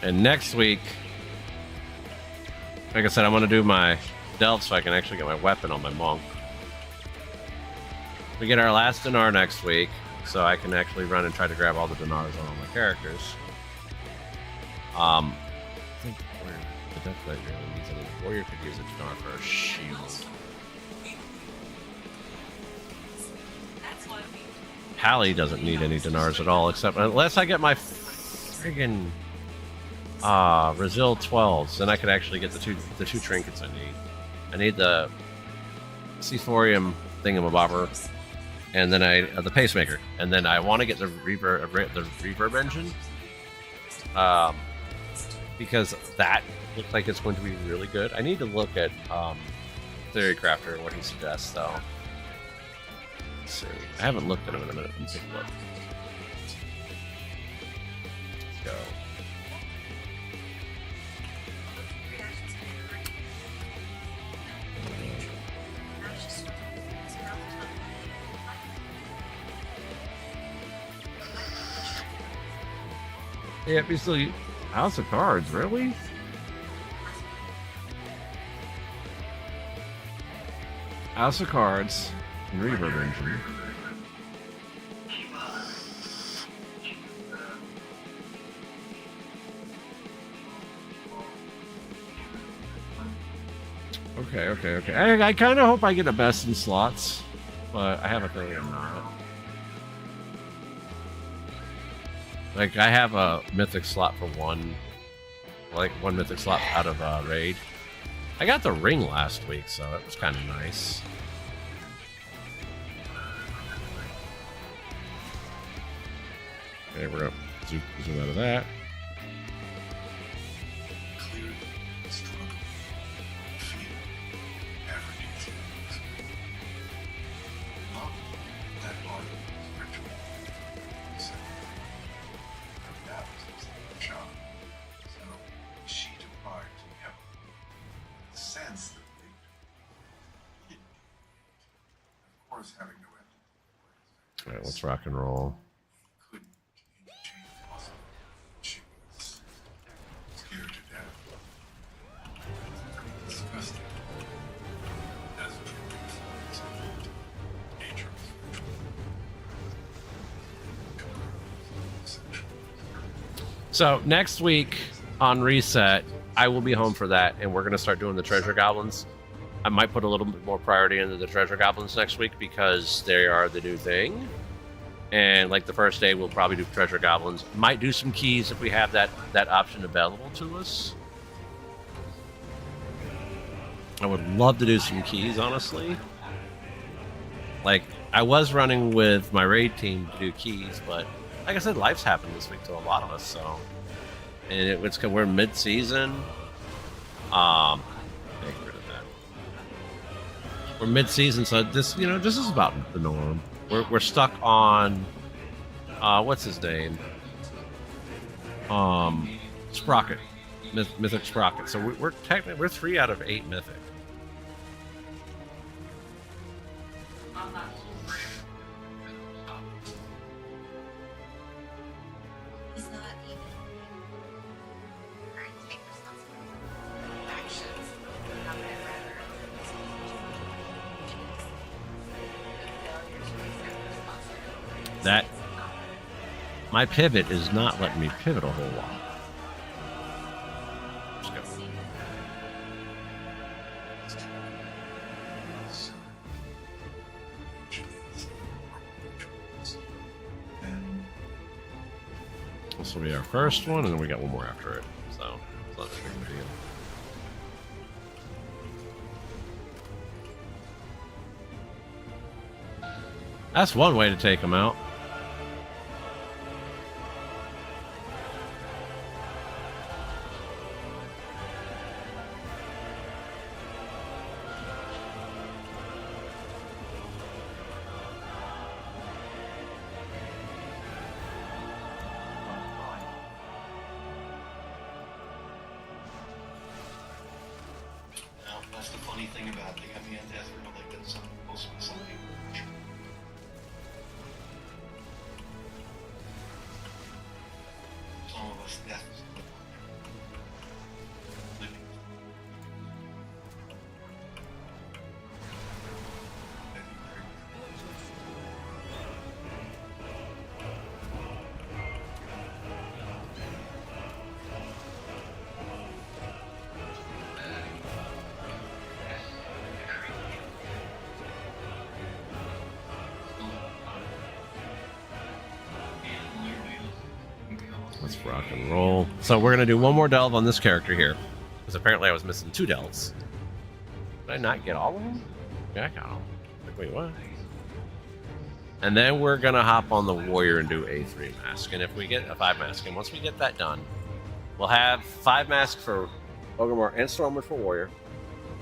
And next week, like I said, I'm going to do my delve so I can actually get my weapon on my monk. We get our last dinar next week, so I can actually run and try to grab all the dinars on all my characters. I think the death blade really needs a warrior could use a dinar for a shield. Pally doesn't need any dinars at all, except unless I get my friggin' Brazil 12s, then I could actually get the two trinkets I need. I need the Cephorium thingamabobber, and then the pacemaker, and then I want to get the reverb engine, because that looks like it's going to be really good. I need to look at Theory Crafter and what he suggests, though. Let's see. I haven't looked at him in a minute. Let me take a look. Let's go. Yeah, we still House of Cards, really? House of Cards and Reverb Engine. Okay. I kind of hope I get a best in slots, but I have a feeling I'm not. Like, I have a mythic slot for one mythic slot out of raid. I got the ring last week, so it was kind of nice. Okay, we're gonna zoom out of that. Clearly, struggle, fear, everything. Love, that body is ritual. course, having no empathy. All right, let's rock and roll. Couldn't change the muscle. She was scared to death. Disgusting. That's what nature is. So next week on Reset, I will be home for that, and we're gonna start doing the treasure goblins. I might put a little bit more priority into the treasure goblins next week because they are the new thing. And like the first day, we'll probably do treasure goblins. Might do some keys if we have that option available to us. I would love to do some keys, honestly. Like, I was running with my raid team to do keys, but like I said, life's happened this week to a lot of us, so. And we're mid-season. Get rid of that. We're mid-season, so this is about the norm. We're stuck on what's his name? Sprocket, Mythic Sprocket. So we're technically 3 out of 8 Mythic. He's not even trying to take responsibility for actions. How would I rather failure to accept responsibility? That my pivot is not letting me pivot a whole lot. Let's go. This will be our first one, and then we got one more after it. So it's not that big of a deal. That's one way to take them out. Now, that's the funny thing about it. They got me on death row like that's supposed to be something. Some of us death is living. Let's rock and roll. So we're gonna do one more delve on this character here, because apparently I was missing 2 delves. Did I not get all of them? Yeah, I got them. Like, wait, what? And then we're gonna hop on the warrior and do a 3 mask. And if we get a 5 mask, and once we get that done, we'll have 5 masks for Ogrimmar and Stormwind for warrior,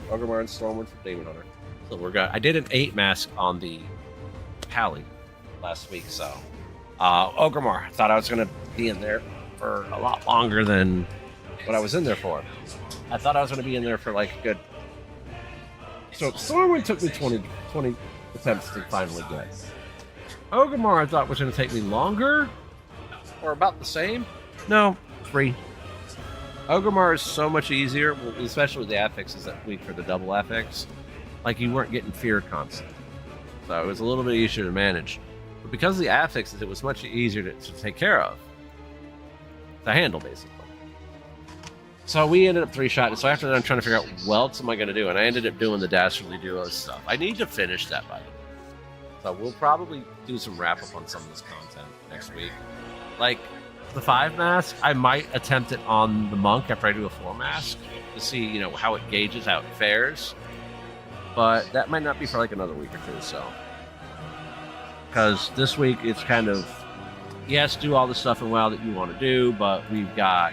Ogrimmar and Stormwind for demon hunter. So we're gonna. I did an 8 mask on the Pally last week, so Ogrimmar. I thought I was gonna be in there for a lot longer than what I was in there for. I thought I was gonna be in there for like a good. So Stormwind took me 20 attempts to finally get. Ogrimmar I thought was gonna take me longer, or about the same. No, 3. Ogrimmar is so much easier, especially with the affixes that week for the double affix. Like you weren't getting fear constant, so it was a little bit easier to manage. But because of the affixes, it was much easier to take care of, to handle basically. So we ended up 3-shotting. So after that, I'm trying to figure out what else am I going to do, and I ended up doing the Dastardly Duo stuff. I need to finish that, by the way. So we'll probably do some wrap up on some of this content next week. Like the 5 mask, I might attempt it on the monk after I do a 4 mask to see, how it gauges, how it fares. But that might not be for like another week or 2. So because this week it's kind of yes, do all the stuff in WoW that you want to do, but we've got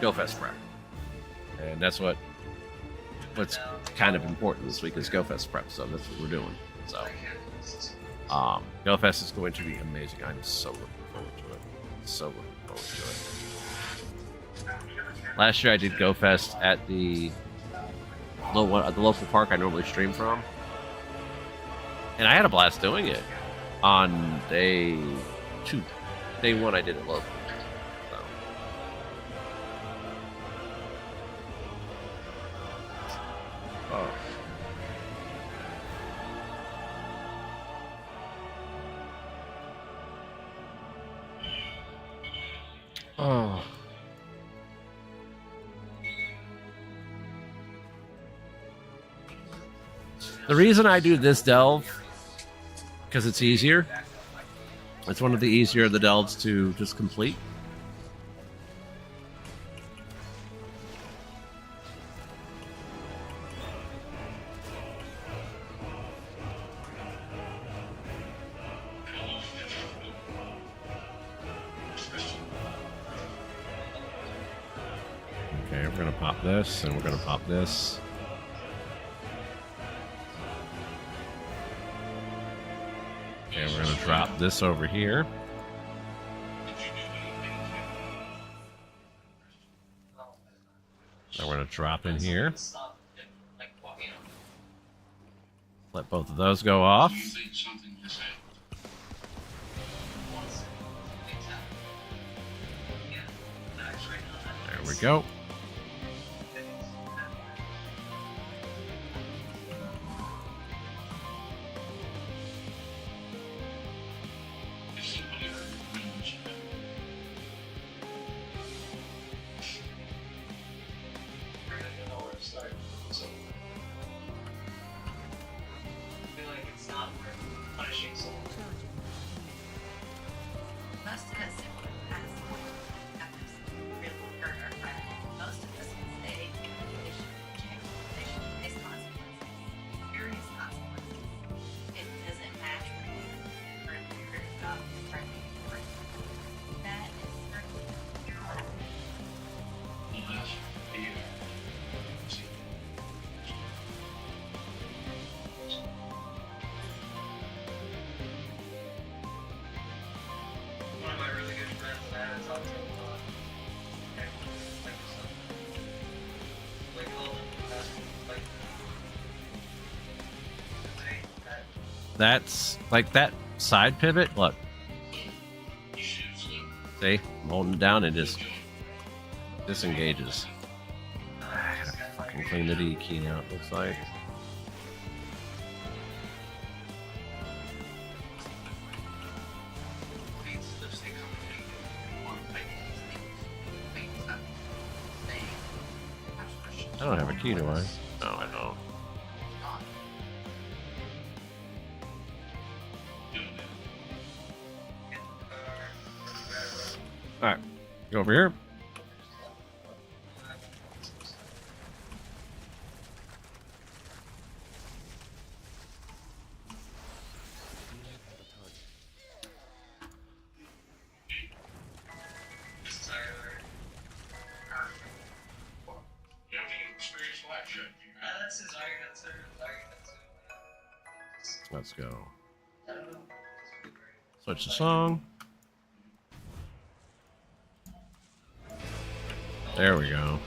GoFest prep, and that's what's kind of important this week is GoFest prep. So that's what we're doing. So GoFest is going to be amazing. I'm so looking forward to it. So looking forward to it. Last year I did GoFest at the local park I normally stream from, And I had a blast doing it on day 2. Day 1, I did it local. So. Oh. Oh. The reason I do this delve, because it's easier. It's one of the easier of the delves to just complete. Okay, we're gonna pop this, and we're gonna pop this. Okay, we're gonna drop this over here. Then we're gonna drop in here. Let both of those go off. There we go. Most of us in the past have really hurt our friend. Most of us would say they should face consequences, serious consequences. It doesn't match what you are weird about your friend being a friend. That is certainly your life. One of my really good friends and I had talked to him a lot. Like all the past, like, That's like that side pivot. Look, see, I'm holding it down and just disengages. I gotta fucking clean the D key out. Looks like. I don't have a key, do I? No, I don't. Alright, go over here. that's his argument, sir. Let's go. Switch the song. There we go.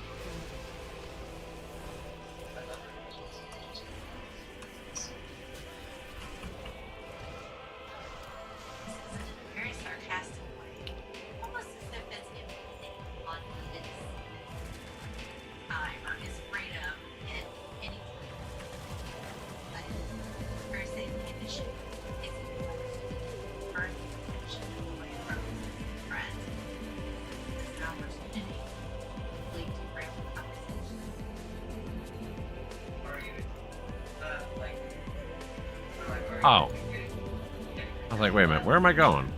Very sarcastic way. Almost as if it's imposing on his time or his freedom in any like very safe condition is first attention away from his friends. It's an opportunity to lead to great conversation. Oh. I was like, wait a minute, where am I going?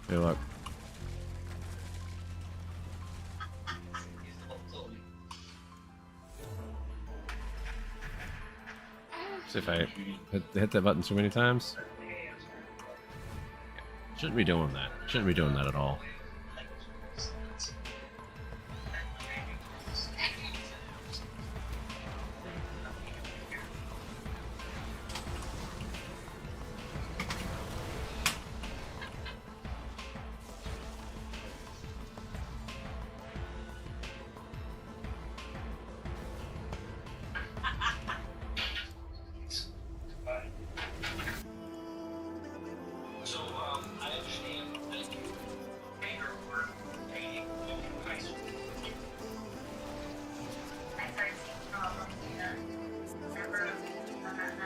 Hey, look. See if I hit that button too many times. Shouldn't be doing that. Shouldn't be doing that at all. So, I understand that you and your were dating in high school. I started seeing problems in December of 2011.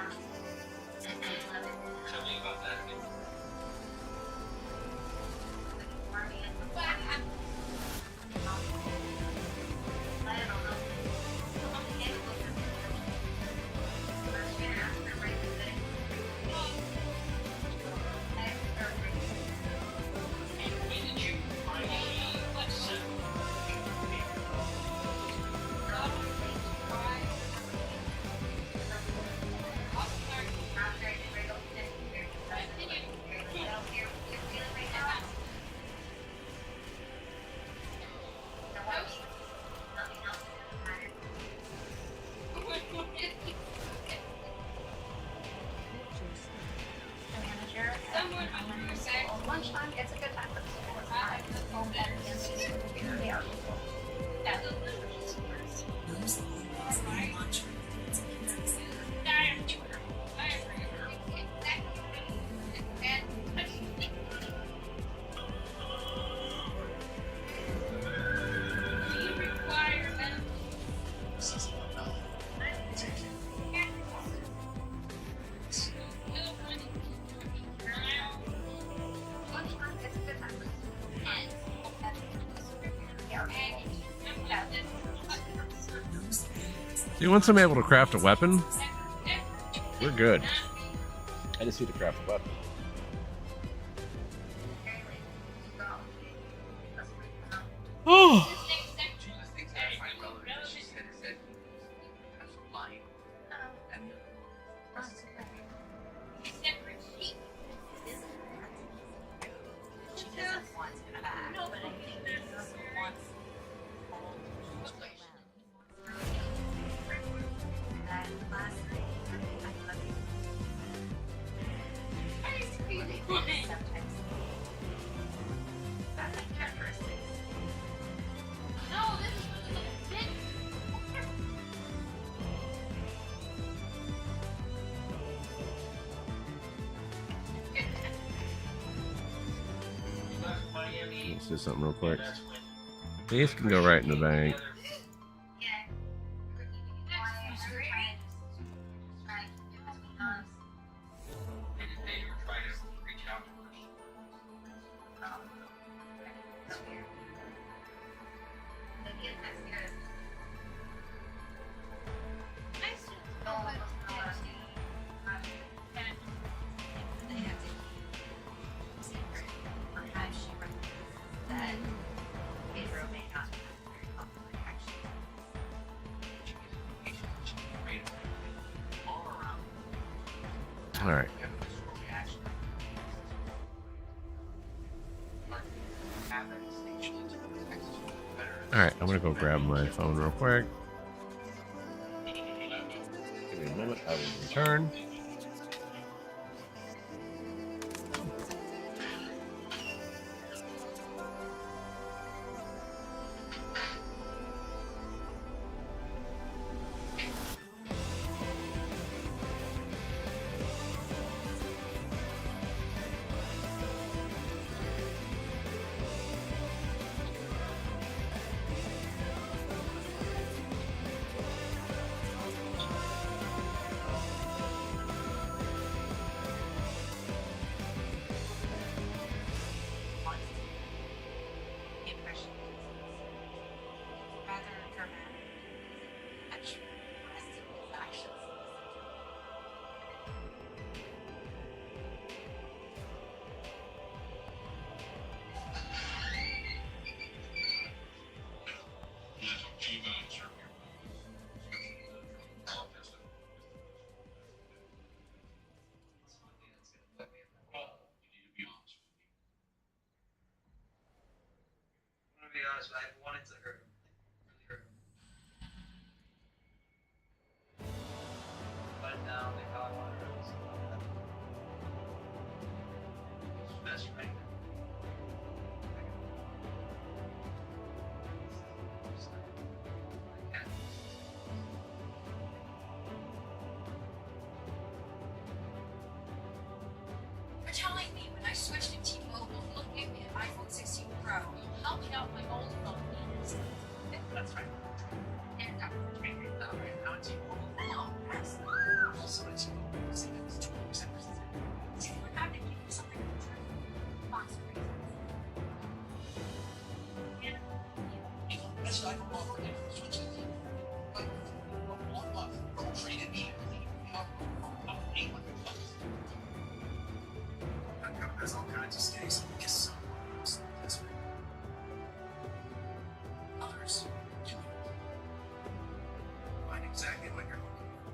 Tell me about that again. For me, it's the black. I don't know. I'm able to first year after breaking the And when did you finally accept lunchtime, it's a good time for the home and they are Notice the emails that you launch lunchtime, it's a good time Notice the emails See, once I'm able to craft a weapon, we're good. I just need to craft a weapon. Oh! She doesn't want it back, but I think she also wants that last night, I love you. Sometimes that's my characteristics. you left Miami? Let's do something real quick. That's when These can go right in the bank. did they ever try to reach out to her? That Pedro may not be very popular, actually. All around. All right. We have a visceral reaction. Have that distinction to the text better. All right. I'm gonna go grab my phone real quick. Give me a moment. I will return. honest, but I wanted to hurt him. Like, really hurt him. But now, like, how I want to hurt him so bad. He's your best friend. You're telling me when I switched to T-Mobile, you'll give me an iPhone 16 Pro. You'll help me out my old phone. That's right. And I'm Right now, T-Mobile. no, absolutely. Also, T-Mobile. See, it's 20% versus See, we're having to give you something in return. Box of reasons. And Best I can offer him is switch to T-Mobile. Like, 1 month, trade immediately. I'm $800. There's all kinds of stakes. Guess some ones that's right. Others, you know, find exactly what you're looking for.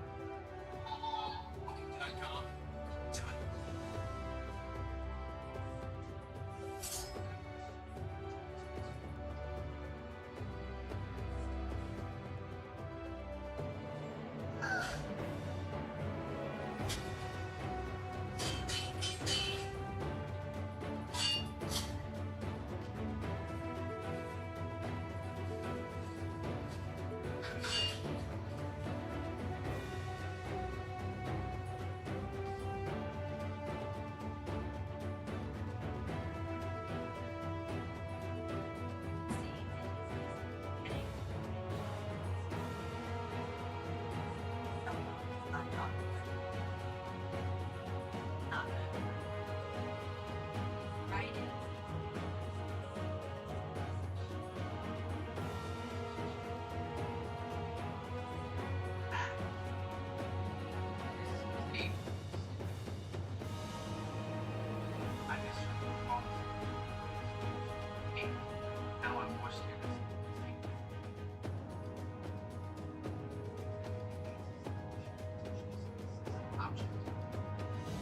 Booking.com. Done. Now I'm forced to do this. Options.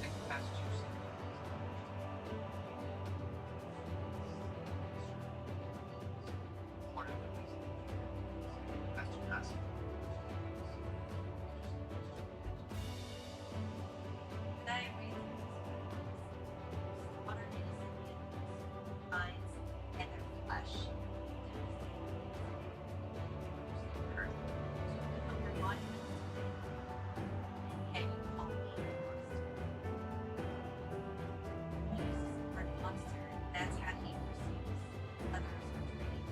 Like the past 2 seconds. What are the reasons? That's too fast. I agree. What are innocent minds and their flesh? Hurt. So your body and you call me a monster. Jesus, for a monster, that's how he perceives others are treated.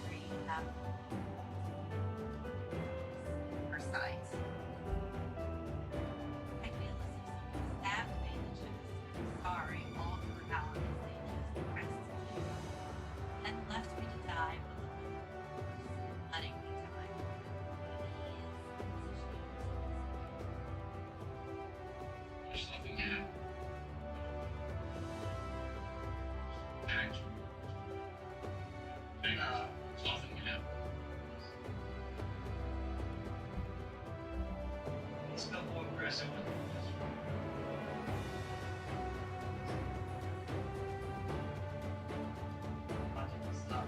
Very her sight. I feel as if someone stabbed me in the chest, sorry all throughout as they just pressed me and left me to die with letting me die. There's something happened. Action. Something happened. He's no more aggressive with me. Stop.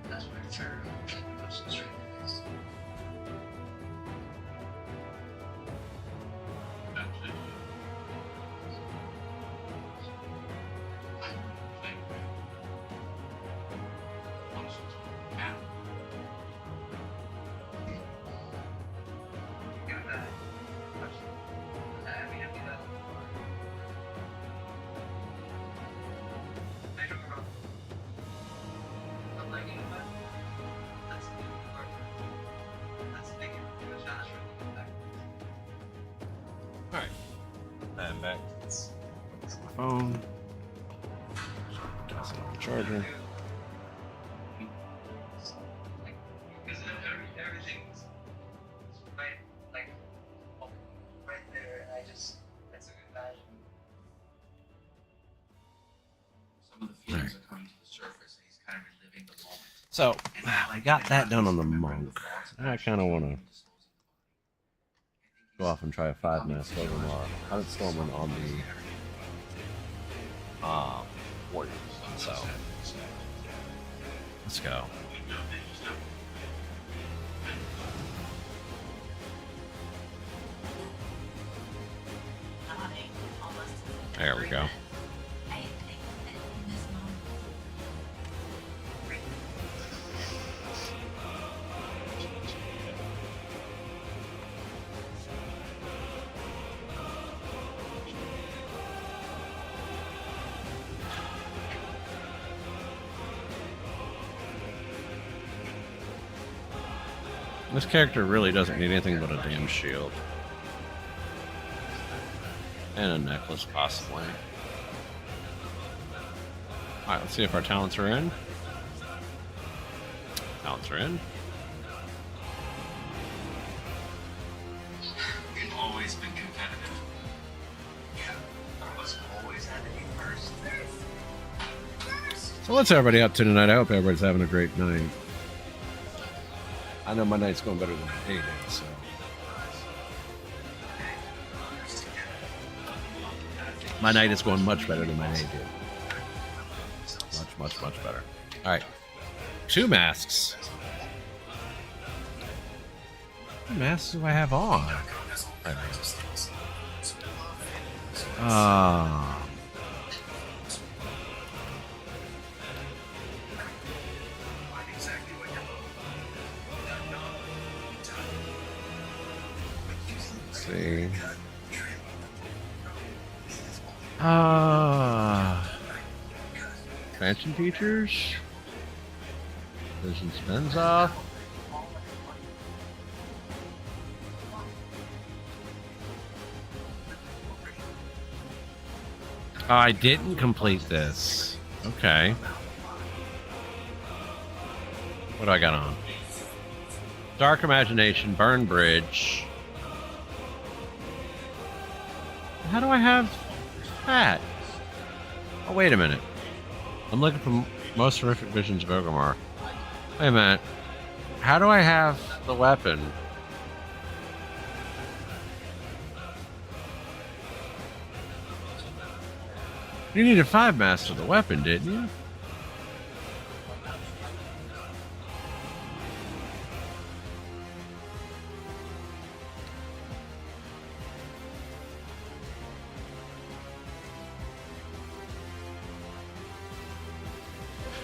That's where it's her. Push the straight face. That's it. Thank you. Honestly, now. Give that. I mean, I'd be that. I don't know. I'm like, you know what? That's a good part. That's making a challenge for me back. All right. I'm back. My phone. Toss it off the charger. Like, because everything's right, like, right there, and that's a good value. Some of the feelings are coming to the surface, and he's kind of reliving the moment. So, I got that done on the monk. I kind of want to go off and try a 5-mask Overmar. I did Stormwind on the Warriors. So, let's go. There we go. This character really doesn't need anything but a damn shield. And a necklace, possibly. Alright, let's see if our talents are in. Talents are in. You've always been competitive. Yeah, I was always had to be first. So what's everybody up to tonight? I hope everybody's having a great night. I know my night's going better than my day did, so. My night is going much better than my day did. Much better. Alright. 2 masks. What masks do I have on? Let's see. Expansion features. Vision spins off. Oh, I didn't complete this. Okay. What do I got on? Dark Imagination, Burn Bridge. How do I have that? Oh, wait a minute. I'm looking for most horrific visions of Orgrimmar. Wait a minute. How do I have the weapon? You needed 5 master the weapon, didn't you?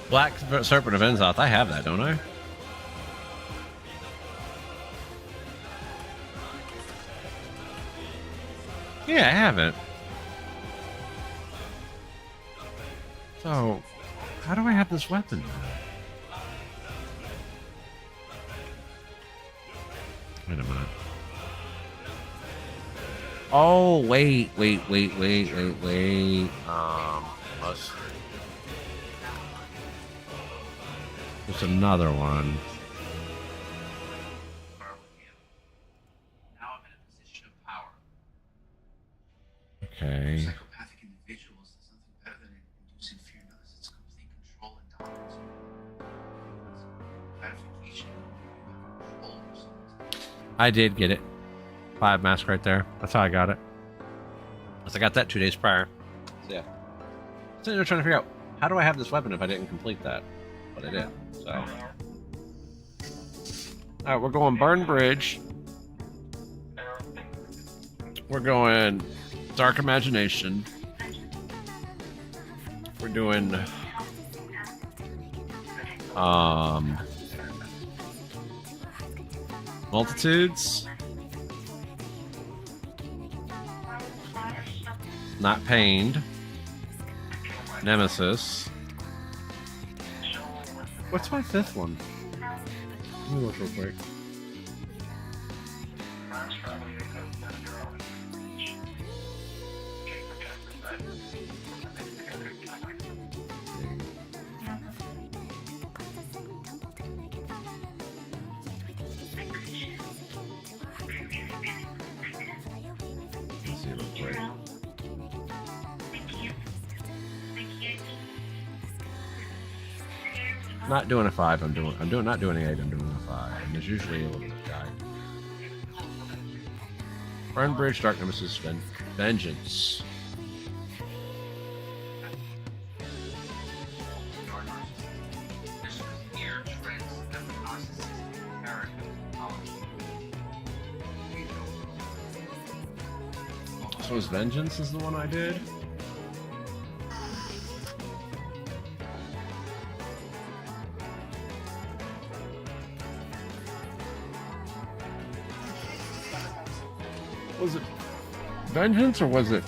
Black Serpent of Enzoth. I have that, don't I? Yeah, I have it. So, how do I have this weapon now? Wait a minute. Oh, wait. Must. There's another one. Now I'm in a position of power. Okay. Psychopathic individuals, there's nothing better than inducing fear in others. It's complete control and dominance. Gratification. Control over someone. I did get it. 5 mask right there. That's how I got it. I got that 2 days prior. So, yeah. So they're trying to figure out, how do I have this weapon if I didn't complete that? But I did. So. Alright, we're going Burn Bridge. We're going Dark Imagination. We're doing Multitudes. Not Pained. Nemesis. What's my 5th one? Let me look real quick. Let's see real quick. Not doing a 5. I'm not doing an 8. I'm doing a 5. And there's usually a little bit of guy. Friend Bridge, Dark Nemesis, Vengeance. So his Vengeance is the one I did? Was it Vengeance or was it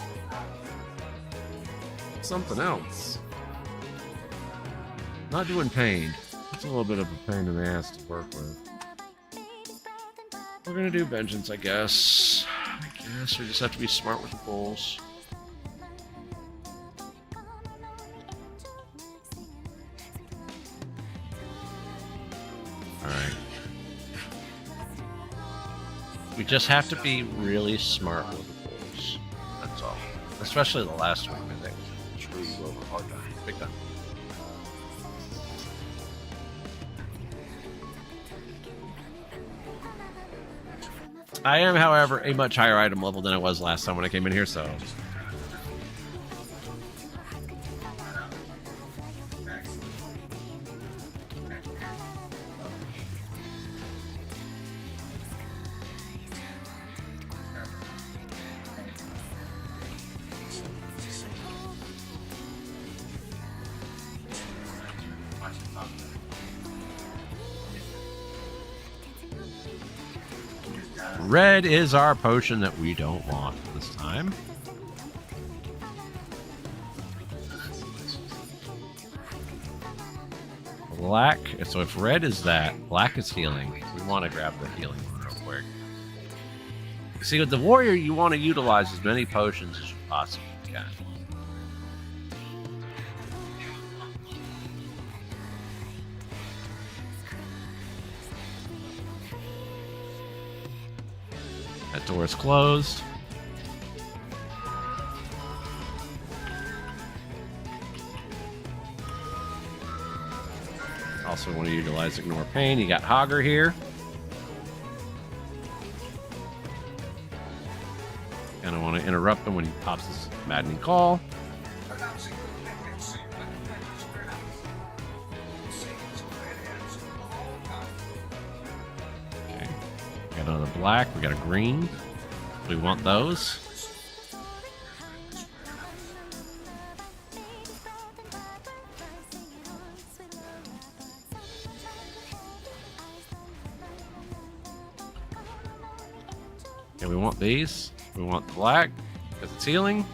something else? Not doing Pain. It's a little bit of a pain in the ass to work with. We're gonna do Vengeance, I guess. We just have to be smart with the pulls. Alright. We just have to be really smart with the pulls. That's all. Especially the last one, I think. It's really over hard time. Big time. I am, however, a much higher item level than I was last time when I came in here, so... Red is our potion that we don't want this time. Black, so if red is that, black is healing. We want to grab the healing one real quick. See, with the warrior, you want to utilize as many potions as you possibly can. That door is closed. Also want to utilize Ignore Pain. You got Hogger here. Kind of want to interrupt him when he pops his maddening call. Okay. Got another black. We got a green. We want those. Okay, we want these. We want the black because it's healing.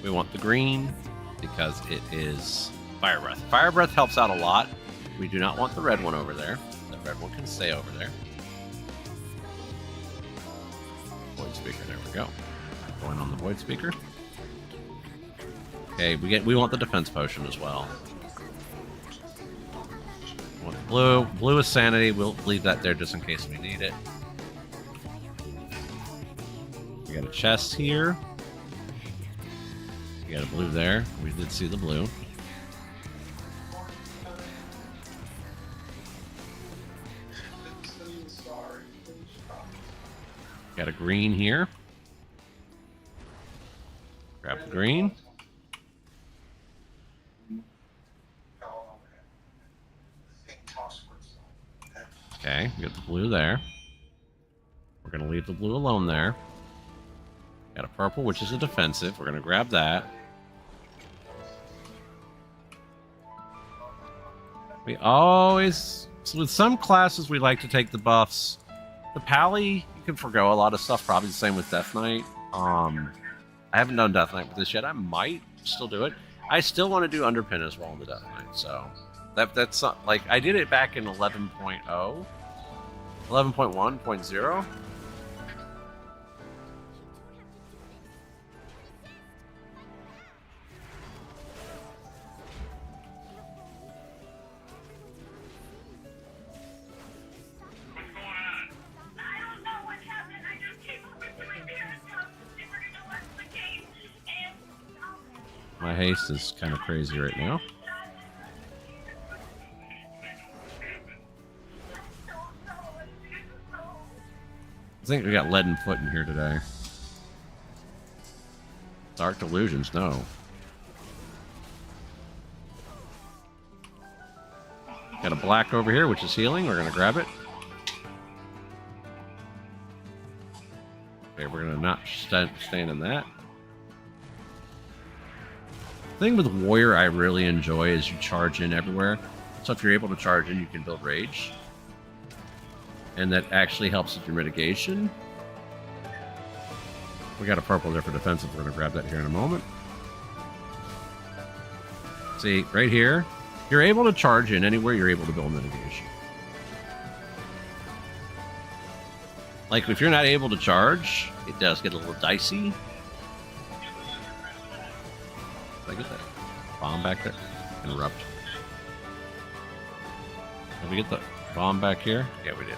We want the green because it is Fire Breath. Fire Breath helps out a lot. We do not want the red one over there. The red one can stay over there. Void Speaker, there we go. Going on the Void Speaker. Okay, we want the defense potion as well. We want the blue. Blue is sanity. We'll leave that there just in case we need it. We got a chest here. We got a blue there. We did see the blue. Got a green here. Grab the green. Okay, we got the blue there. We're going to leave the blue alone there. Got a purple, which is a defensive. We're going to grab that. We always... So with some classes, we like to take the buffs. The Pally, you can forgo a lot of stuff. Probably the same with Death Knight. I haven't done Death Knight with this yet. I might still do it. I still want to do Underpin as well in the Death Knight. So that's not, like, I did it back in 11.0. 11.1.0. My haste is kind of crazy right now. I think we got lead and foot in here today. Dark delusions, no. Got a black over here, which is healing. We're gonna grab it. Okay, we're gonna not stand in that. The thing with Warrior I really enjoy is you charge in everywhere. So if you're able to charge in, you can build Rage. And that actually helps with your mitigation. We got a purple there for defensive. We're going to grab that here in a moment. See, right here, you're able to charge in anywhere you're able to build mitigation. Like, if you're not able to charge, it does get a little dicey. Did I get that bomb back there? Interrupt. Did we get the bomb back here? Yeah, we did.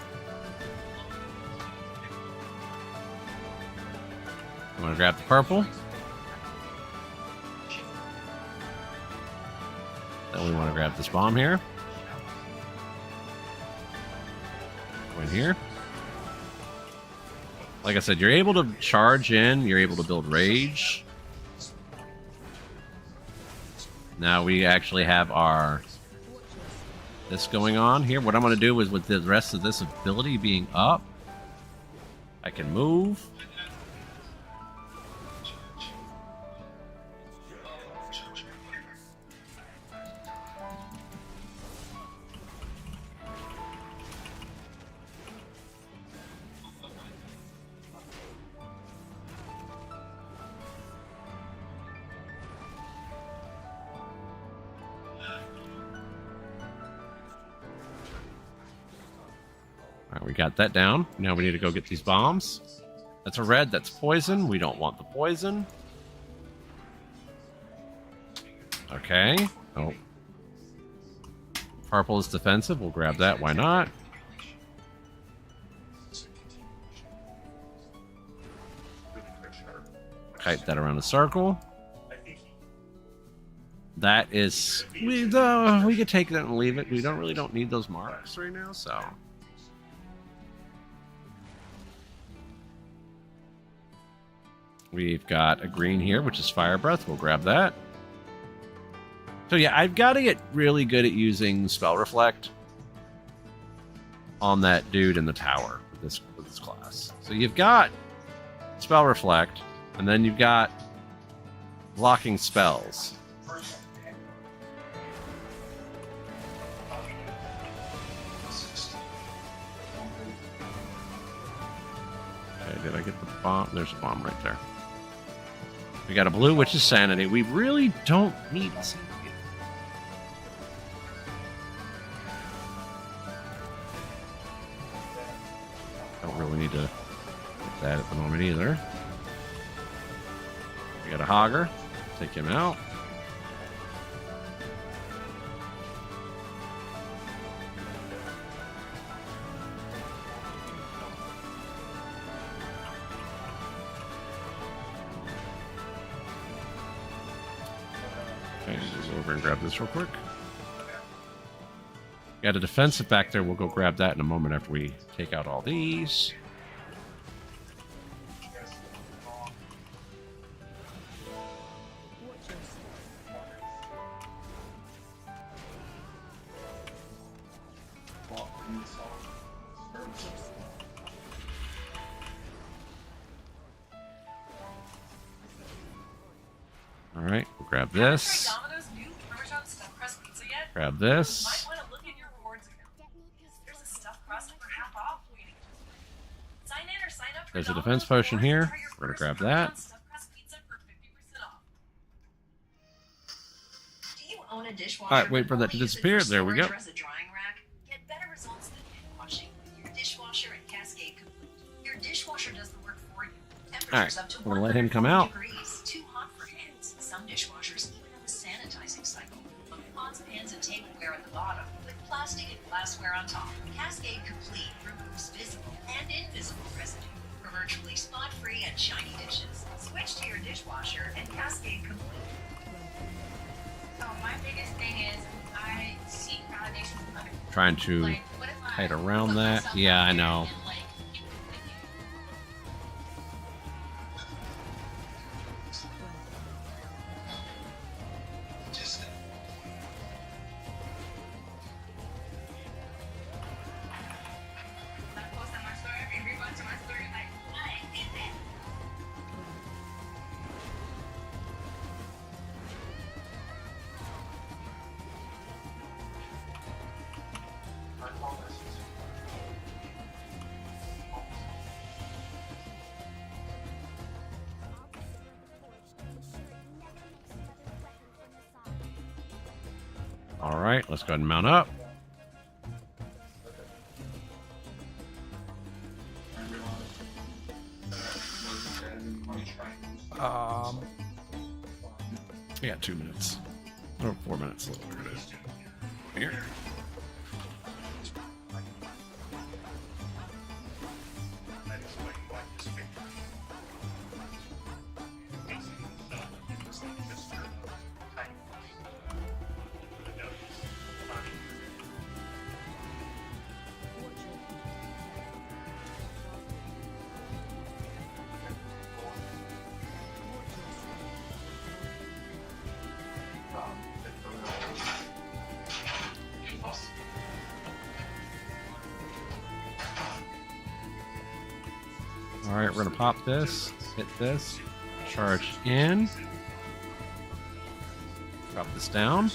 I'm going to grab the purple. Then we want to grab this bomb here. Go in here. Like I said, you're able to charge in. You're able to build Rage. Now we actually have our... this going on here. What I'm going to do is with the rest of this ability being up, I can move. We got that down. Now we need to go get these bombs. That's a red. That's poison. We don't want the poison. Okay. Oh. Purple is defensive. We'll grab that. Why not? Kite that around the circle. That is... we could take that and leave it. We don't need those marks right now, so... We've got a green here, which is Fire Breath. We'll grab that. So yeah, I've got to get really good at using Spell Reflect on that dude in the tower with this class. So you've got Spell Reflect, and then you've got blocking spells. Okay, did I get the bomb? There's a bomb right there. We got a blue, which is Sanity. We really don't need Sanity. Don't really need to get that at the moment either. We got a Hogger. Take him out. Okay, just go over and grab this real quick. Got a defensive back there. We'll go grab that in a moment after we take out all these. All right, we'll grab this. Grab this. There's a defense potion here. We're gonna grab that. All right, wait for that to disappear. There we go. All right, we're gonna let him come out. Some dishwashers even have a sanitizing cycle. Pots, pans, and tableware at the bottom, with plastic and glassware on top. Cascade Complete removes visible and invisible residue for virtually spot-free and shiny dishes. Switch to your dishwasher and Cascade Complete. Oh, my biggest thing is I seek validation from other people. Trying to kite around that. Yeah, I know. All right, let's go ahead and mount up. We got 2 minutes. Or 4 minutes. A little bit of here. All right, we're gonna pop this, hit this, charge in, drop this down.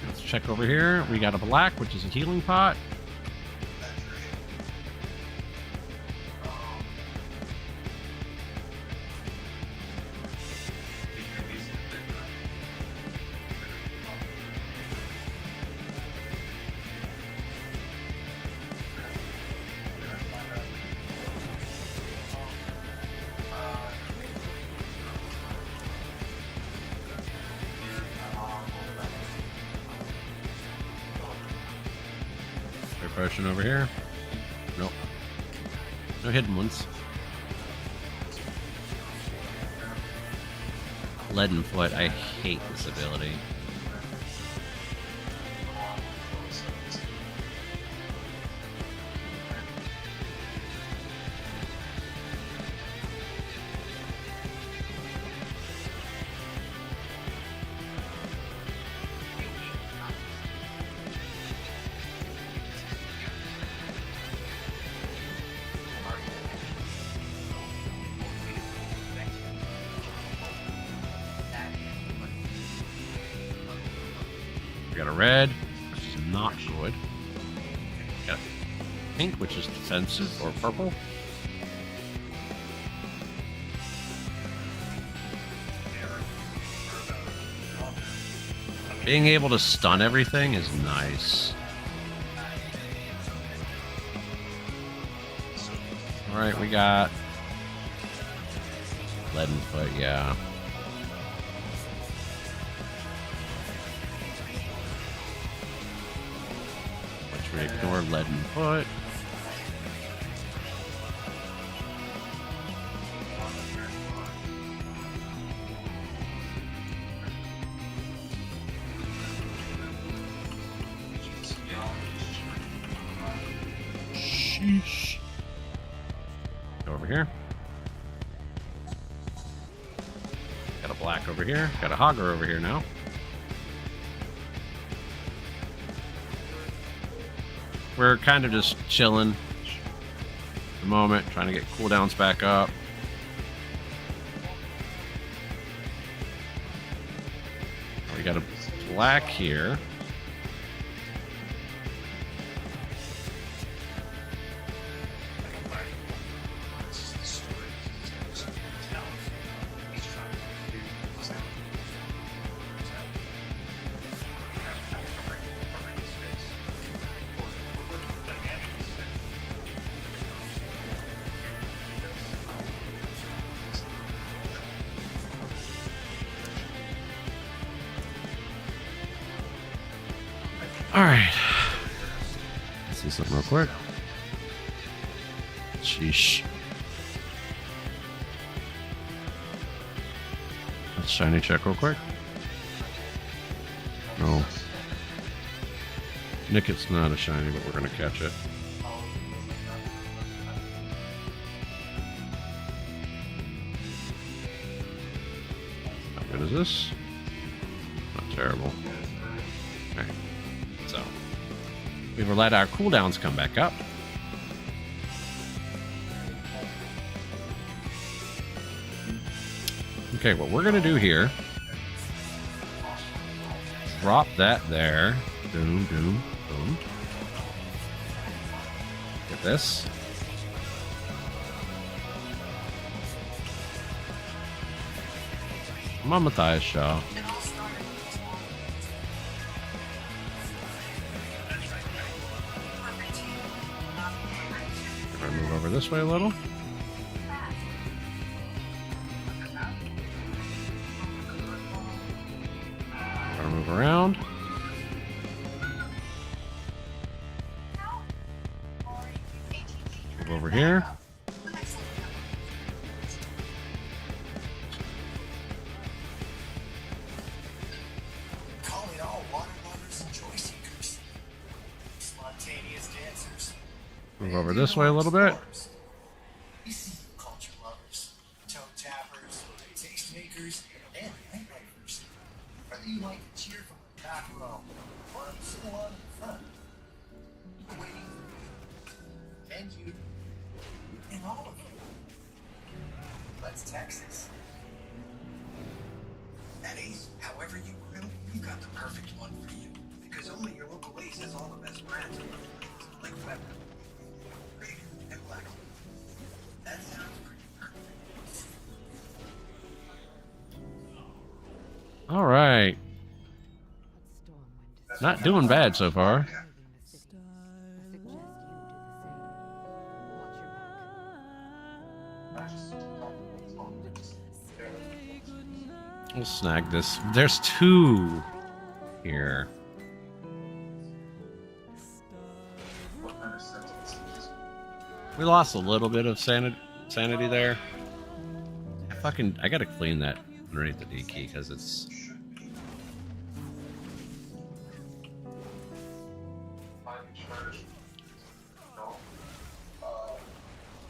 Let's check over here. We got a black, which is a healing pot. Potion over here. Nope. No hidden ones. Leaden Foot. I hate this ability. Got a red, which is not good. Got a pink, which is defensive, or purple. Being able to stun everything is nice. Alright, we got Leaden Foot, yeah. We ignore Leaden Foot. Sheesh. Go over here. Got a black over here. Got a hogger over here now. We're kind of just chilling at the moment, trying to get cooldowns back up. We got a black here. Alright. Let's see something real quick. Sheesh. Let's shiny check real quick. No. Nicket's not a shiny, but we're going to catch it. How good is this? Not terrible. Okay. So, we will let our cooldowns come back up. Okay, what we're gonna do here, drop that there. Boom, boom, boom. Get this. I'm on Matthias Shaw. If I move over this way a little. If I move around. Move over here. Call it all water lovers and joy seekers. Spontaneous dancers. Move over this way a little bit. We see you culture lovers, toe tappers, taste makers, and nightlifers. Whether you like to cheer from the back row or sing along in front, we're waiting for you. And you. And all of you. Let's Texas. At Ace, however you grill, we've got the perfect one for you. Because only your local Ace has all the best brands like Weber, Raven, and Black. That sounds pretty perfect. All right. Not doing bad so far. We'll snag this. There's two here. We lost a little bit of sanity there. I gotta clean that underneath the D key because it's.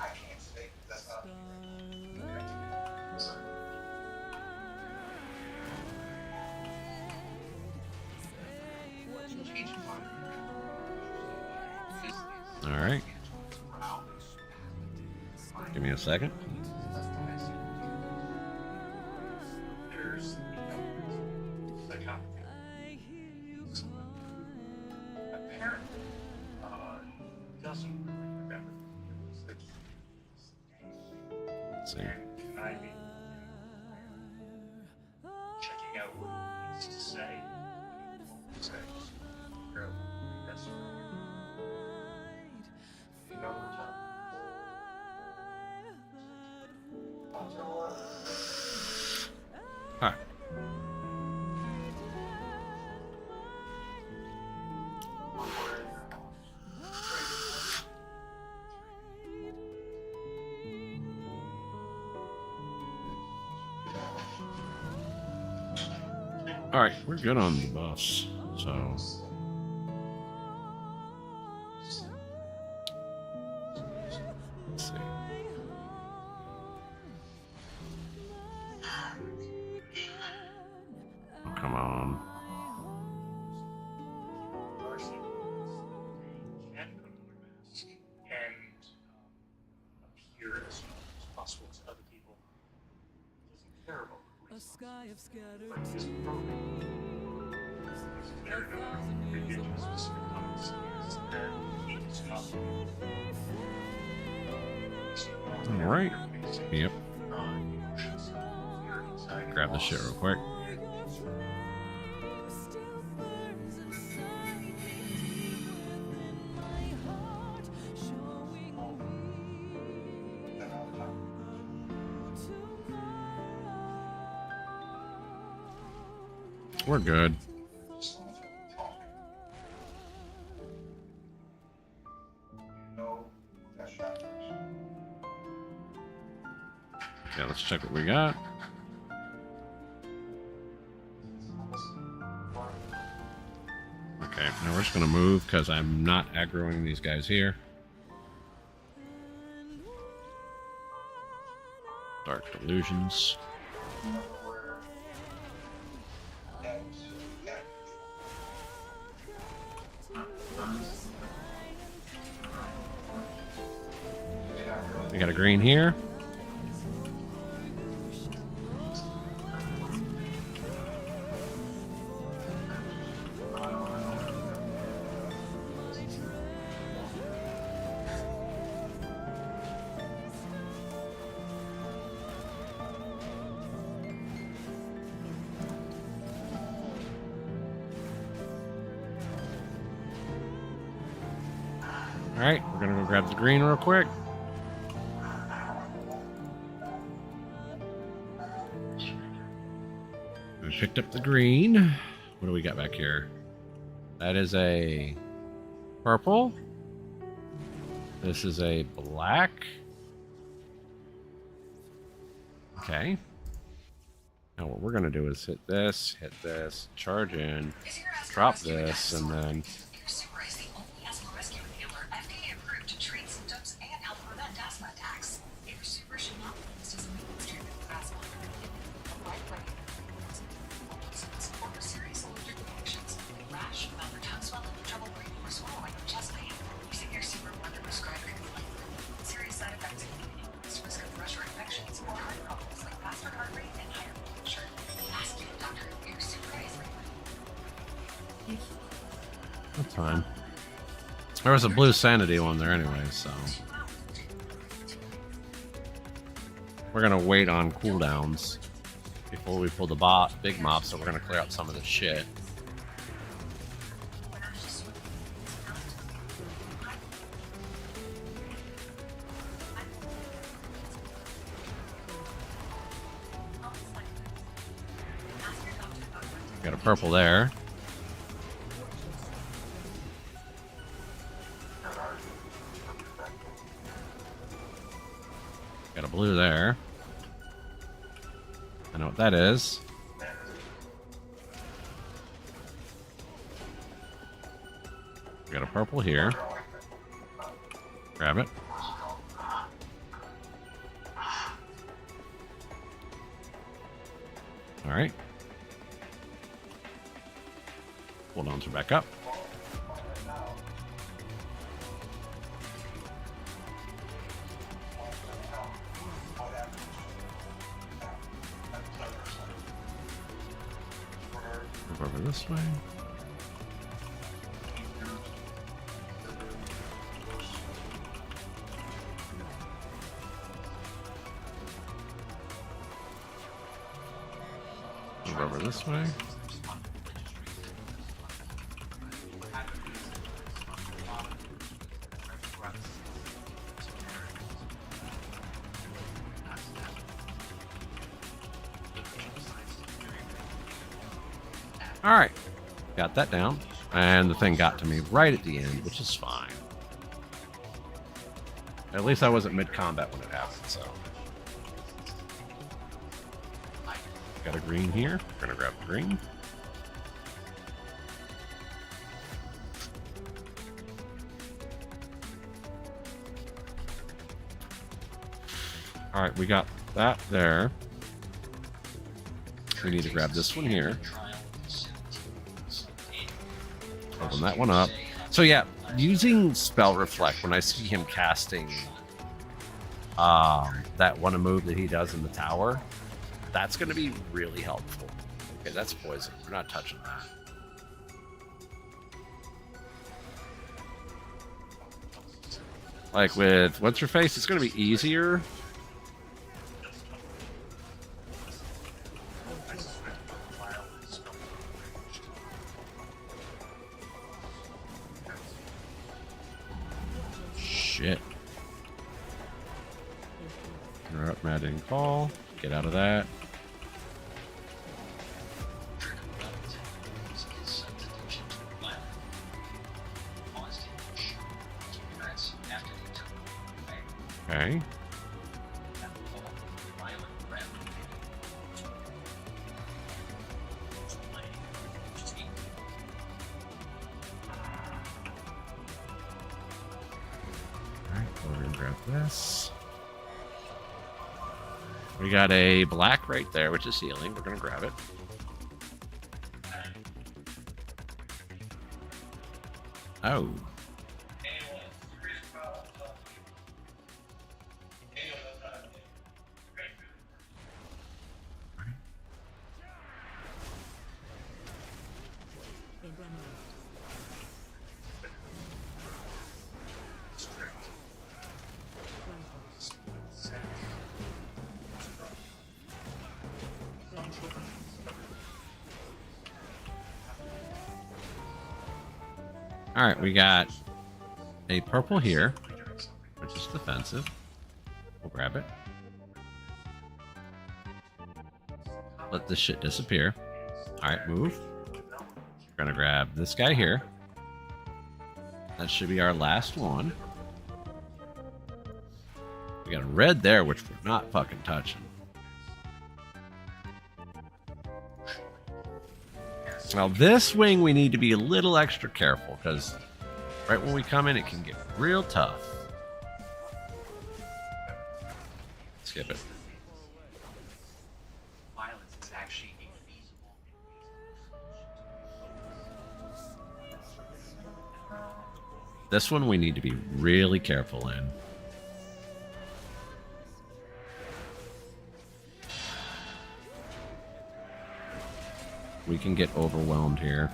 I can't say that's not. All right. Give me a second. There's the company. Apparently, doesn't really remember it was the Let's see. and I mean, checking out what he needs to say. What he won't say. Girl, that's you know what time. Hi. All right, we're good on the buffs, so. Let's see. Oh, come on. Darcy can put on a mask and appear as normal as possible to other people. He doesn't care about the police. But his program is very rigid to specific comments, and he does not. All right. Yep. Grab this shit real quick. We're good. Okay, let's check what we got. Okay, now we're just gonna move because I'm not aggroing these guys here. Dark Delusions. We got a green here. Alright, we're gonna go grab the green real quick. We picked up the green. What do we got back here? That is a purple. This is a black. Okay. Now what we're gonna do is hit this, charge in, drop this, and then Super is the only asthma rescue inhaler FDA approved to treat symptoms and help prevent asthma attacks. Your super should not be used as a maintenance treatment for asthma. Applied regularly or serious allergic reactions like rash, mouth or tongue swelling, trouble breathing or swallowing, or chest pain. Using your super when they're prescribed could be lethal. Serious side effects include increased risk of pressure infections or heart problems like faster heart rate and higher blood pressure. Ask your doctor if your super is regular. that's fine. There was a blue sanity one there anyway, so we're gonna wait on cooldowns before we pull the big mob, so we're gonna clear out some of this shit. Got a purple there. Got a blue there. I know what that is. We got a purple here. Grab it. Alright. Cooldowns are back up. Move over this way. Move over this way. Alright, got that down. And the thing got to me right at the end, which is fine. At least I wasn't mid-combat when it happened, so. Got a green here. We're gonna grab the green. Alright, we got that there. We need to grab this one here. Open that one up. So yeah, using Spell Reflect, when I see him casting that one move that he does in the tower, that's going to be really helpful. Okay, that's poison. We're not touching that. Like with What's Her Face, it's going to be easier. Shit. Interrupt Madden call. Get out of that. Okay. Alright, we're gonna grab this. We got a black right there, which is healing. We're gonna grab it. Oh. All right, we got a purple here, which is defensive. We'll grab it. Let this shit disappear. Alright, move. We're gonna grab this guy here. That should be our last one. We got a red there, which we're not fucking touching. Now this wing we need to be a little extra careful, because right when we come in it can get real tough. Skip it. Violence is actually a feasible This one we need to be really careful in. We can get overwhelmed here.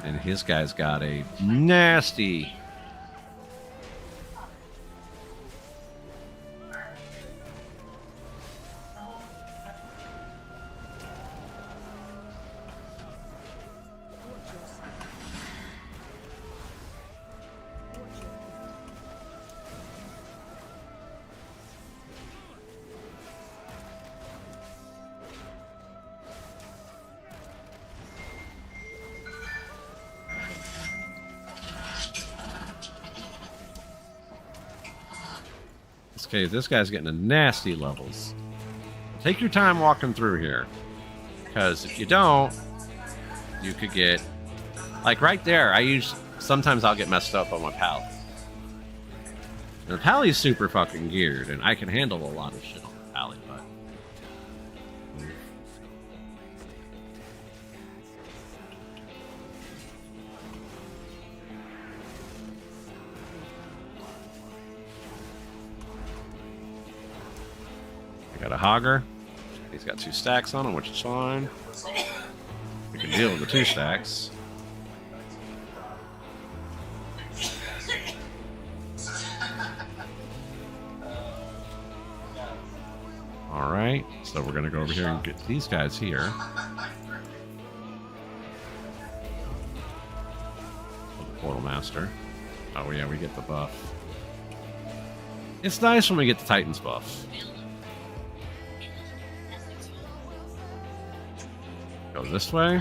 And his guy's got a nasty... Okay, this guy's getting a nasty levels. Take your time walking through here. Because if you don't, you could get... Like right there, sometimes I'll get messed up on my pally. And the pally's super fucking geared, and I can handle a lot of shit on the pally, but... Got a hogger. He's got 2 stacks on him, which is fine. We can deal with the 2 stacks. Alright, so we're going to go over here and get these guys here. The Portal Master. Oh yeah, we get the buff. It's nice when we get the Titans buff. Go this way.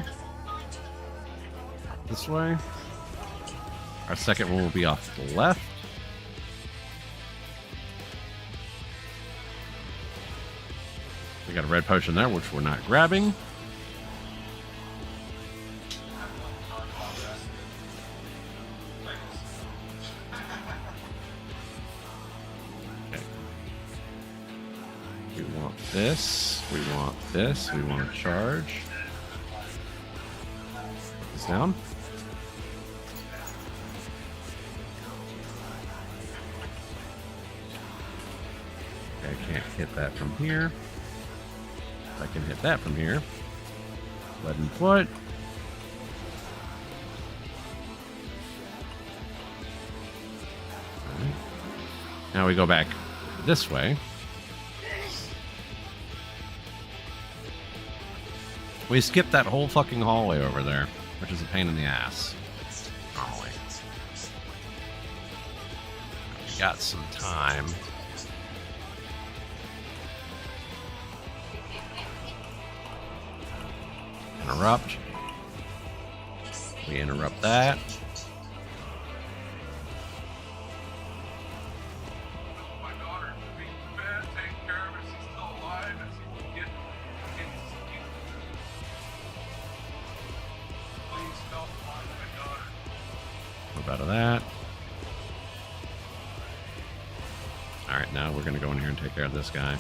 This way. Our second one will be off to the left. We got a red potion there, which we're not grabbing. Okay. We want this. We want this. We want to charge. Down. Okay, I can't hit that from here. I can hit that from here. Leaden foot. Right. Now we go back this way. We skipped that whole fucking hallway over there, which is a pain in the ass. Normally. We got some time. Interrupt. We interrupt that. My daughter being fed, taken care of, if she's still alive, if she can get please help find my daughter. Move out of that. Alright, now we're gonna go in here and take care of this guy.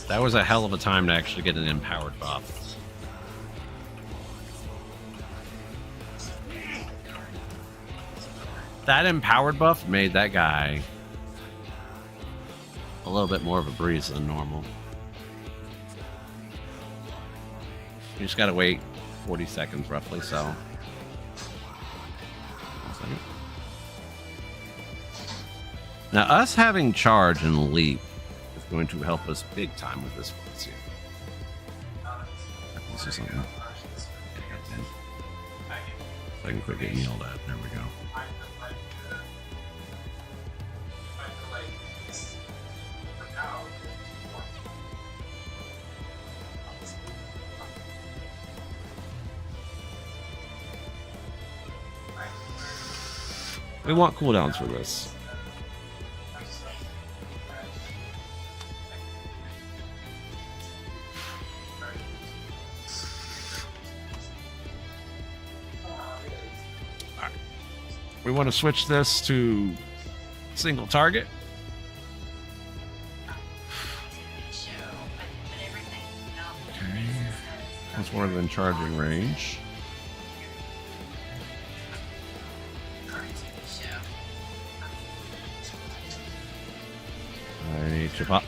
That was a hell of a time to actually get an empowered buff. That empowered buff made that guy a little bit more of a breeze than normal. You just gotta wait 40 seconds roughly, so. Now, us having charge and leap is going to help us big time with this one. See. This is something. I can quit getting yelled at. There we go. We want cooldowns for this. Alright. We want to switch this to single target. Okay. That's more than charging range. I chip up.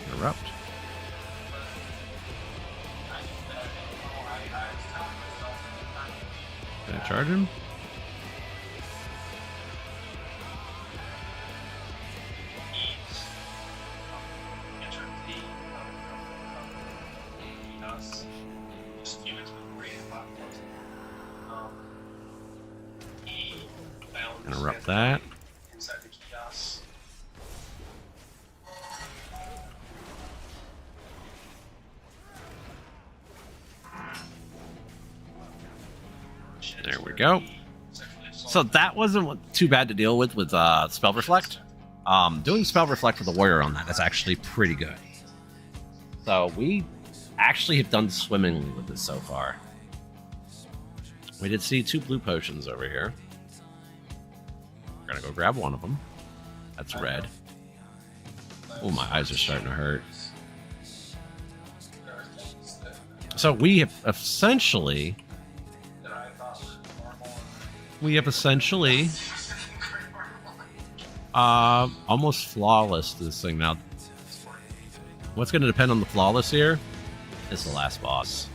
Interrupt. Can I charge him? Interrupt that. There we go. So that wasn't too bad to deal with Spell Reflect. Doing Spell Reflect with the Warrior on that is actually pretty good. So we actually have done swimmingly with this so far. We did see 2 blue potions over here. We're gonna go grab one of them. That's red. Oh, my eyes are starting to hurt. So we have essentially almost flawless this thing now. What's going to depend on the flawless here is the last boss.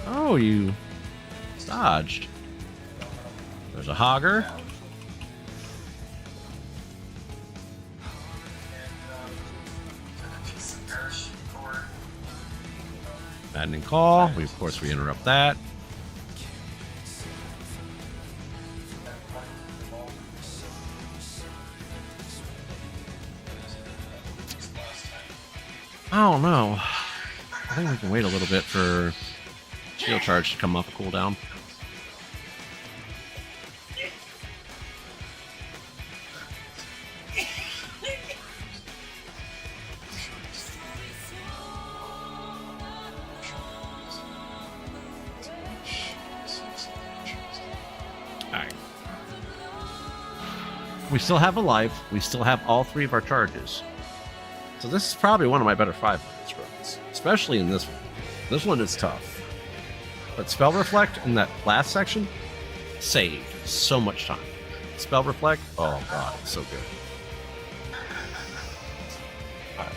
Oh, you dodged. There's a Hogger. Maddening Call. Of course, we interrupt that. I don't know. I think we can wait a little bit for Shield Charge to come off a cooldown. Alright. We still have a life. We still have all 3 of our charges. So this is probably one of my better 5 minutes runs, especially in this one. This one is tough. But Spell Reflect in that last section saved so much time. Spell Reflect, oh god, it's so good. Right.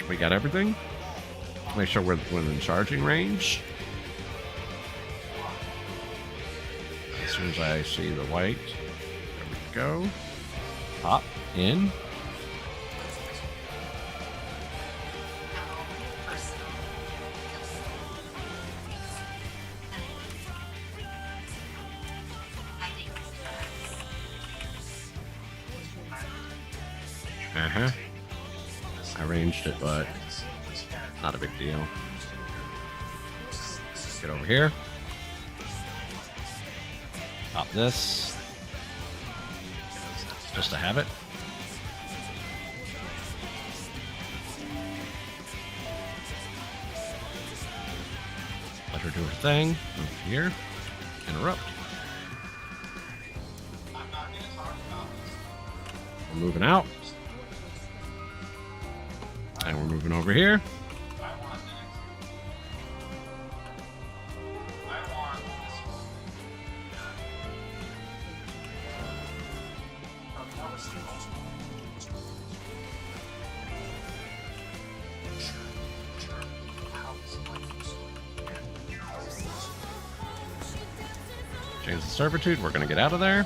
We got everything. Make sure we're within charging range. As soon as I see the white, there we go. Pop in. I ranged it, but not a big deal. Get over here. Pop this. Just to have it. Let her do her thing. Over here. Interrupt. We're moving out. And we're moving over here. Change the servitude. We're going to get out of there.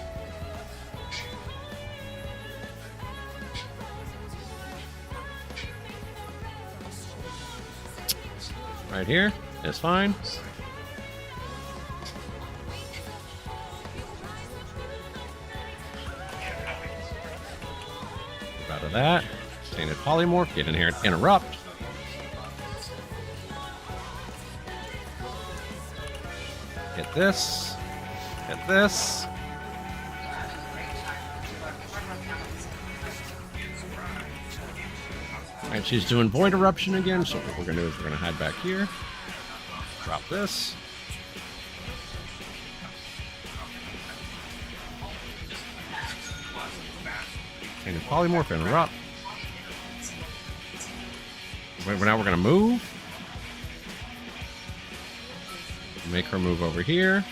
Right here is fine. Get out of that. Standard polymorph. Get in here and interrupt. Get this. Get this. Alright, she's doing void eruption again, so what we're gonna do is we're gonna hide back here. Drop this. And polymorph interrupt. Now we're gonna move. Make her move over here.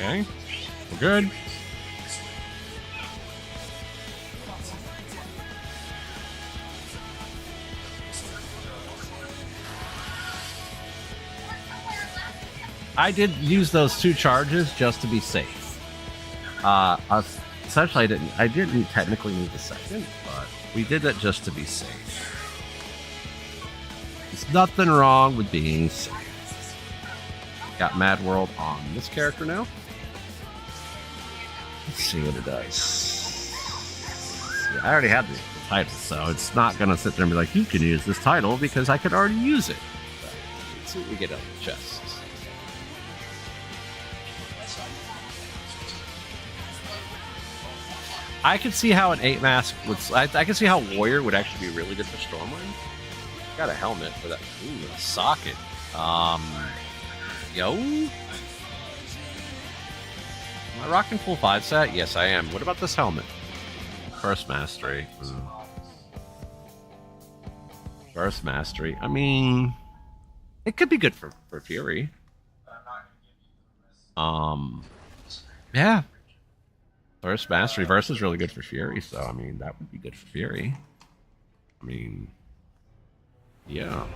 Okay, we're good. I did use those 2 charges just to be safe. Essentially, I didn't technically need the second, but we did it just to be safe. There's nothing wrong with being safe. Got Mad World on this character now. Let's see what it does. Yeah, I already had the title, so it's not going to sit there and be like, you can use this title, because I could already use it. So, let's see what we get out of the chest. I could see how an 8 mask would... I could see how Warrior would actually be really good for Stormwind. Got a helmet for that. Ooh, a socket. Yo? Am I rocking full 5 set? Yes, I am. What about this helmet? Burst Mastery. Burst Mastery. I mean, it could be good for Fury. Yeah. Burst Mastery. Burst is really good for Fury, so, I mean, that would be good for Fury. I mean, yeah.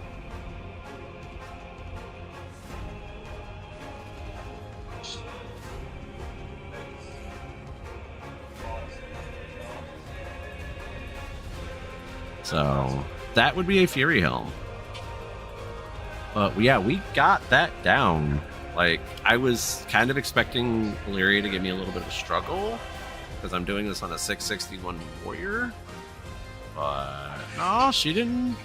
So, that would be a Fury Helm. But, yeah, we got that down. Like, I was kind of expecting Illyria to give me a little bit of a struggle, because I'm doing this on a 661 Warrior. But, no, she didn't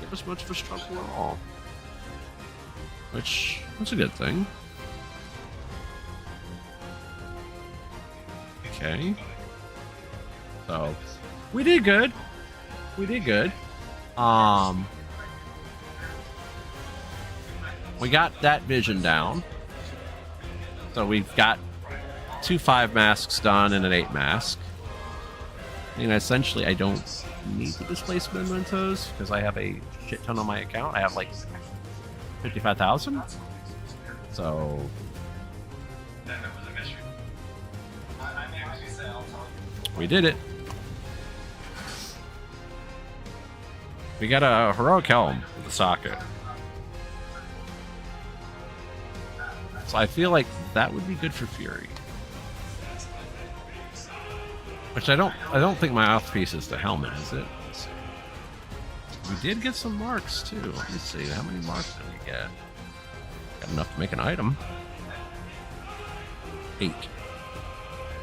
give us much of a struggle at all. Which, that's a good thing. Okay. So, we did good. We did good. We got that vision down. So we've got 2 5 masks done and an 8 mask. And essentially, I don't need to displace mementos because I have a shit ton on my account. I have like 55,000. So we did it. We got a heroic helm with a socket. So I feel like that would be good for Fury. Which I don't think my mouthpiece is the helmet, is it? Let's see. We did get some marks too. Let me see. How many marks did we get? Got enough to make an item. 8.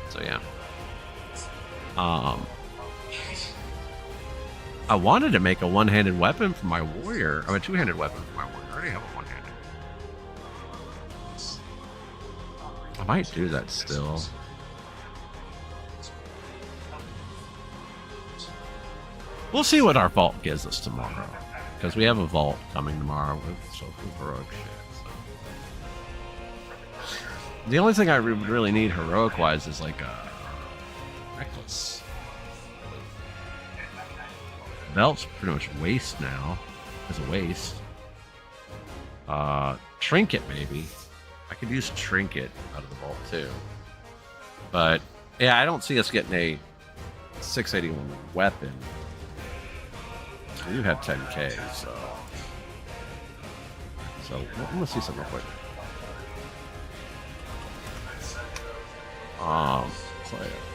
So yeah. I wanted to make a one-handed weapon for my warrior. Or a two-handed weapon for my warrior. I already have a one-handed. I might do that still. We'll see what our vault gives us tomorrow. Because we have a vault coming tomorrow with so heroic shit. So. The only thing I would really need heroic wise is like a necklace. Belt's pretty much waste now. As a waste. Trinket maybe. I could use trinket out of the vault too. But yeah, I don't see us getting a 681 weapon. We do have 10k, so let's see something real quick.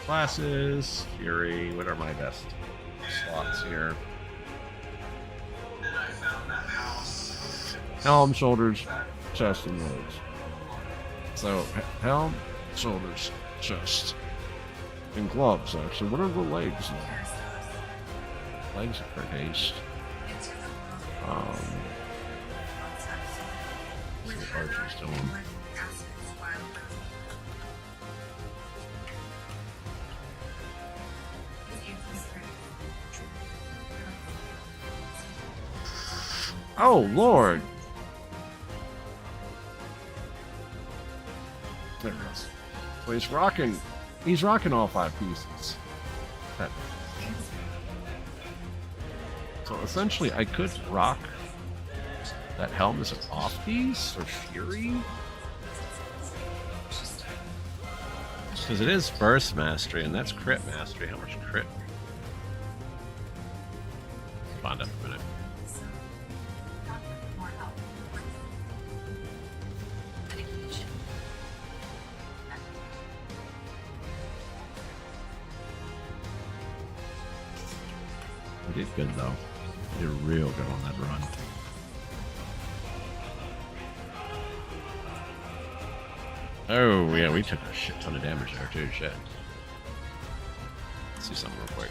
Classes, Fury. What are my best slots here? Helm, shoulders, chest, and legs. So helm, shoulders, chest, and gloves. Actually, what are the legs? Legs are for haste. What's the archer's doing? Oh Lord! There it goes. So he's rocking all 5 pieces. So essentially I could rock that helm as an off piece or Fury. Because it is burst mastery and that's crit mastery. How much crit? Find out in a minute. I did good though. I did real good on that run. Oh yeah, we took a shit ton of damage there too. Shit. Let's see something real quick.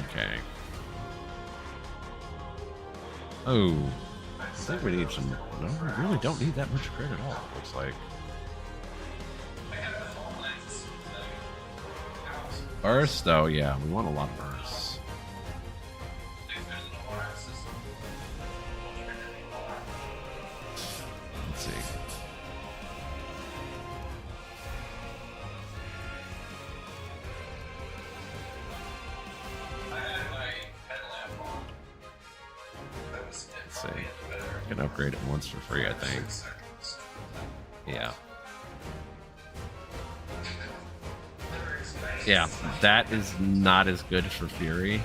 Okay. Oh, I think we need some. No, we really don't need that much crit at all. Looks like. Burst, though, yeah, we want a lot of bursts. Let's see. Let's see. I can upgrade it once for free, I think. Yeah. Yeah, that is not as good for Fury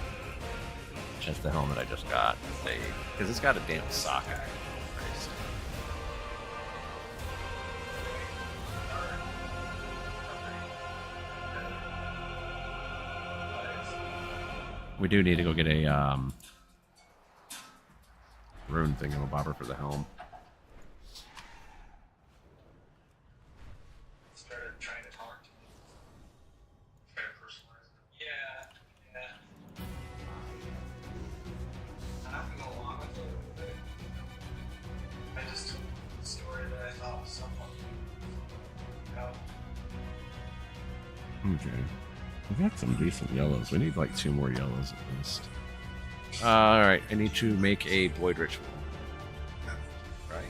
as the helmet I just got. Because it's got a damn socket. We do need to go get a rune thingamabobber for the helm. Okay. We've got some decent yellows. We need like 2 more yellows at least. Alright, I need to make a Void Ritual. Right.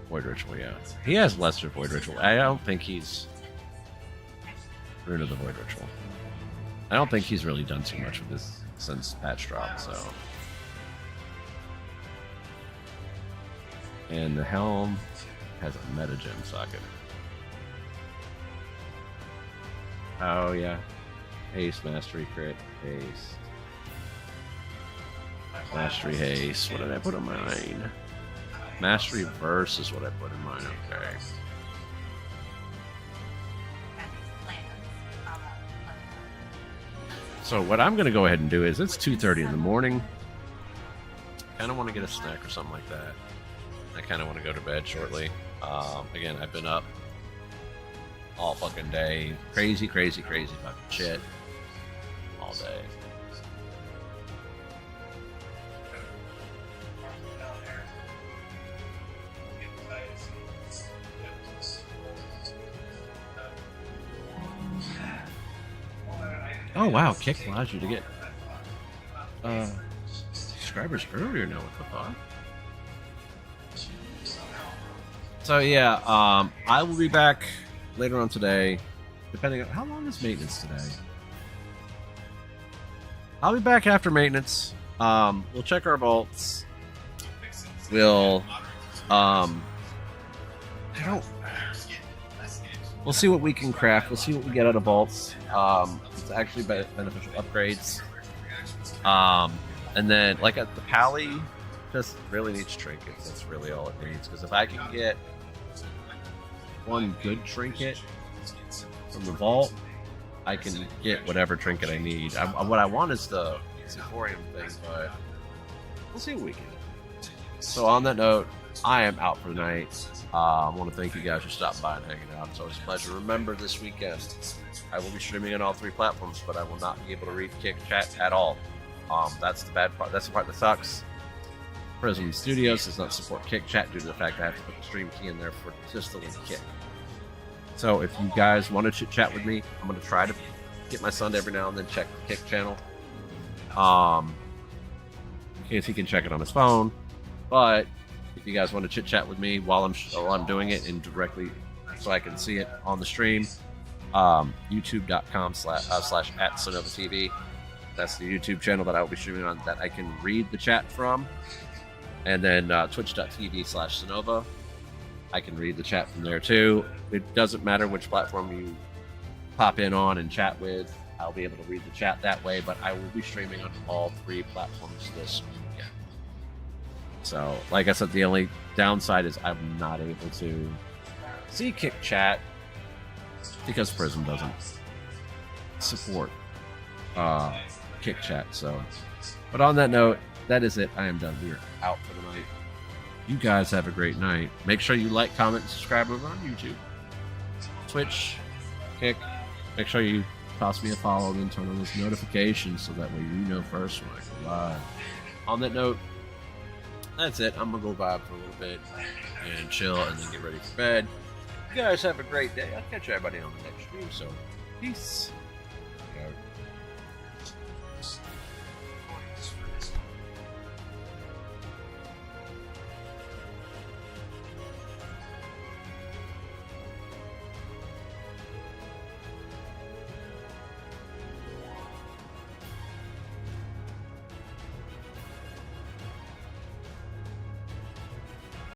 Void Ritual, yeah. He has lesser Void Ritual. I don't think he's... Rune of the Void Ritual. I don't think he's really done too much with this since patch drop, so... And the helm has a meta gem socket. Oh yeah. Haste, mastery, crit, haste. Mastery, haste. What did I put in mine? Mastery verse is what I put in mine, okay. So what I'm gonna go ahead and do is it's 2:30 in the morning. Kinda wanna get a snack or something like that. I kinda wanna go to bed shortly. Again, I've been up all fucking day. Crazy fucking shit. All day. Oh wow, Kick allows you to get subscribers earlier now. What the fuck? So yeah, I will be back later on today, depending on how long is maintenance today. I'll be back after maintenance. We'll check our vaults. We'll we'll see what we can craft. We'll see what we get out of vaults. It's actually beneficial upgrades. And then like at the Pally, just really needs trinkets. That's really all it needs. Because if I can get one good trinket from the vault, I can get whatever trinket I need. What I want is the Sinova thing, but we'll see what we can do. So on that note, I am out for the night. I want to thank you guys for stopping by and hanging out. It's always a pleasure. Remember, this weekend, I will be streaming on all 3 platforms, but I will not be able to read Kick Chat at all. That's the bad part. That's the part that sucks. Prism Studios does not support Kick Chat due to the fact I have to put the stream key in there for just the link Kick. So if you guys want to chit chat with me, I'm going to try to get my son to every now and then check the Kick channel. In case he can check it on his phone. But if you guys want to chit chat with me while I'm doing it and directly so I can see it on the stream, youtube.com/@SinovaTV. That's the YouTube channel that I will be streaming on that I can read the chat from. And then twitch.tv/Sinova. I can read the chat from there too. It doesn't matter which platform you pop in on and chat with. I'll be able to read the chat that way, but I will be streaming on all 3 platforms this weekend. So, like I said, the only downside is I'm not able to see Kick Chat because Prism doesn't support Kick Chat. So, but on that note, that is it. I am done. We are out for the night. You guys have a great night. Make sure you like, comment, and subscribe over on YouTube, Twitch, Kick. Make sure you toss me a follow and then turn on those notifications so that way you know first when I go live. On that note, that's it. I'm gonna go vibe for a little bit and chill and then get ready for bed. You guys have a great day. I'll catch everybody on the next stream. So, peace. Go.